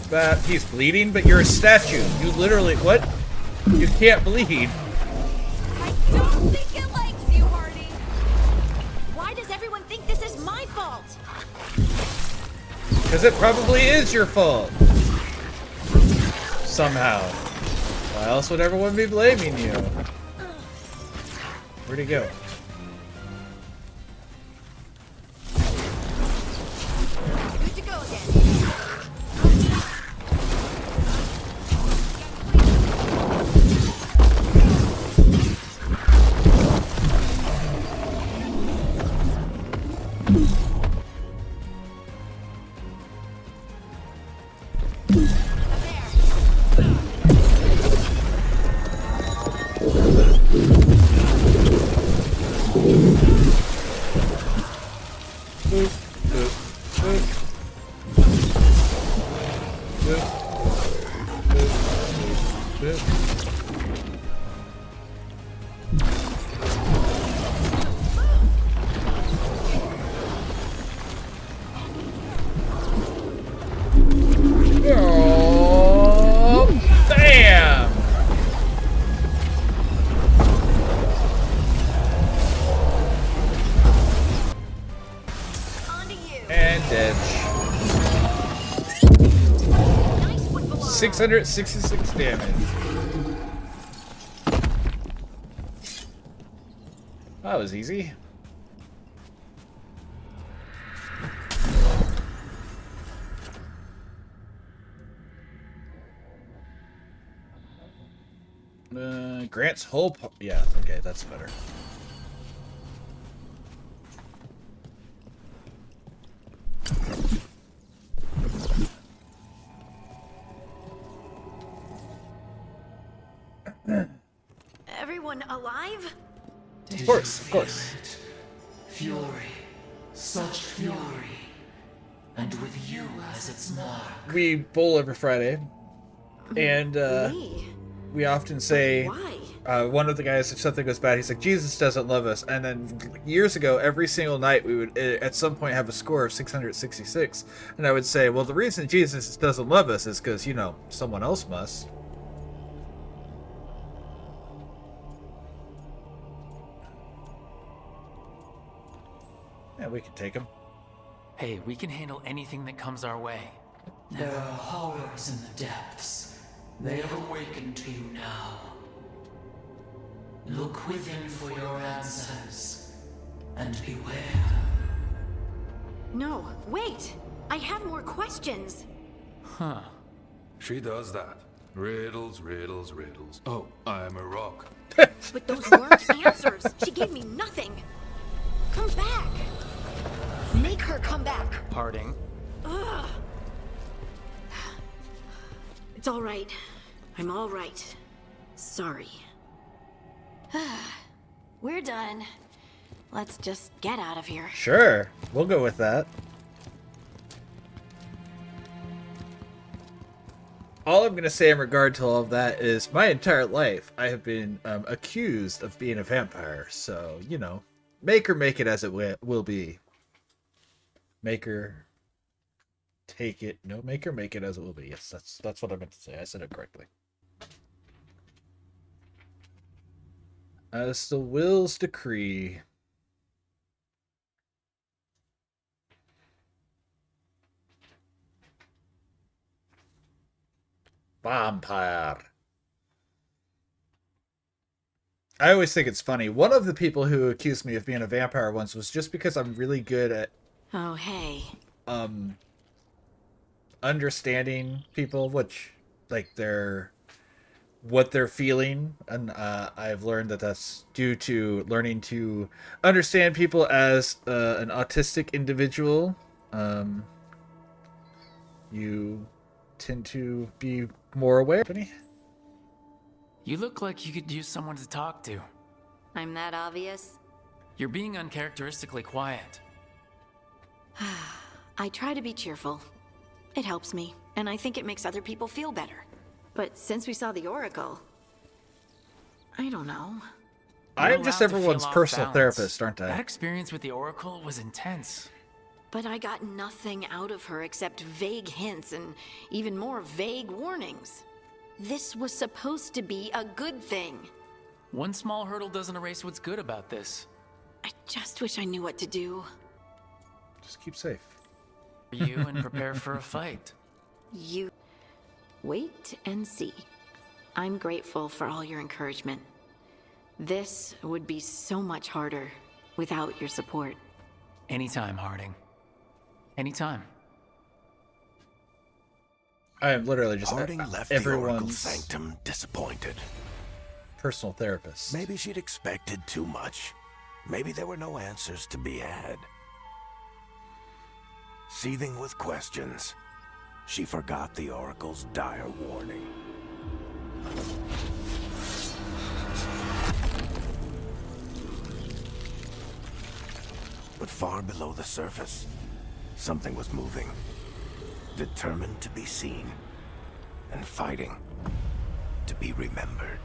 Bat. He's bleeding, but you're a statue. You literally, what? You can't bleed. I don't think it likes you, Hardy. Why does everyone think this is my fault? Because it probably is your fault. Somehow. Why else would everyone be blaming you? Where'd he go? Good to go again. Oh, bam! And dead. 666 damage. That was easy. Grant's whole yeah, okay, that's better. everyone alive? Of course, of course. Fury. Such fury. And with you as its mark. We bowl every Friday, and we often say, one of the guys, if something goes bad, he's like, Jesus doesn't love us. And then years ago, every single night, we would at some point have a score of 666. And I would say, well, the reason Jesus doesn't love us is because, you know, someone else must. Yeah, we can take him. Hey, we can handle anything that comes our way. There are horrors in the depths. They have awakened to you now. Look within for your answers, and beware. No, wait! I have more questions. Huh. She does that. Riddles, riddles, riddles. Oh, I'm a rock. But those weren't answers. She gave me nothing. Come back. Make her come back. Harding. Ugh. It's all right. I'm all right. Sorry. We're done. Let's just get out of here. Sure, we'll go with that. All I'm going to say in regard to all of that is my entire life I have been accused of being a vampire. So, you know, make or make it as it will be. Make her take it. No, make her make it as it will be. Yes, that's what I meant to say. I said it correctly. As the will's decree. Vampire. I always think it's funny. One of the people who accused me of being a vampire once was just because I'm really good at Oh, hey. Understanding people, which like what they're feeling, and I've learned that that's due to learning to understand people as an autistic individual. You tend to be more aware. You look like you could use someone to talk to. I'm that obvious? You're being uncharacteristically quiet. I try to be cheerful. It helps me, and I think it makes other people feel better. But since we saw the Oracle, I don't know. I'm just everyone's personal therapist, aren't I? That experience with the Oracle was intense. But I got nothing out of her except vague hints and even more vague warnings. This was supposed to be a good thing. One small hurdle doesn't erase what's good about this. I just wish I knew what to do. Just keep safe. You and prepare for a fight. You wait and see. I'm grateful for all your encouragement. This would be so much harder without your support. Anytime, Harding. Anytime. I am literally just Harding left the Oracle Sanctum disappointed. Personal therapist. Maybe she'd expected too much. Maybe there were no answers to be had. Seething with questions, she forgot the Oracle's dire warning. But far below the surface, something was moving. Determined to be seen, and fighting to be remembered.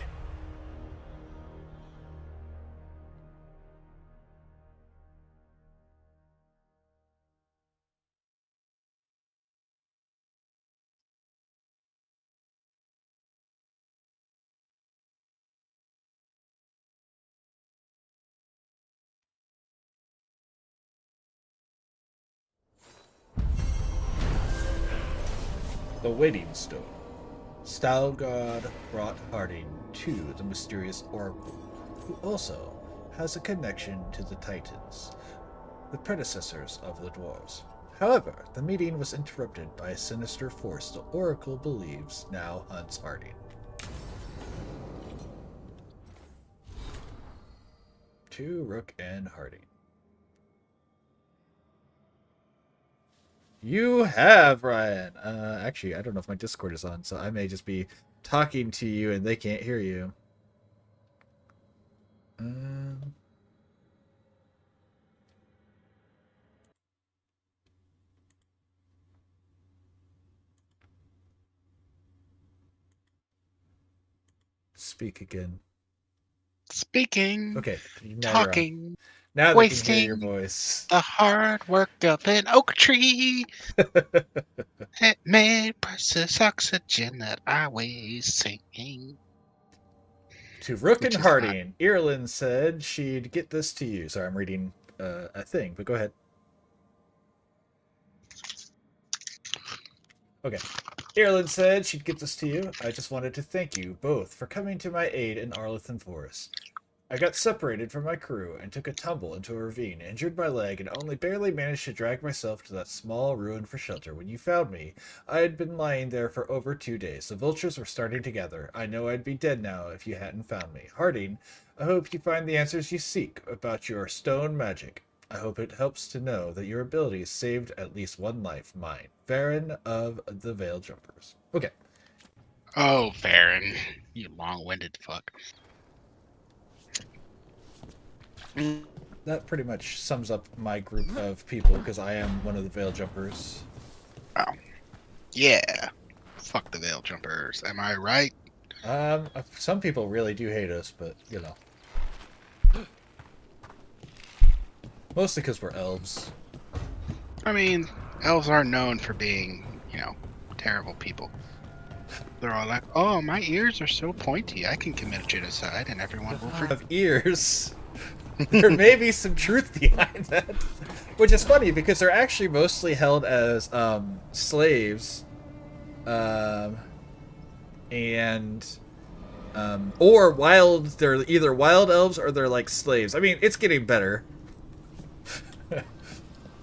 The Waiting Stone. Veilguard brought Harding to the mysterious Oracle, who also has a connection to the Titans, the predecessors of the Dwarves. However, the meeting was interrupted by a sinister force the Oracle believes now hunts Harding. To Rook and Harding. You have, Ryan. Actually, I don't know if my Discord is on, so I may just be talking to you and they can't hear you. Speak again. Speaking. Okay. Now you're on. Talking. Now they can hear your Wasting voice. the hard work of an oak tree. It made precious oxygen that I was singing. To Rook Which and is not- Harding, Ireland said she'd get this to you. Sorry, I'm reading a thing, but go ahead. Okay. Ireland said she'd get this to you. I just wanted to thank you both for coming to my aid in Arlington Forest. I got separated from my crew and took a tumble into a ravine, injured my leg, and only barely managed to drag myself to that small ruin for shelter. When you found me, I had been lying there for over 2 days. The vultures were starting to gather. I know I'd be dead now if you hadn't found me. Harding, I hope you find the answers you seek about your stone magic. I hope it helps to know that your abilities saved at least one life. Mine, Varen of the Veiljumpers. Okay. Oh, Varen. You long-winded fuck. That pretty much sums up my group of people, because I am one of the Veiljumpers. Oh. Yeah. Fuck the Veiljumpers. Am I right? Some people really do hate us, but, you know. Mostly because we're elves. I mean, elves aren't known for being, you know, terrible people. They're all like, oh, my ears are so pointy, I can commit genocide, and everyone will forgive. Of ears. There may be some truth behind that. Which is funny, because they're actually mostly held as slaves. Or wild, they're either wild elves or they're like slaves. I mean, it's getting better.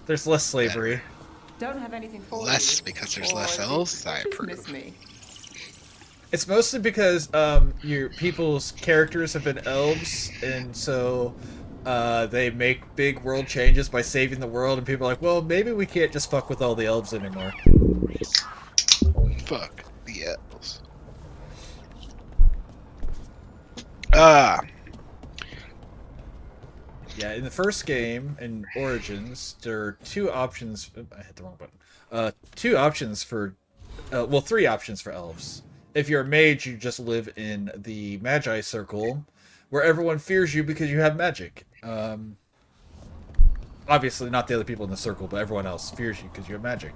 There's less slavery. Don't have anything for Less you. because there's Or less do you elves? I just approve. miss me? It's mostly because your people's characters have been elves, and so they make big world changes by saving the world, and people are like, well, maybe we can't just fuck with all the elves anymore. Fuck the elves. Yeah, in the first game, in Origins, there are two options. I hit the wrong button. Two options for, well, three options for elves. If you're a mage, you just live in the Magi Circle, where everyone fears you because you have magic. Obviously, not the other people in the circle, but everyone else fears you because you have magic.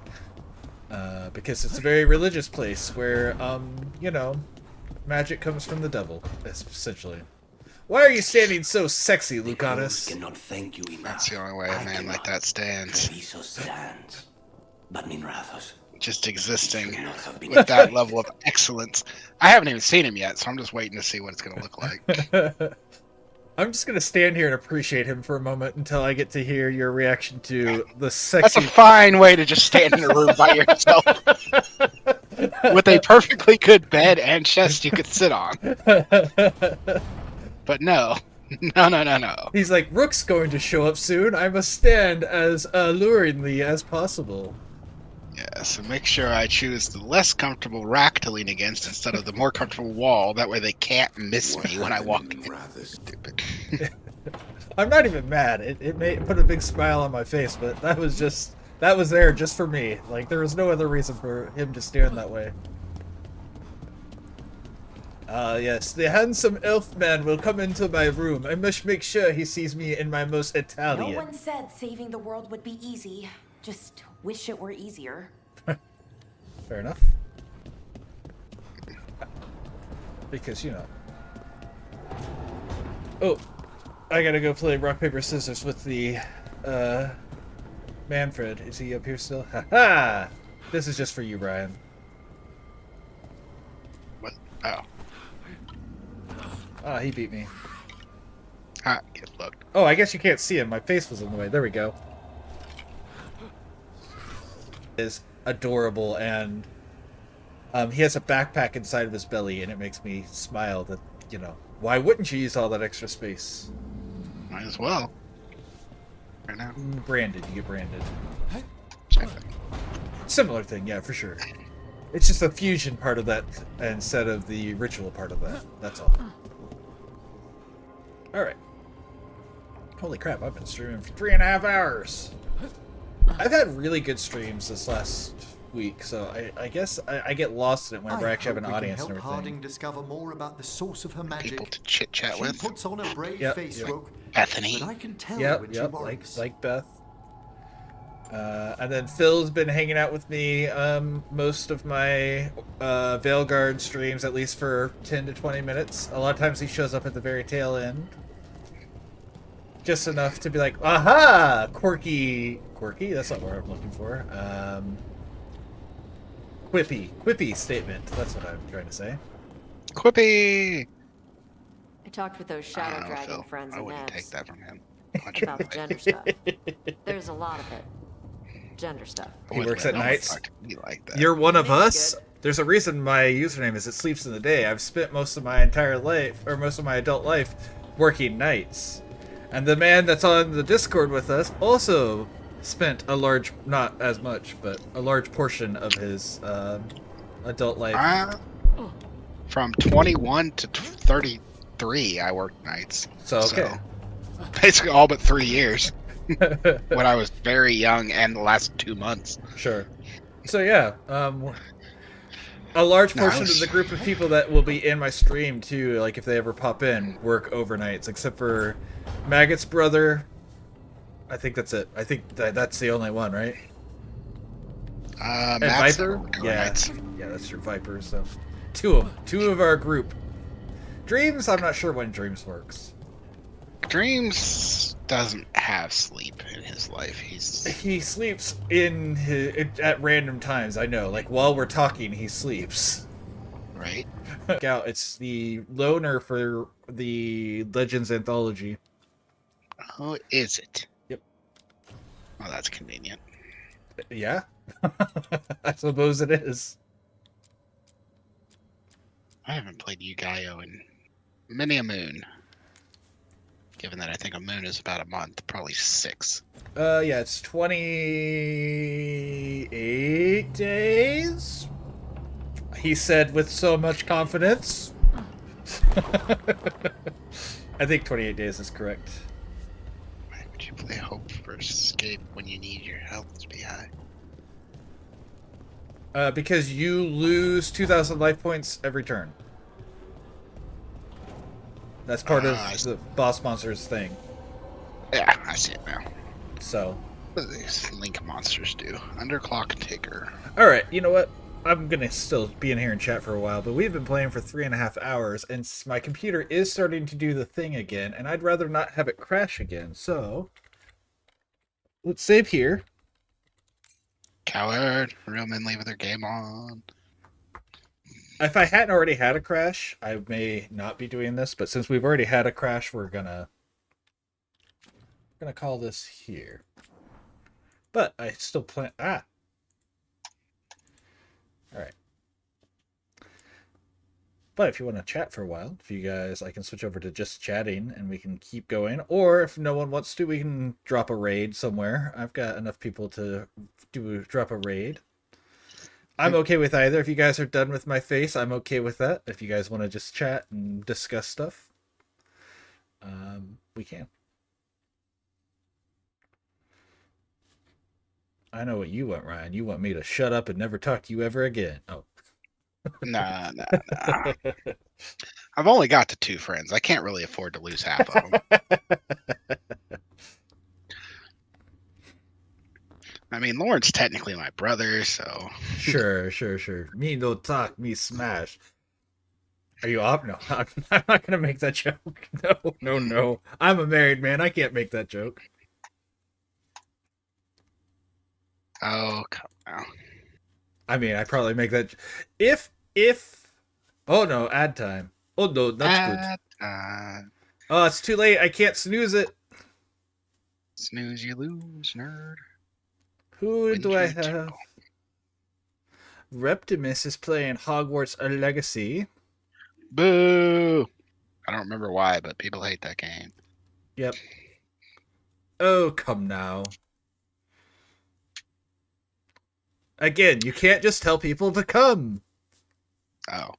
Because it's a very religious place where, you know, magic comes from the devil, essentially. Why are you standing so sexy, Lucanus? Cannot thank you enough. That's the only way a man like that stands. stands. But Minrathos. Just existing with that level of excellence. I haven't even seen him yet, so I'm just waiting to see what it's going to look like. I'm just going to stand here and appreciate him for a moment until I get to hear your reaction to the sexy... That's a fine way to just stand in a room by yourself. With a perfectly good bed and chest you could sit on. But no. No. He's like, Rook's going to show up soon. I must stand as alluringly as possible. Yeah, so make sure I choose the less comfortable rack to lean against instead of the more comfortable wall. That way they can't miss me when I walk in. Stupid. I'm not even mad. It put a big smile on my face, but that was there just for me. Like, there was no other reason for him to stand that way. Yes, the handsome elf man will come into my room. I must make sure he sees me in my most Italian. No one said saving the world would be easy. Just wish it were easier. Fair enough. Because, you know. Oh, I gotta go play rock, paper, scissors with the, Manfred. Is he up here still? Ha-ha! This is just for you, Brian. What? Oh. Ah, he beat me. Ah, get looked. Oh, I guess you can't see him. My face was in the way. There we go. Is adorable, and he has a backpack inside of his belly, and it makes me smile that, you know, why wouldn't you use all that extra space? Might as well. Right now. Branded. You get branded. Check. Similar thing, yeah, for sure. It's just the fusion part of that instead of the ritual part of that. That's all. Alright. Holy crap, I've been streaming for 3.5 hours. I've had really good streams this last week, so I guess I get lost in it whenever I actually have an audience and help everything. Harding discover more about the source of her magic. People to chit chat She with. puts on a brave Yep, face, yep. Rogue, Bethany. but I can tell when she Yep, worries. like Beth. And then Phil's been hanging out with me most of my Veilguard streams, at least for 10 to 20 minutes. A lot of times he shows up at the very tail end. Just enough to be like, aha! Quirky, that's not what I'm looking for. Quippy statement. That's what I'm trying to say. Quippy! I talked with those Shadow Dragon Phil. friends I and wouldn't Nevs take that from him. about the gender stuff. There's a lot of it. Gender stuff. He works at nights. You like that. You're one of It's us. good. There's a reason my username is It Sleeps in the Day. I've spent most of my entire life, or most of my adult life, working nights. And the man that's on the Discord with us also spent a large, not as much, but a large portion of his adult life. From 21 to 33, I worked nights. So, okay. Basically all but 3 years. When I was very young and the last 2 months. Sure. So yeah, a large portion of the group of people that will be in my stream too, like if they ever pop in, work overnights, except for Maggot's brother. I think that's it. I think that's the only one, right? And Matt's Viper? never Yeah. nights. Yeah, that's true. Viper, so two of our group. Dreams, I'm not sure when Dreams works. Dreams doesn't have sleep in his life. He sleeps at random times. I know, like while we're talking, he sleeps. Right. Out. It's the loner for the Legends anthology. Oh, is it? Yep. Oh, that's convenient. Yeah, I suppose it is. I haven't played Yu-Gi-Oh in many a moon. Given that I think a moon is about a month, probably 6. Yeah, it's 28 days. He said with so much confidence. I think 28 days is correct. Why would you play Hope for Escape when you need your health to be high? Because you lose 2,000 life points every turn. That's part of the boss monster's thing. Yeah, I see it now. So. What do these Link monsters do? Underclock Taker. Alright, you know what? I'm gonna still be in here and chat for a while, but we've been playing for 3.5 hours, and my computer is starting to do the thing again, and I'd rather not have it crash again, so... Let's save here. Coward. Real men leave their game on. If I hadn't already had a crash, I may not be doing this, but since we've already had a crash, we're gonna call this here. But I still plan. All right. But if you want to chat for a while, if you guys, I can switch over to just chatting and we can keep going. Or if no one wants to, we can drop a raid somewhere. I've got enough people to drop a raid. I'm okay with either. If you guys are done with my face, I'm okay with that. If you guys want to just chat and discuss stuff, we can. I know what you want, Ryan. You want me to shut up and never talk to you ever again. Oh. Nah. I've only got the 2 friends. I can't really afford to lose half of them. I mean, Lauren's technically my brother, so... Sure. Me no talk, me smash. Are you off? No, I'm not going to make that joke. No. I'm a married man. I can't make that joke. Oh, come on. I mean, I probably make that... If... Oh, no, ad time. Oh, no, that's good. Oh, it's too late. I can't snooze it. Snooze, you lose, nerd. Who do I have? Reptimus is playing Hogwarts Legacy. Boo! I don't remember why, but people hate that game. Yep. Oh, come now. Again, you can't just tell people to come. Oh.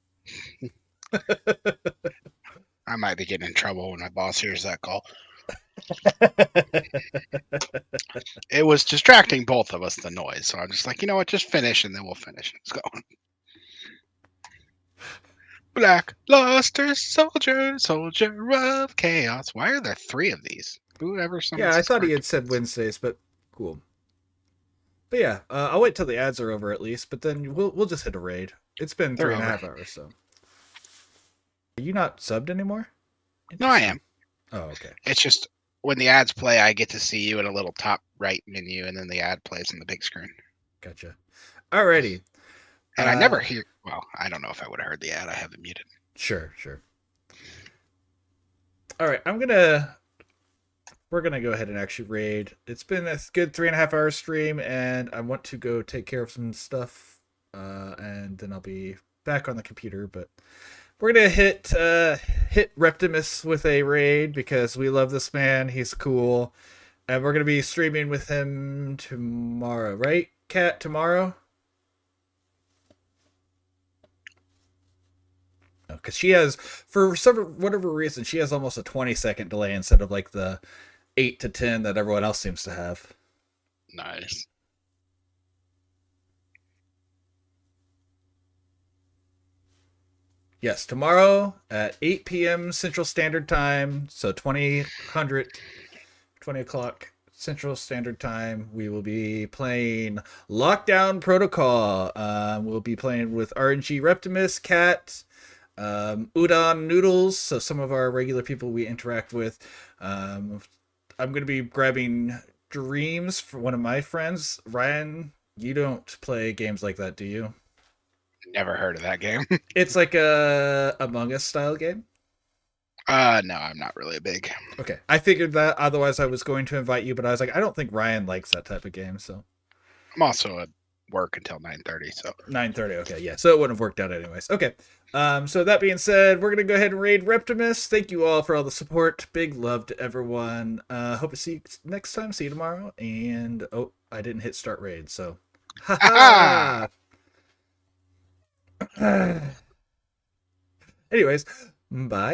I might be getting in trouble when my boss hears that call. It was distracting both of us, the noise. So I'm just like, you know what? Just finish, and then we'll finish. Let's go. Black luster soldier, soldier of chaos. Why are there 3 of these? Whoever summons Yeah, I this thought he card had said Wednesdays, but cool. But yeah, I'll wait till the ads are over at least. But then we'll just hit a raid. It's been They're 3.5 hours, so. Are you not subbed anymore? No, I am. Oh, okay. It's just when the ads play, I get to see you in a little top right menu, and then the ad plays on the big screen. Gotcha. Alrighty. And I never hear. Well, I don't know if I would have heard the ad. I have it muted. Sure. All right, we're gonna go ahead and actually raid. It's been a good 3.5 hour stream, and I want to go take care of some stuff, and then I'll be back on the computer. But we're gonna hit Reptimus with a raid because we love this man. He's cool, and we're gonna be streaming with him tomorrow, right, Kat? Tomorrow. Because she has, for whatever reason, she has almost a 20-second delay instead of like the 8 to 10 that everyone else seems to have. Nice. Yes, tomorrow at 8 p.m. Central Standard Time, so 20 o'clock Central Standard Time, we will be playing Lockdown Protocol. We'll be playing with RNG Reptimus, Cat, Udon Noodles, so some of our regular people we interact with. I'm going to be grabbing Dreams for one of my friends. Ryan, you don't play games like that, do you? Never heard of that game. It's like a Among Us style game. No, I'm not really big. Okay, I figured that. Otherwise, I was going to invite you, but I was like, I don't think Ryan likes that type of game. So I'm also at work until 9:30. So 9:30. Okay, yeah. So it wouldn't have worked out anyways. Okay. So that being said, we're gonna go ahead and raid Reptimus. Thank you all for all the support. Big love to everyone. Hope to see you next time. See you tomorrow. And oh, I didn't hit start raid. So. Anyways, bye.